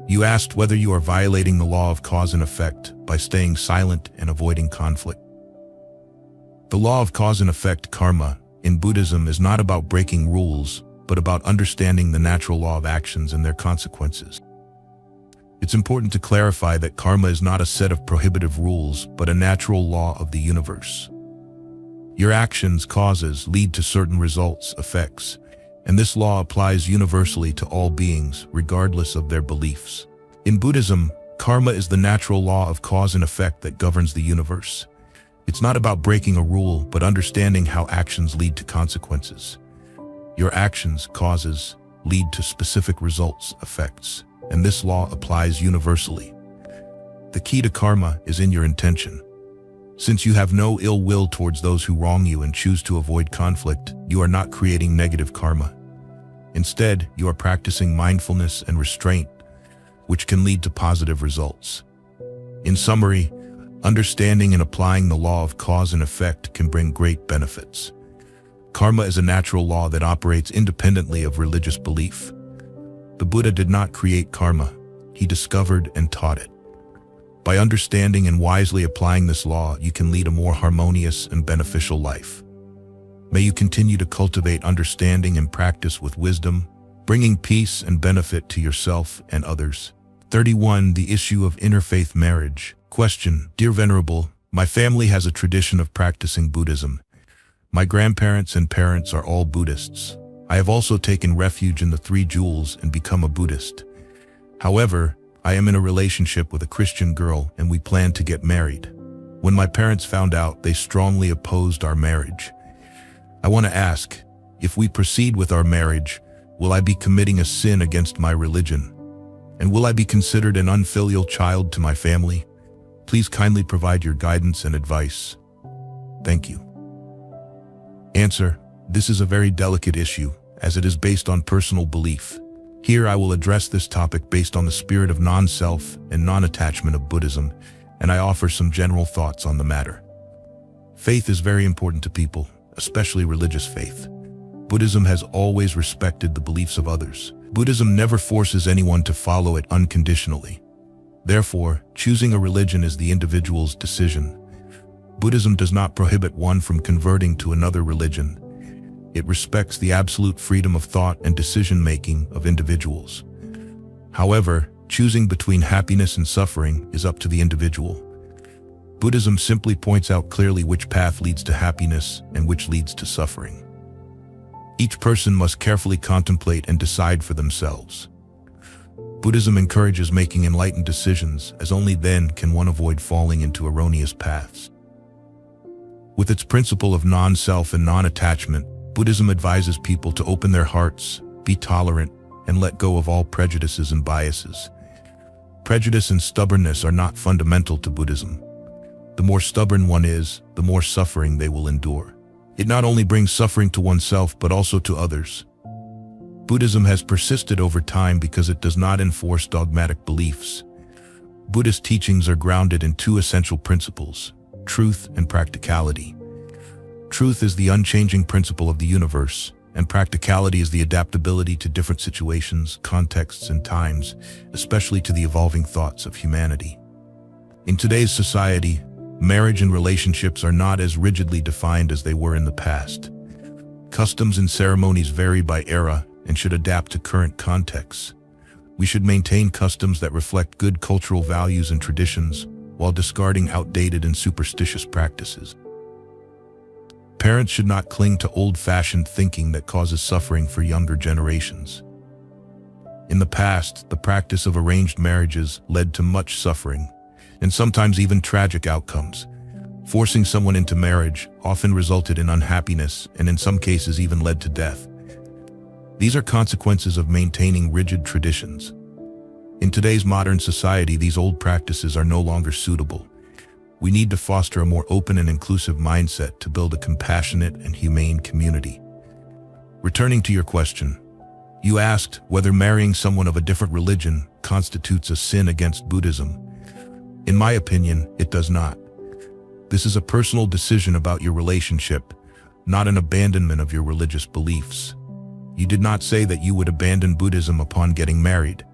You asked whether you are violating the law of cause and effect by staying silent and avoiding conflict. The law of cause and effect, karma, in Buddhism is not about breaking rules, but about understanding the natural law of actions and their consequences. It's important to clarify that karma is not a set of prohibitive rules, but a natural law of the universe. Your actions, causes, lead to certain results, effects, and this law applies universally to all beings, regardless of their beliefs. In Buddhism, karma is the natural law of cause and effect that governs the universe. It's not about breaking a rule, but understanding how actions lead to consequences. Your actions, causes, lead to specific results, effects, and this law applies universally. The key to karma is in your intention. Since you have no ill will towards those who wrong you and choose to avoid conflict, you are not creating negative karma. Instead, you are practicing mindfulness and restraint, which can lead to positive results. In summary, Understanding and applying the law of cause and effect can bring great benefits. Karma is a natural law that operates independently of religious belief. The Buddha did not create karma, he discovered and taught it. By understanding and wisely applying this law, you can lead a more harmonious and beneficial life. May you continue to cultivate understanding and practice with wisdom, bringing peace and benefit to yourself and others. 31. The issue of interfaith marriage. Question: Dear Venerable, my family has a tradition of practicing Buddhism. My grandparents and parents are all Buddhists. I have also taken refuge in the Three Jewels and become a Buddhist. However, I am in a relationship with a Christian girl and we plan to get married. When my parents found out, they strongly opposed our marriage. I want to ask, if we proceed with our marriage, will I be committing a sin against my religion? And will I be considered an unfilial child to my family? Please kindly provide your guidance and advice. Thank you. Answer: This is a very delicate issue, as it is based on personal belief. Here I will address this topic based on the spirit of non-self and non-attachment of Buddhism, and I offer some general thoughts on the matter. Faith is very important to people, especially religious faith. Buddhism has always respected the beliefs of others. Buddhism never forces anyone to follow it unconditionally. Therefore, choosing a religion is the individual's decision. Buddhism does not prohibit one from converting to another religion. It respects the absolute freedom of thought and decision-making of individuals. However, choosing between happiness and suffering is up to the individual. Buddhism simply points out clearly which path leads to happiness and which leads to suffering. Each person must carefully contemplate and decide for themselves. Buddhism encourages making enlightened decisions, as only then can one avoid falling into erroneous paths. With its principle of non-self and non-attachment, Buddhism advises people to open their hearts, be tolerant, and let go of all prejudices and biases. Prejudice and stubbornness are not fundamental to Buddhism. The more stubborn one is, the more suffering they will endure. It not only brings suffering to oneself but also to others. Buddhism has persisted over time because it does not enforce dogmatic beliefs. Buddhist teachings are grounded in two essential principles: truth and practicality. Truth is the unchanging principle of the universe, and practicality is the adaptability to different situations, contexts, and times, especially to the evolving thoughts of humanity. In today's society, marriage and relationships are not as rigidly defined as they were in the past. Customs and ceremonies vary by era and should adapt to current contexts. We should maintain customs that reflect good cultural values and traditions, while discarding outdated and superstitious practices. Parents should not cling to old-fashioned thinking that causes suffering for younger generations. In the past, the practice of arranged marriages led to much suffering, and sometimes even tragic outcomes. Forcing someone into marriage often resulted in unhappiness and in some cases even led to death. These are consequences of maintaining rigid traditions. In today's modern society, these old practices are no longer suitable. We need to foster a more open and inclusive mindset to build a compassionate and humane community. Returning to your question, you asked whether marrying someone of a different religion constitutes a sin against Buddhism. In my opinion, it does not. This is a personal decision about your relationship, not an abandonment of your religious beliefs. You did not say that you would abandon Buddhism upon getting married.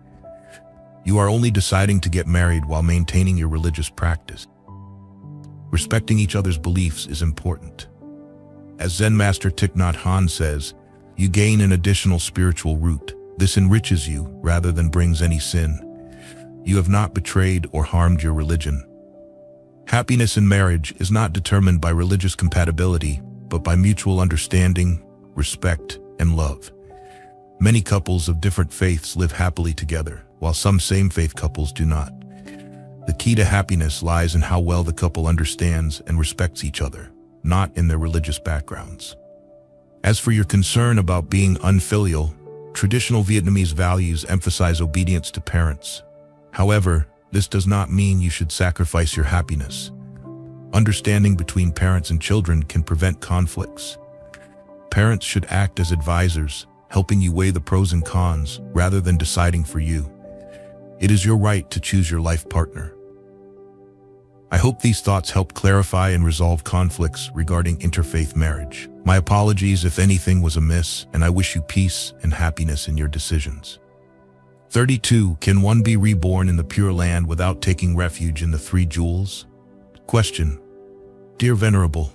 You are only deciding to get married while maintaining your religious practice. Respecting each other's beliefs is important. As Zen Master Thich Nhat Hanh says, you gain an additional spiritual root. This enriches you rather than brings any sin. You have not betrayed or harmed your religion. Happiness in marriage is not determined by religious compatibility, but by mutual understanding, respect, and love. Many couples of different faiths live happily together, while some same-faith couples do not. The key to happiness lies in how well the couple understands and respects each other, not in their religious backgrounds. As for your concern about being unfilial, traditional Vietnamese values emphasize obedience to parents. However, this does not mean you should sacrifice your happiness. Understanding between parents and children can prevent conflicts. Parents should act as advisors, helping you weigh the pros and cons rather than deciding for you. It is your right to choose your life partner. I hope these thoughts help clarify and resolve conflicts regarding interfaith marriage. My apologies if anything was amiss, and I wish you peace and happiness in your decisions. 32. Can one be reborn in the Pure Land without taking refuge in the Three Jewels? Question. Dear Venerable,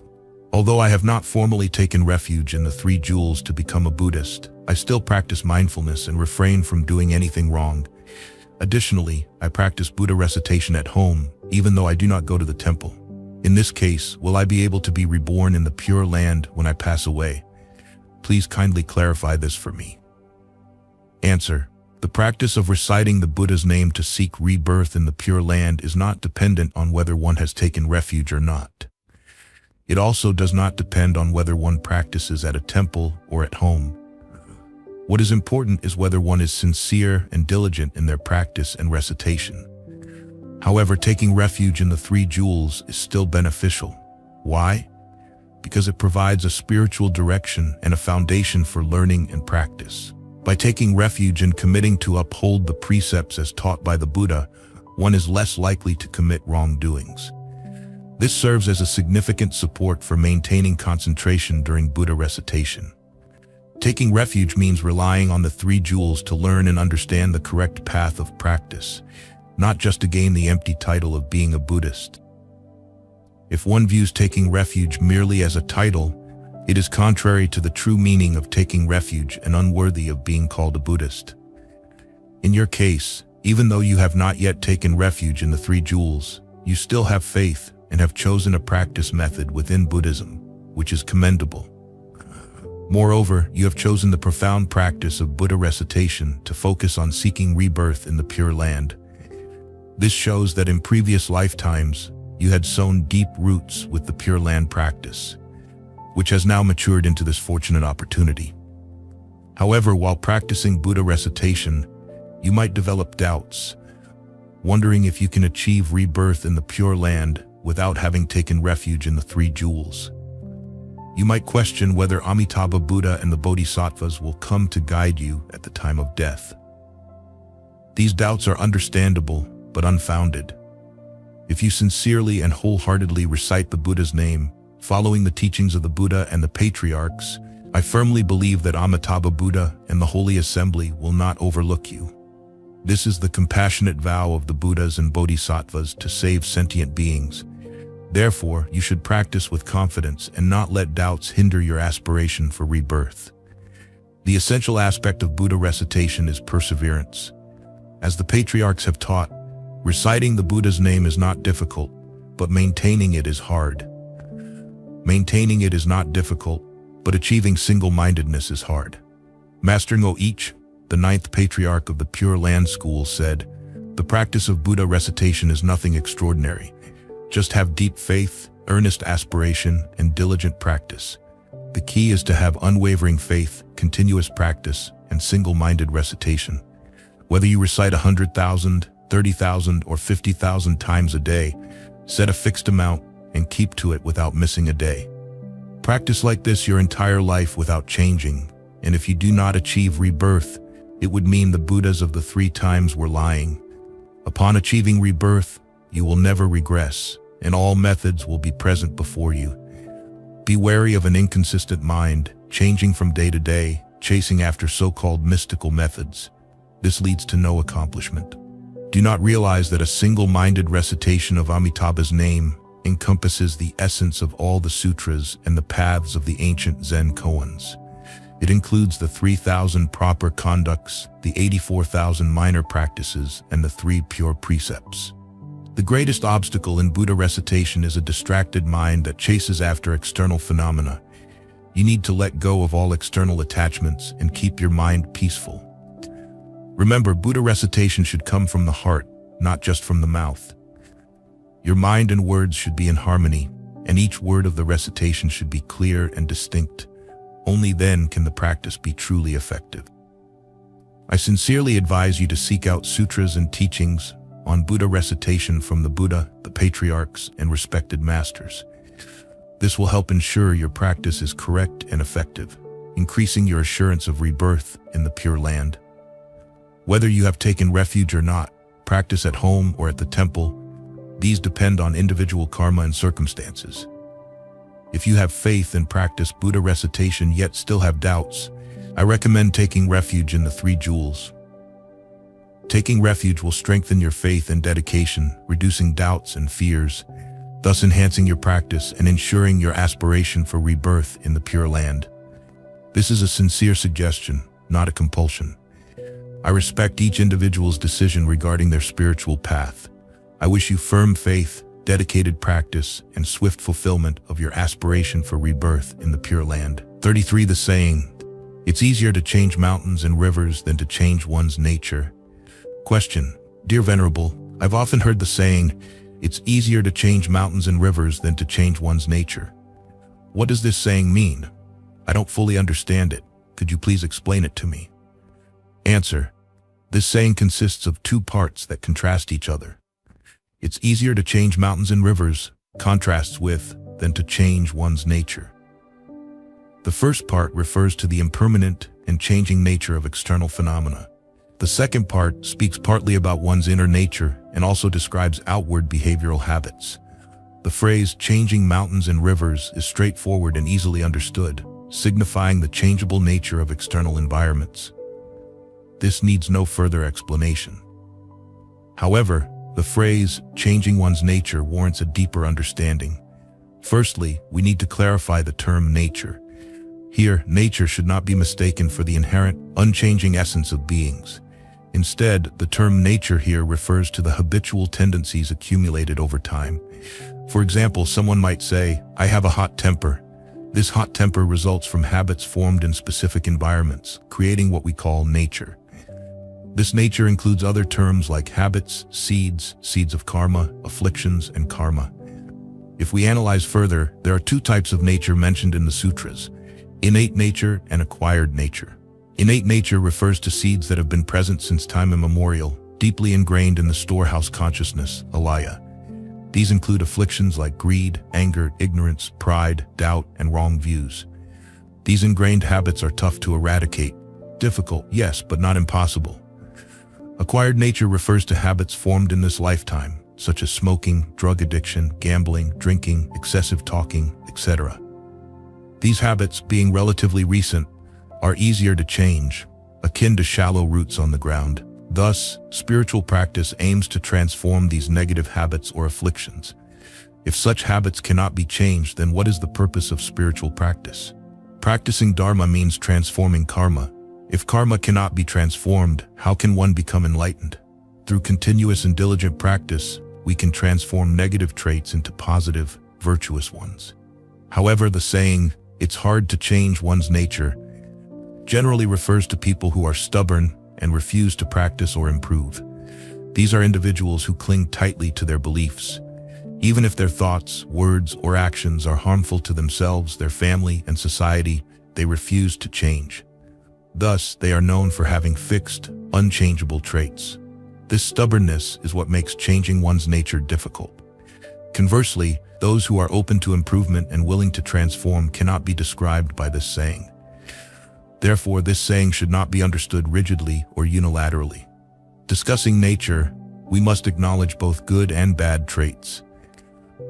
although I have not formally taken refuge in the Three Jewels to become a Buddhist, I still practice mindfulness and refrain from doing anything wrong. Additionally, I practice Buddha recitation at home, even though I do not go to the temple. In this case, will I be able to be reborn in the Pure Land when I pass away? Please kindly clarify this for me. Answer. The practice of reciting the Buddha's name to seek rebirth in the Pure Land is not dependent on whether one has taken refuge or not. It also does not depend on whether one practices at a temple or at home. What is important is whether one is sincere and diligent in their practice and recitation. However, taking refuge in the Three Jewels is still beneficial. Why? Because it provides a spiritual direction and a foundation for learning and practice. By taking refuge and committing to uphold the precepts as taught by the Buddha, one is less likely to commit wrongdoings. This serves as a significant support for maintaining concentration during Buddha recitation. Taking refuge means relying on the Three Jewels to learn and understand the correct path of practice, not just to gain the empty title of being a Buddhist. If one views taking refuge merely as a title, it is contrary to the true meaning of taking refuge and unworthy of being called a Buddhist. In your case, even though you have not yet taken refuge in the Three Jewels, you still have faith and have chosen a practice method within Buddhism, which is commendable. Moreover, you have chosen the profound practice of Buddha recitation to focus on seeking rebirth in the Pure Land. This shows that in previous lifetimes, you had sown deep roots with the Pure Land practice, which has now matured into this fortunate opportunity. However, while practicing Buddha recitation, you might develop doubts, wondering if you can achieve rebirth in the Pure Land without having taken refuge in the Three Jewels. You might question whether Amitabha Buddha and the Bodhisattvas will come to guide you at the time of death. These doubts are understandable but unfounded. If you sincerely and wholeheartedly recite the Buddha's name, following the teachings of the Buddha and the patriarchs, I firmly believe that Amitabha Buddha and the Holy Assembly will not overlook you. This is the compassionate vow of the Buddhas and Bodhisattvas to save sentient beings. Therefore, you should practice with confidence and not let doubts hinder your aspiration for rebirth. The essential aspect of Buddha recitation is perseverance. As the patriarchs have taught, reciting the Buddha's name is not difficult, but maintaining it is hard. Maintaining it is not difficult, but achieving single-mindedness is hard. Master Ngo-ich, the 9th patriarch of the Pure Land School, said, "The practice of Buddha recitation is nothing extraordinary. Just have deep faith, earnest aspiration, and diligent practice. The key is to have unwavering faith, continuous practice, and single-minded recitation. Whether you recite 100,000, 30,000, or 50,000 times a day, set a fixed amount and keep to it without missing a day. Practice like this your entire life without changing, and if you do not achieve rebirth, it would mean the Buddhas of the 3 times were lying. Upon achieving rebirth, you will never regress, and all methods will be present before you. Be wary of an inconsistent mind, changing from day to day, chasing after so-called mystical methods. This leads to no accomplishment. Do not realize that a single-minded recitation of Amitabha's name encompasses the essence of all the sutras and the paths of the ancient Zen koans. It includes the 3,000 proper conducts, the 84,000 minor practices, and the 3 pure precepts. The greatest obstacle in Buddha recitation is a distracted mind that chases after external phenomena. You need to let go of all external attachments and keep your mind peaceful. Remember, Buddha recitation should come from the heart, not just from the mouth. Your mind and words should be in harmony, and each word of the recitation should be clear and distinct. Only then can the practice be truly effective. I sincerely advise you to seek out sutras and teachings on Buddha recitation from the Buddha, the patriarchs, and respected masters. This will help ensure your practice is correct and effective, increasing your assurance of rebirth in the Pure Land. Whether you have taken refuge or not, practice at home or at the temple, These depend on individual karma and circumstances. If you have faith and practice Buddha recitation yet still have doubts, I recommend taking refuge in the 3 jewels. Taking refuge will strengthen your faith and dedication, reducing doubts and fears, thus enhancing your practice and ensuring your aspiration for rebirth in the Pure Land. This is a sincere suggestion, not a compulsion. I respect each individual's decision regarding their spiritual path. I wish you firm faith, dedicated practice, and swift fulfillment of your aspiration for rebirth in the Pure Land. 33. The saying, "It's easier to change mountains and rivers than to change one's nature." Question: Dear Venerable, I've often heard the saying, "It's easier to change mountains and rivers than to change one's nature." What does this saying mean? I don't fully understand it. Could you please explain it to me? Answer: This saying consists of 2 parts that contrast each other. It's easier to change mountains and rivers, contrasts with, than to change one's nature. The first part refers to the impermanent and changing nature of external phenomena. The second part speaks partly about one's inner nature and also describes outward behavioral habits. The phrase "changing mountains and rivers" is straightforward and easily understood, signifying the changeable nature of external environments. This needs no further explanation. However, the phrase "changing one's nature" warrants a deeper understanding. Firstly, we need to clarify the term nature. Here, nature should not be mistaken for the inherent, unchanging essence of beings. Instead, the term nature here refers to the habitual tendencies accumulated over time. For example, someone might say, "I have a hot temper." This hot temper results from habits formed in specific environments, creating what we call nature. This nature includes other terms like habits, seeds of karma, afflictions, and karma. If we analyze further, there are 2 types of nature mentioned in the sutras: innate nature and acquired nature. Innate nature refers to seeds that have been present since time immemorial, deeply ingrained in the storehouse consciousness, alaya. These include afflictions like greed, anger, ignorance, pride, doubt, and wrong views. These ingrained habits are tough to eradicate. Difficult, yes, but not impossible. Acquired nature refers to habits formed in this lifetime, such as smoking, drug addiction, gambling, drinking, excessive talking, etc. These habits, being relatively recent, are easier to change, akin to shallow roots on the ground. Thus, spiritual practice aims to transform these negative habits or afflictions. If such habits cannot be changed, then what is the purpose of spiritual practice? Practicing Dharma means transforming karma. If karma cannot be transformed, how can one become enlightened? Through continuous and diligent practice, we can transform negative traits into positive, virtuous ones. However, the saying, "It's hard to change one's nature," generally refers to people who are stubborn and refuse to practice or improve. These are individuals who cling tightly to their beliefs. Even if their thoughts, words, or actions are harmful to themselves, their family, and society, they refuse to change. Thus, they are known for having fixed, unchangeable traits. This stubbornness is what makes changing one's nature difficult. Conversely, those who are open to improvement and willing to transform cannot be described by this saying. Therefore, this saying should not be understood rigidly or unilaterally. Discussing nature, we must acknowledge both good and bad traits.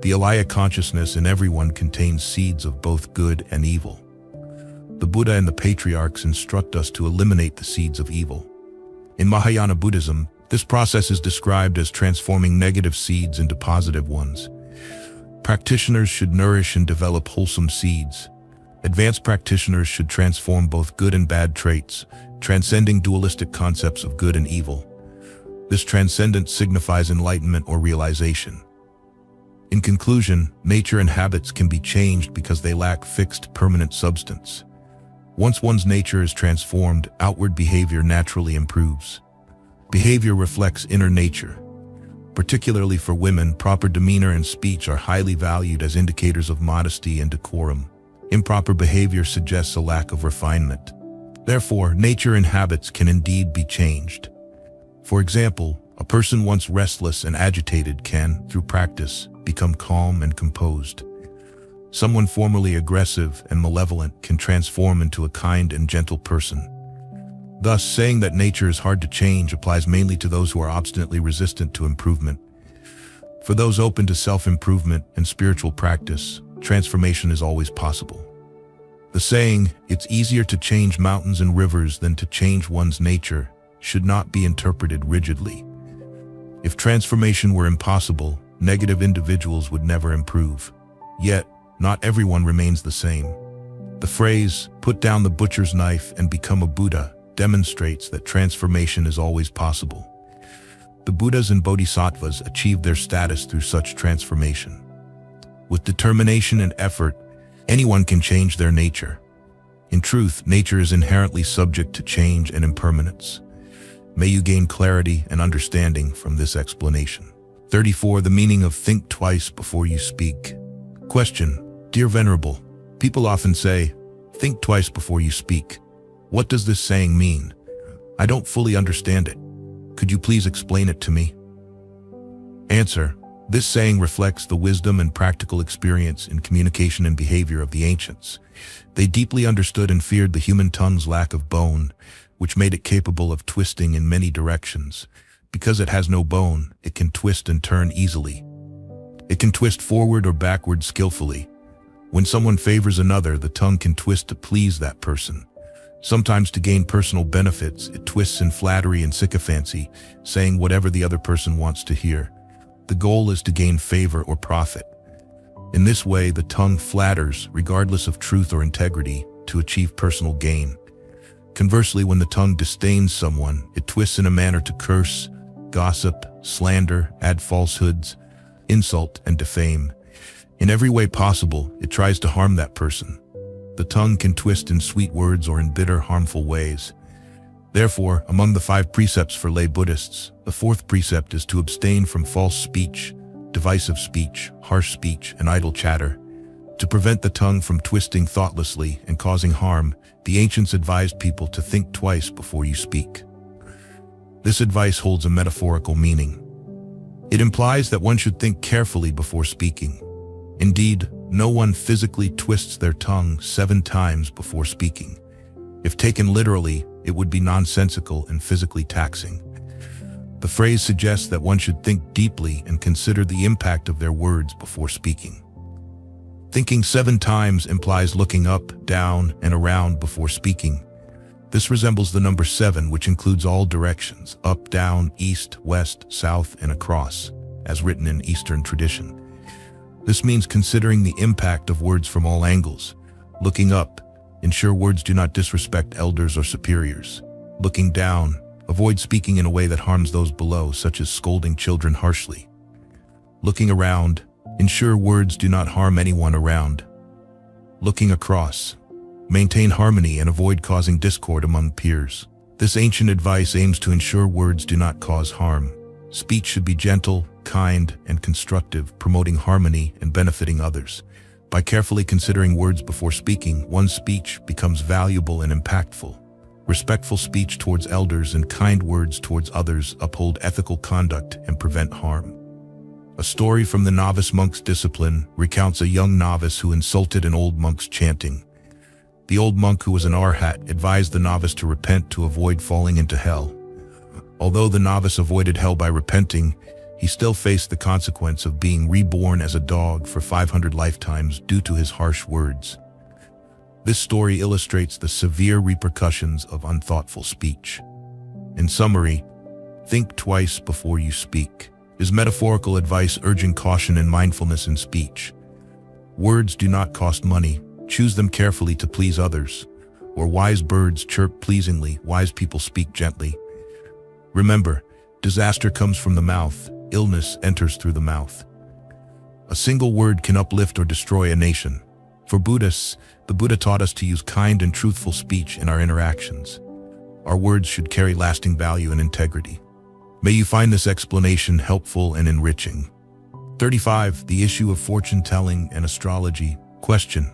The alaya consciousness in everyone contains seeds of both good and evil. The Buddha and the patriarchs instruct us to eliminate the seeds of evil. In Mahayana Buddhism, this process is described as transforming negative seeds into positive ones. Practitioners should nourish and develop wholesome seeds. Advanced practitioners should transform both good and bad traits, transcending dualistic concepts of good and evil. This transcendence signifies enlightenment or realization. In conclusion, nature and habits can be changed because they lack fixed, permanent substance. Once one's nature is transformed, outward behavior naturally improves. Behavior reflects inner nature. Particularly for women, proper demeanor and speech are highly valued as indicators of modesty and decorum. Improper behavior suggests a lack of refinement. Therefore, nature and habits can indeed be changed. For example, a person once restless and agitated can, through practice, become calm and composed. Someone formerly aggressive and malevolent can transform into a kind and gentle person. Thus, saying that nature is hard to change applies mainly to those who are obstinately resistant to improvement. For those open to self-improvement and spiritual practice, transformation is always possible. The saying, "It's easier to change mountains and rivers than to change one's nature," should not be interpreted rigidly. If transformation were impossible, negative individuals would never improve. Yet, not everyone remains the same. The phrase, "Put down the butcher's knife and become a Buddha," demonstrates that transformation is always possible. The Buddhas and Bodhisattvas achieved their status through such transformation. With determination and effort, anyone can change their nature. In truth, nature is inherently subject to change and impermanence. May you gain clarity and understanding from this explanation. 34. The meaning of think twice before you speak. Question: Dear Venerable, people often say, "Think twice before you speak." What does this saying mean? I don't fully understand it. Could you please explain it to me? Answer: This saying reflects the wisdom and practical experience in communication and behavior of the ancients. They deeply understood and feared the human tongue's lack of bone, which made it capable of twisting in many directions. Because it has no bone, it can twist and turn easily. It can twist forward or backward skillfully. When someone favors another, the tongue can twist to please that person. Sometimes to gain personal benefits, it twists in flattery and sycophancy, saying whatever the other person wants to hear. The goal is to gain favor or profit. In this way, the tongue flatters, regardless of truth or integrity, to achieve personal gain. Conversely, when the tongue disdains someone, it twists in a manner to curse, gossip, slander, add falsehoods, insult, and defame. In every way possible, it tries to harm that person. The tongue can twist in sweet words or in bitter, harmful ways. Therefore, among the 5 precepts for lay Buddhists, the 4th precept is to abstain from false speech, divisive speech, harsh speech, and idle chatter. To prevent the tongue from twisting thoughtlessly and causing harm, the ancients advised people to think twice before you speak. This advice holds a metaphorical meaning. It implies that one should think carefully before speaking. Indeed, no one physically twists their tongue 7 times before speaking. If taken literally, it would be nonsensical and physically taxing. The phrase suggests that one should think deeply and consider the impact of their words before speaking. Thinking 7 times implies looking up, down, and around before speaking. This resembles the number 7, which includes all directions, up, down, east, west, south, and across, as written in Eastern tradition. This means considering the impact of words from all angles. Looking up, ensure words do not disrespect elders or superiors. Looking down, avoid speaking in a way that harms those below, such as scolding children harshly. Looking around, ensure words do not harm anyone around. Looking across, maintain harmony and avoid causing discord among peers. This ancient advice aims to ensure words do not cause harm. Speech should be gentle, kind, and constructive, promoting harmony and benefiting others. By carefully considering words before speaking, one's speech becomes valuable and impactful. Respectful speech towards elders and kind words towards others uphold ethical conduct and prevent harm. A story from the novice monk's discipline recounts a young novice who insulted an old monk's chanting. The old monk, who was an arhat, advised the novice to repent to avoid falling into hell. Although the novice avoided hell by repenting, he still faced the consequence of being reborn as a dog for 500 lifetimes due to his harsh words. This story illustrates the severe repercussions of unthoughtful speech. In summary, think twice before you speak is metaphorical advice urging caution and mindfulness in speech. Words do not cost money. Choose them carefully to please others. Or wise birds chirp pleasingly, wise people speak gently. Remember, disaster comes from the mouth. Illness enters through the mouth. A single word can uplift or destroy a nation. For Buddhists, the Buddha taught us to use kind and truthful speech in our interactions. Our words should carry lasting value and integrity. May you find this explanation helpful and enriching. 35. The issue of fortune-telling and astrology. Question: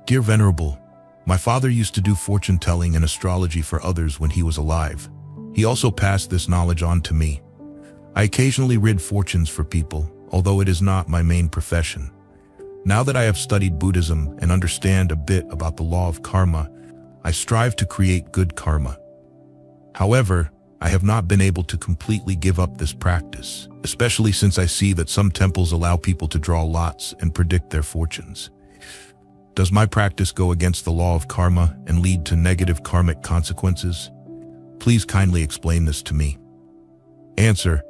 Dear Venerable, my father used to do fortune-telling and astrology for others when he was alive. He also passed this knowledge on to me. I occasionally read fortunes for people, although it is not my main profession. Now that I have studied Buddhism and understand a bit about the law of karma, I strive to create good karma. However, I have not been able to completely give up this practice, especially since I see that some temples allow people to draw lots and predict their fortunes. Does my practice go against the law of karma and lead to negative karmic consequences? Please kindly explain this to me. Answer: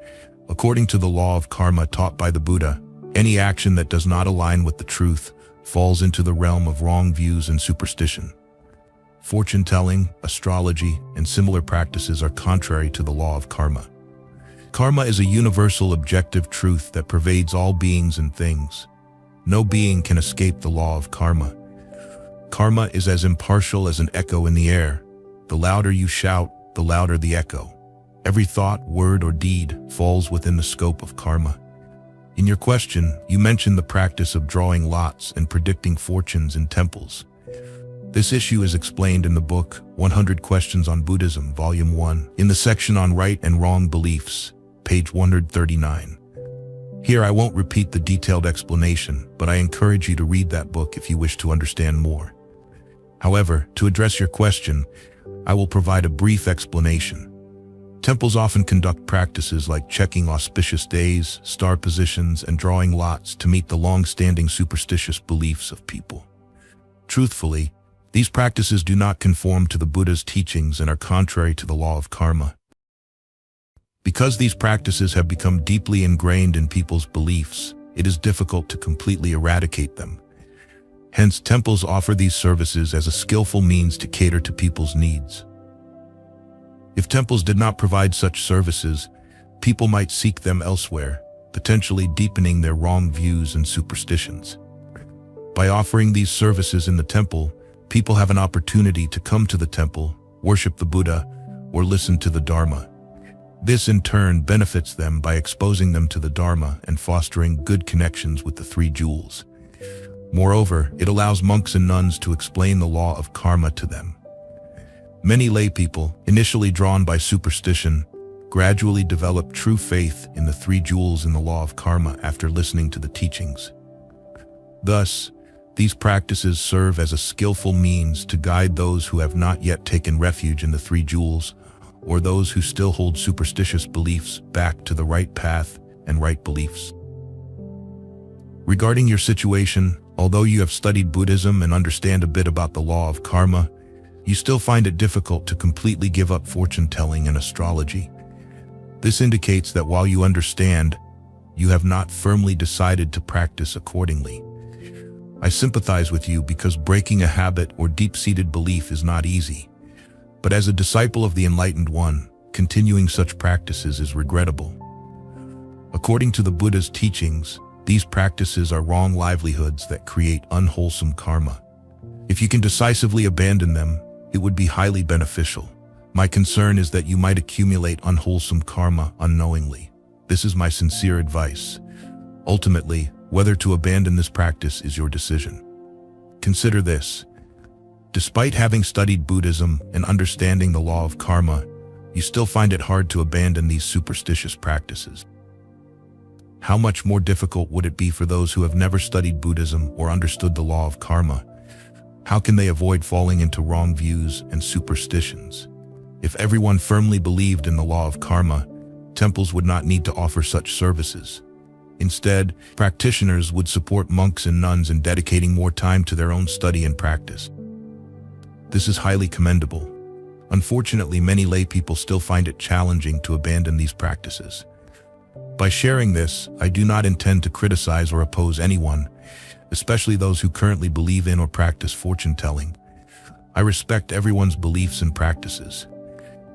according to the law of karma taught by the Buddha, any action that does not align with the truth falls into the realm of wrong views and superstition. Fortune-telling, astrology, and similar practices are contrary to the law of karma. Karma is a universal objective truth that pervades all beings and things. No being can escape the law of karma. Karma is as impartial as an echo in the air. The louder you shout, the louder the echo. Every thought, word, or deed falls within the scope of karma. In your question, you mentioned the practice of drawing lots and predicting fortunes in temples. This issue is explained in the book 100 Questions on Buddhism, Volume 1, in the section on right and wrong beliefs, page 139. Here I won't repeat the detailed explanation, but I encourage you to read that book if you wish to understand more. However, to address your question, I will provide a brief explanation. Temples often conduct practices like checking auspicious days, star positions, and drawing lots to meet the long-standing superstitious beliefs of people. Truthfully, these practices do not conform to the Buddha's teachings and are contrary to the law of karma. Because these practices have become deeply ingrained in people's beliefs, it is difficult to completely eradicate them. Hence, temples offer these services as a skillful means to cater to people's needs. If temples did not provide such services, people might seek them elsewhere, potentially deepening their wrong views and superstitions. By offering these services in the temple, people have an opportunity to come to the temple, worship the Buddha, or listen to the Dharma. This in turn benefits them by exposing them to the Dharma and fostering good connections with the three jewels. Moreover, it allows monks and nuns to explain the law of karma to them. Many lay people, initially drawn by superstition, gradually develop true faith in the three jewels in the law of karma after listening to the teachings. Thus, these practices serve as a skillful means to guide those who have not yet taken refuge in the three jewels, or those who still hold superstitious beliefs back to the right path and right beliefs. Regarding your situation, although you have studied Buddhism and understand a bit about the law of karma, you still find it difficult to completely give up fortune-telling and astrology. This indicates that while you understand, you have not firmly decided to practice accordingly. I sympathize with you because breaking a habit or deep-seated belief is not easy. But as a disciple of the Enlightened One, continuing such practices is regrettable. According to the Buddha's teachings, these practices are wrong livelihoods that create unwholesome karma. If you can decisively abandon them, it would be highly beneficial. My concern is that you might accumulate unwholesome karma unknowingly. This is my sincere advice. Ultimately, whether to abandon this practice is your decision. Consider this. Despite having studied Buddhism and understanding the law of karma, you still find it hard to abandon these superstitious practices. How much more difficult would it be for those who have never studied Buddhism or understood the law of karma? How can they avoid falling into wrong views and superstitions? If everyone firmly believed in the law of karma, temples would not need to offer such services. Instead, practitioners would support monks and nuns in dedicating more time to their own study and practice. This is highly commendable. Unfortunately, many lay people still find it challenging to abandon these practices. By sharing this, I do not intend to criticize or oppose anyone, especially those who currently believe in or practice fortune-telling. I respect everyone's beliefs and practices.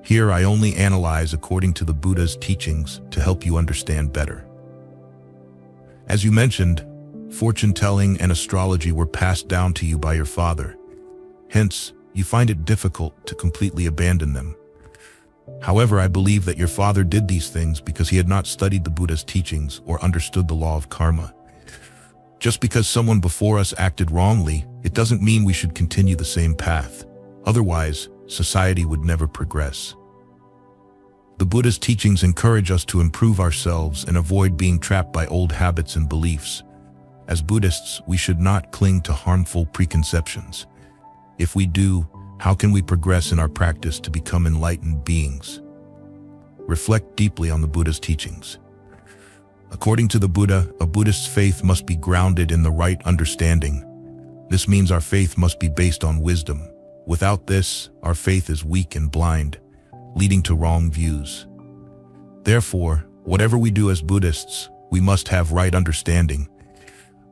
Here, I only analyze according to the Buddha's teachings to help you understand better. As you mentioned, fortune-telling and astrology were passed down to you by your father. Hence, you find it difficult to completely abandon them. However, I believe that your father did these things because he had not studied the Buddha's teachings or understood the law of karma. Just because someone before us acted wrongly, it doesn't mean we should continue the same path. Otherwise, society would never progress. The Buddha's teachings encourage us to improve ourselves and avoid being trapped by old habits and beliefs. As Buddhists, we should not cling to harmful preconceptions. If we do, how can we progress in our practice to become enlightened beings? reflect deeply on the Buddha's teachings. According to the Buddha, a Buddhist's faith must be grounded in the right understanding. This means our faith must be based on wisdom. Without this, our faith is weak and blind, leading to wrong views. Therefore, whatever we do as Buddhists, we must have right understanding.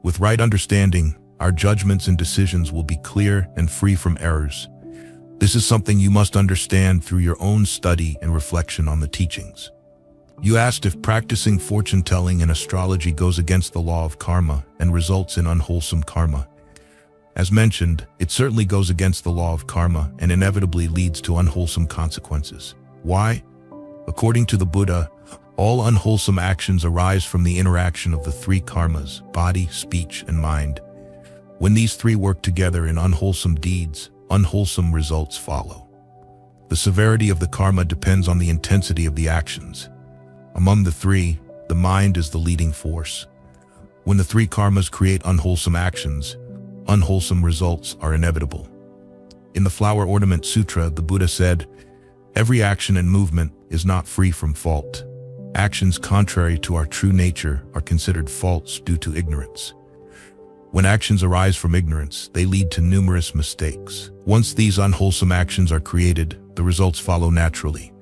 With right understanding, our judgments and decisions will be clear and free from errors. This is something you must understand through your own study and reflection on the teachings. You asked if practicing fortune-telling and astrology goes against the law of karma and results in unwholesome karma. As mentioned, it certainly goes against the law of karma and inevitably leads to unwholesome consequences. Why? According to the Buddha, all unwholesome actions arise from the interaction of the three karmas: body, speech, and mind. When these three work together in unwholesome deeds, unwholesome results follow. The severity of the karma depends on the intensity of the actions. Among the three, the mind is the leading force. When the three karmas create unwholesome actions, unwholesome results are inevitable. In the Flower Ornament Sutra, the Buddha said, "Every action and movement is not free from fault. Actions contrary to our true nature are considered false due to ignorance. When actions arise from ignorance, they lead to numerous mistakes. Once these unwholesome actions are created, the results follow naturally.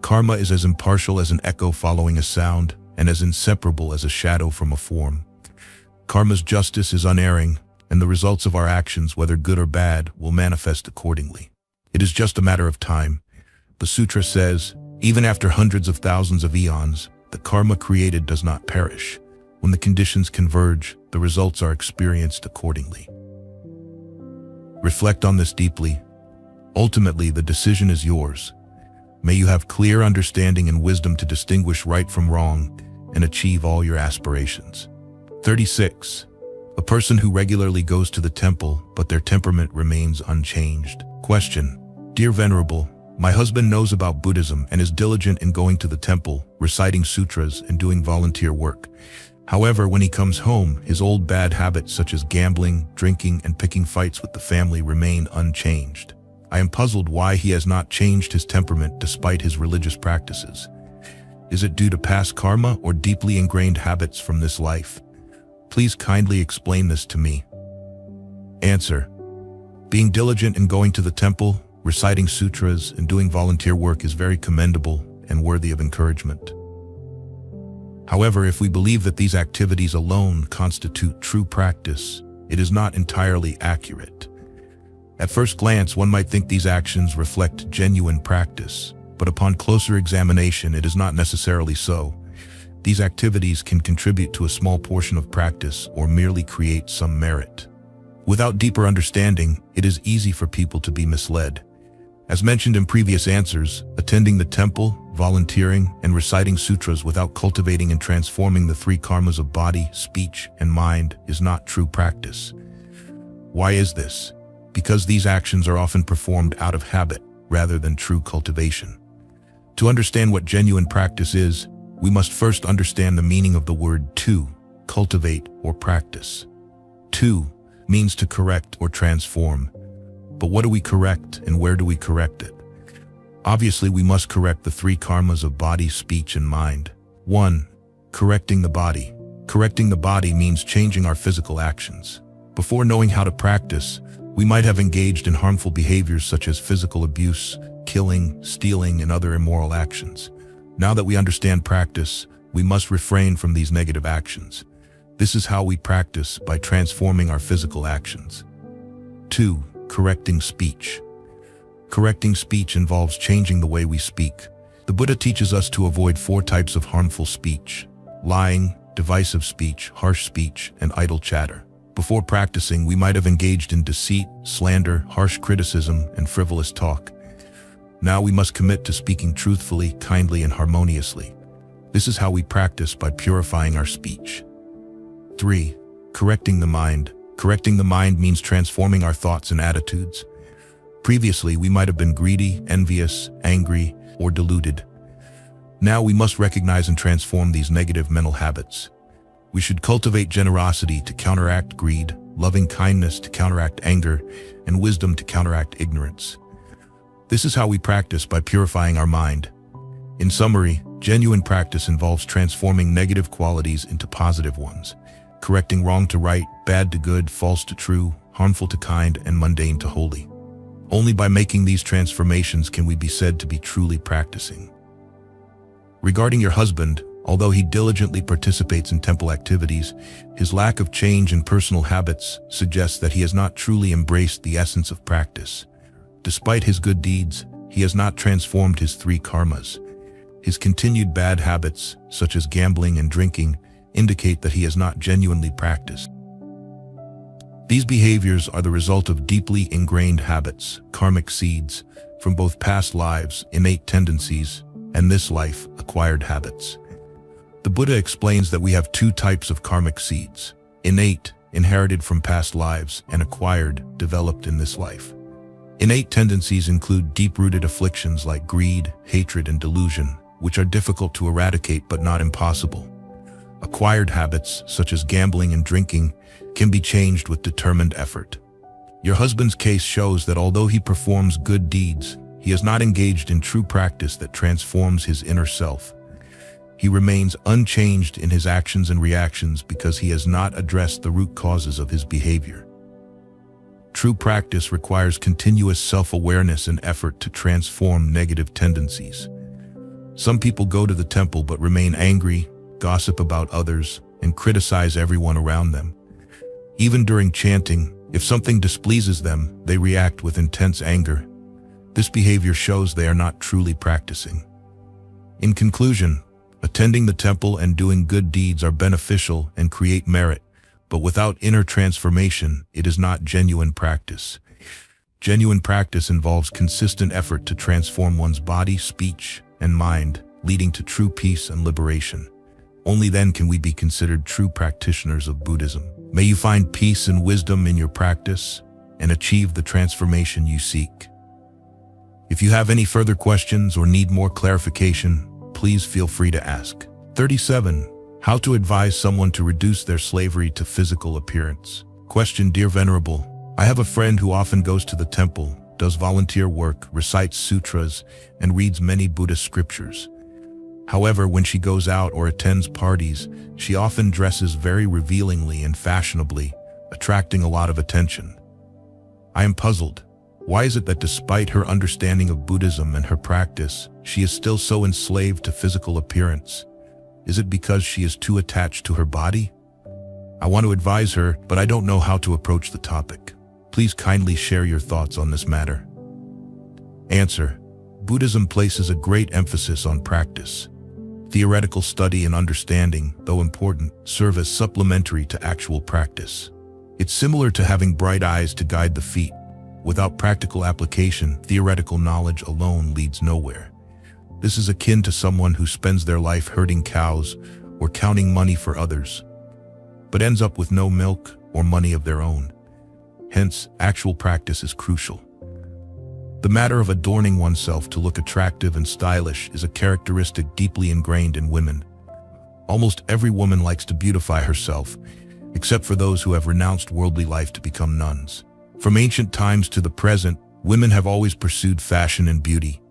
Karma is as impartial as an echo following a sound, and as inseparable as a shadow from a form. Karma's justice is unerring, and the results of our actions, whether good or bad, will manifest accordingly. It is just a matter of time." The sutra says, "Even after hundreds of thousands of eons, the karma created does not perish. When the conditions converge, the results are experienced accordingly." Reflect on this deeply. Ultimately, the decision is yours. May you have clear understanding and wisdom to distinguish right from wrong and achieve all your aspirations. 36. A person who regularly goes to the temple, but their temperament remains unchanged. Question: Dear Venerable, my husband knows about Buddhism and is diligent in going to the temple, reciting sutras, and doing volunteer work. However, when he comes home, his old bad habits such as gambling, drinking, and picking fights with the family remain unchanged. I am puzzled why he has not changed his temperament despite his religious practices. Is it due to past karma or deeply ingrained habits from this life? Please kindly explain this to me. Answer: Being diligent in going to the temple, reciting sutras, and doing volunteer work is very commendable and worthy of encouragement. However, if we believe that these activities alone constitute true practice, it is not entirely accurate. At first glance, one might think these actions reflect genuine practice, but upon closer examination, it is not necessarily so. These activities can contribute to a small portion of practice or merely create some merit. Without deeper understanding, it is easy for people to be misled. As mentioned in previous answers, attending the temple, volunteering, and reciting sutras without cultivating and transforming the three karmas of body, speech, and mind is not true practice. Why is this? Because these actions are often performed out of habit rather than true cultivation. To understand what genuine practice is, we must first understand the meaning of the word to, cultivate, or practice. To means to correct or transform. But what do we correct and where do we correct it? Obviously, we must correct the three karmas of body, speech, and mind. 1. Correcting the body. Correcting the body means changing our physical actions. Before knowing how to practice, we might have engaged in harmful behaviors such as physical abuse, killing, stealing, and other immoral actions. Now that we understand practice, we must refrain from these negative actions. This is how we practice, by transforming our physical actions. 2. Correcting speech. Correcting speech involves changing the way we speak. The Buddha teaches us to avoid 4 types of harmful speech: lying, divisive speech, harsh speech, and idle chatter. Before practicing, we might have engaged in deceit, slander, harsh criticism, and frivolous talk. Now we must commit to speaking truthfully, kindly, and harmoniously. This is how we practice, by purifying our speech. 3. Correcting the mind. Correcting the mind means transforming our thoughts and attitudes. Previously, we might have been greedy, envious, angry, or deluded. Now we must recognize and transform these negative mental habits. We should cultivate generosity to counteract greed, loving kindness to counteract anger, and wisdom to counteract ignorance. This is how we practice, by purifying our mind. In summary, genuine practice involves transforming negative qualities into positive ones, correcting wrong to right, bad to good, false to true, harmful to kind, and mundane to holy. Only by making these transformations can we be said to be truly practicing. Regarding your husband, although he diligently participates in temple activities, his lack of change in personal habits suggests that he has not truly embraced the essence of practice. Despite his good deeds, he has not transformed his 3 karmas. His continued bad habits, such as gambling and drinking, indicate that he has not genuinely practiced. These behaviors are the result of deeply ingrained habits, karmic seeds, from both past lives, innate tendencies, and this life, acquired habits. The Buddha explains that we have 2 types of karmic seeds: innate, inherited from past lives, and acquired, developed in this life. Innate tendencies include deep-rooted afflictions like greed, hatred, and delusion, which are difficult to eradicate but not impossible. Acquired habits, such as gambling and drinking, can be changed with determined effort. Your husband's case shows that although he performs good deeds, he has not engaged in true practice that transforms his inner self. He remains unchanged in his actions and reactions because he has not addressed the root causes of his behavior. True practice requires continuous self-awareness and effort to transform negative tendencies. Some people go to the temple but remain angry, gossip about others, and criticize everyone around them. Even during chanting, if something displeases them, they react with intense anger. This behavior shows they are not truly practicing. In conclusion, attending the temple and doing good deeds are beneficial and create merit, but without inner transformation, it is not genuine practice. Genuine practice involves consistent effort to transform one's body, speech, and mind, leading to true peace and liberation. Only then can we be considered true practitioners of Buddhism. May you find peace and wisdom in your practice and achieve the transformation you seek. If you have any further questions or need more clarification, please feel free to ask. 37. How to advise someone to reduce their slavery to physical appearance. Question: Dear Venerable, I have a friend who often goes to the temple, does volunteer work, recites sutras, and reads many Buddhist scriptures. However, when she goes out or attends parties, she often dresses very revealingly and fashionably, attracting a lot of attention. I am puzzled. Why is it that despite her understanding of Buddhism and her practice, she is still so enslaved to physical appearance? Is it because she is too attached to her body? I want to advise her, but I don't know how to approach the topic. Please kindly share your thoughts on this matter. Answer: Buddhism places a great emphasis on practice. Theoretical study and understanding, though important, serve as supplementary to actual practice. It's similar to having bright eyes to guide the feet. Without practical application, theoretical knowledge alone leads nowhere. This is akin to someone who spends their life herding cows or counting money for others, but ends up with no milk or money of their own. Hence, actual practice is crucial. The matter of adorning oneself to look attractive and stylish is a characteristic deeply ingrained in women. Almost every woman likes to beautify herself, except for those who have renounced worldly life to become nuns. From ancient times to the present, women have always pursued fashion and beauty.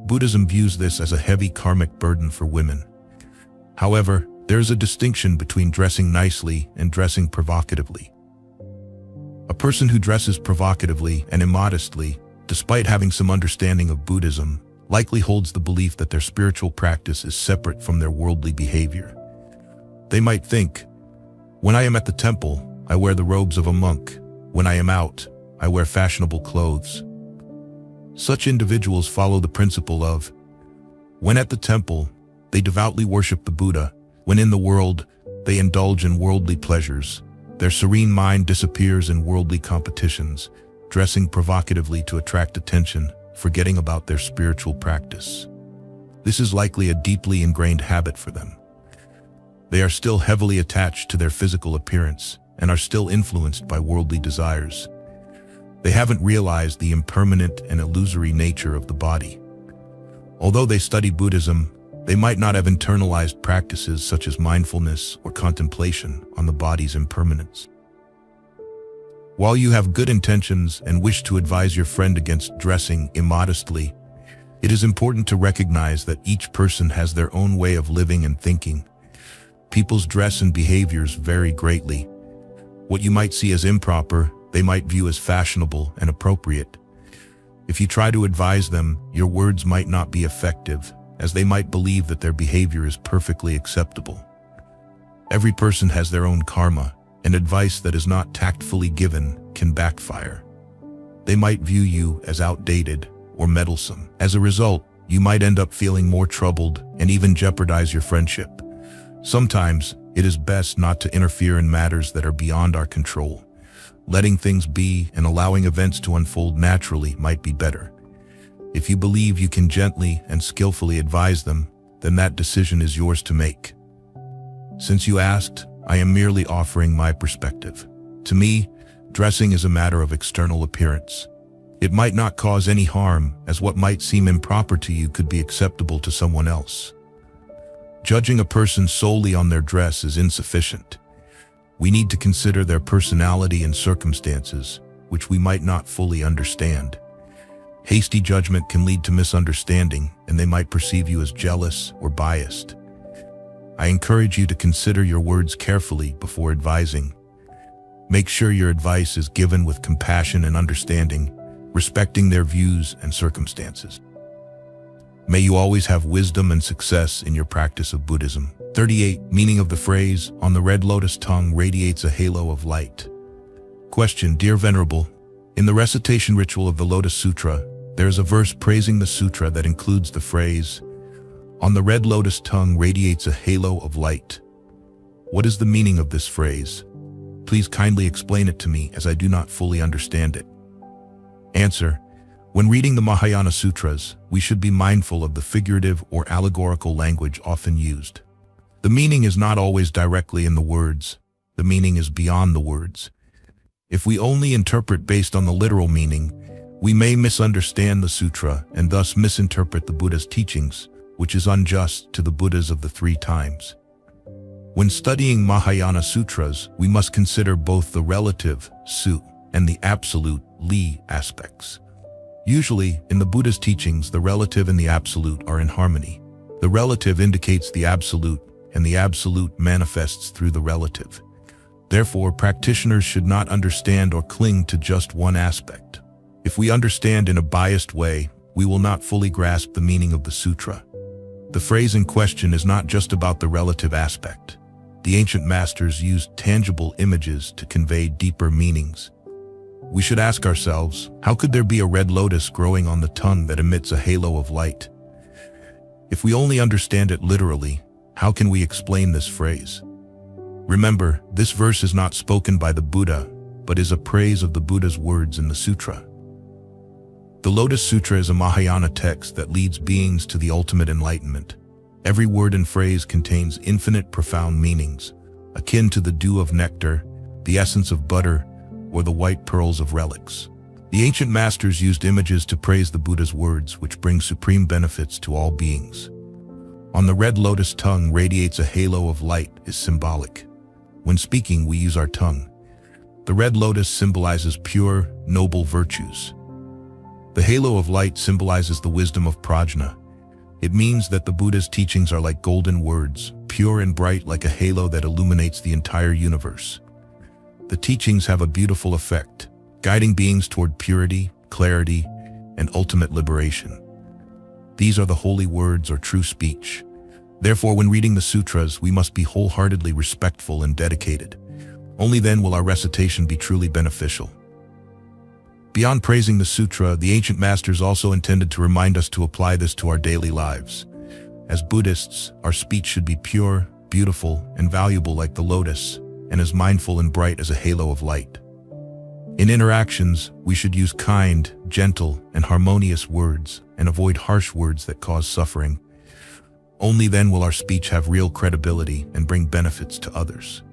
Buddhism views this as a heavy karmic burden for women. However, there is a distinction between dressing nicely and dressing provocatively. A person who dresses provocatively and immodestly, despite having some understanding of Buddhism, likely holds the belief that their spiritual practice is separate from their worldly behavior. They might think, when I am at the temple, I wear the robes of a monk. When I am out, I wear fashionable clothes. Such individuals follow the principle of, when at the temple, they devoutly worship the Buddha. When in the world, they indulge in worldly pleasures. Their serene mind disappears in worldly competitions, dressing provocatively to attract attention, forgetting about their spiritual practice. This is likely a deeply ingrained habit for them. They are still heavily attached to their physical appearance and are still influenced by worldly desires. They haven't realized the impermanent and illusory nature of the body. Although they study Buddhism, they might not have internalized practices such as mindfulness or contemplation on the body's impermanence. While you have good intentions and wish to advise your friend against dressing immodestly, It is important to recognize that each person has their own way of living and thinking. People's dress and behaviors vary greatly. What you might see as improper, they might view as fashionable and appropriate. If you try to advise them, your words might not be effective, as they might believe that their behavior is perfectly acceptable. Every person has their own karma, and advice that is not tactfully given can backfire. They might view you as outdated or meddlesome. As a result, you might end up feeling more troubled and even jeopardize your friendship. Sometimes, it is best not to interfere in matters that are beyond our control. Letting things be and allowing events to unfold naturally might be better. If you believe you can gently and skillfully advise them, then that decision is yours to make. Since you asked, I am merely offering my perspective. To me, dressing is a matter of external appearance. It might not cause any harm, as what might seem improper to you could be acceptable to someone else. Judging a person solely on their dress is insufficient. We need to consider their personality and circumstances, which we might not fully understand. Hasty judgment can lead to misunderstanding, and they might perceive you as jealous or biased. I encourage you to consider your words carefully before advising. Make sure your advice is given with compassion and understanding, respecting their views and circumstances. May you always have wisdom and success in your practice of Buddhism. 38. Meaning of the phrase, on the red lotus tongue radiates a halo of light. Question: Dear Venerable, in the recitation ritual of the Lotus Sutra, there is a verse praising the sutra that includes the phrase, on the red lotus tongue radiates a halo of light. What is the meaning of this phrase? Please kindly explain it to me, as I do not fully understand it. Answer: When reading the Mahayana Sutras, we should be mindful of the figurative or allegorical language often used. The meaning is not always directly in the words. The meaning is beyond the words. If we only interpret based on the literal meaning, we may misunderstand the sutra and thus misinterpret the Buddha's teachings, which is unjust to the Buddhas of the three times. When studying Mahayana Sutras, we must consider both the relative, su, and the absolute, li, aspects. Usually, in the Buddha's teachings, the relative and the absolute are in harmony. The relative indicates the absolute, and the absolute manifests through the relative. Therefore, practitioners should not understand or cling to just one aspect. If we understand in a biased way, we will not fully grasp the meaning of the sutra. The phrase in question is not just about the relative aspect. The ancient masters used tangible images to convey deeper meanings. We should ask ourselves, how could there be a red lotus growing on the tongue that emits a halo of light? If we only understand it literally, how can we explain this phrase? Remember, this verse is not spoken by the Buddha, but is a praise of the Buddha's words in the sutra. The Lotus Sutra is a Mahayana text that leads beings to the ultimate enlightenment. Every word and phrase contains infinite profound meanings, akin to the dew of nectar, the essence of butter, or the white pearls of relics. The ancient masters used images to praise the Buddha's words, which bring supreme benefits to all beings. On the red lotus tongue radiates a halo of light is symbolic. When speaking, we use our tongue. The red lotus symbolizes pure, noble virtues. The halo of light symbolizes the wisdom of prajna. It means that the Buddha's teachings are like golden words, pure and bright like a halo that illuminates the entire universe. The teachings have a beautiful effect, guiding beings toward purity, clarity, and ultimate liberation. These are the holy words or true speech. Therefore, when reading the sutras, we must be wholeheartedly respectful and dedicated. Only then will our recitation be truly beneficial. Beyond praising the sutra, the ancient masters also intended to remind us to apply this to our daily lives. As Buddhists, our speech should be pure, beautiful, and valuable like the lotus, and as mindful and bright as a halo of light. In interactions, we should use kind, gentle, and harmonious words, and avoid harsh words that cause suffering. Only then will our speech have real credibility and bring benefits to others.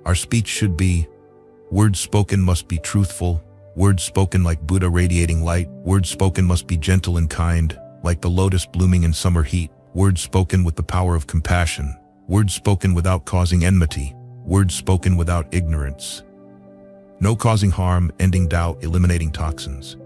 Our speech should be, words spoken must be truthful, words spoken like Buddha radiating light, words spoken must be gentle and kind, like the lotus blooming in summer heat, words spoken with the power of compassion, words spoken without causing enmity, words spoken without ignorance. No causing harm, ending doubt, eliminating toxins.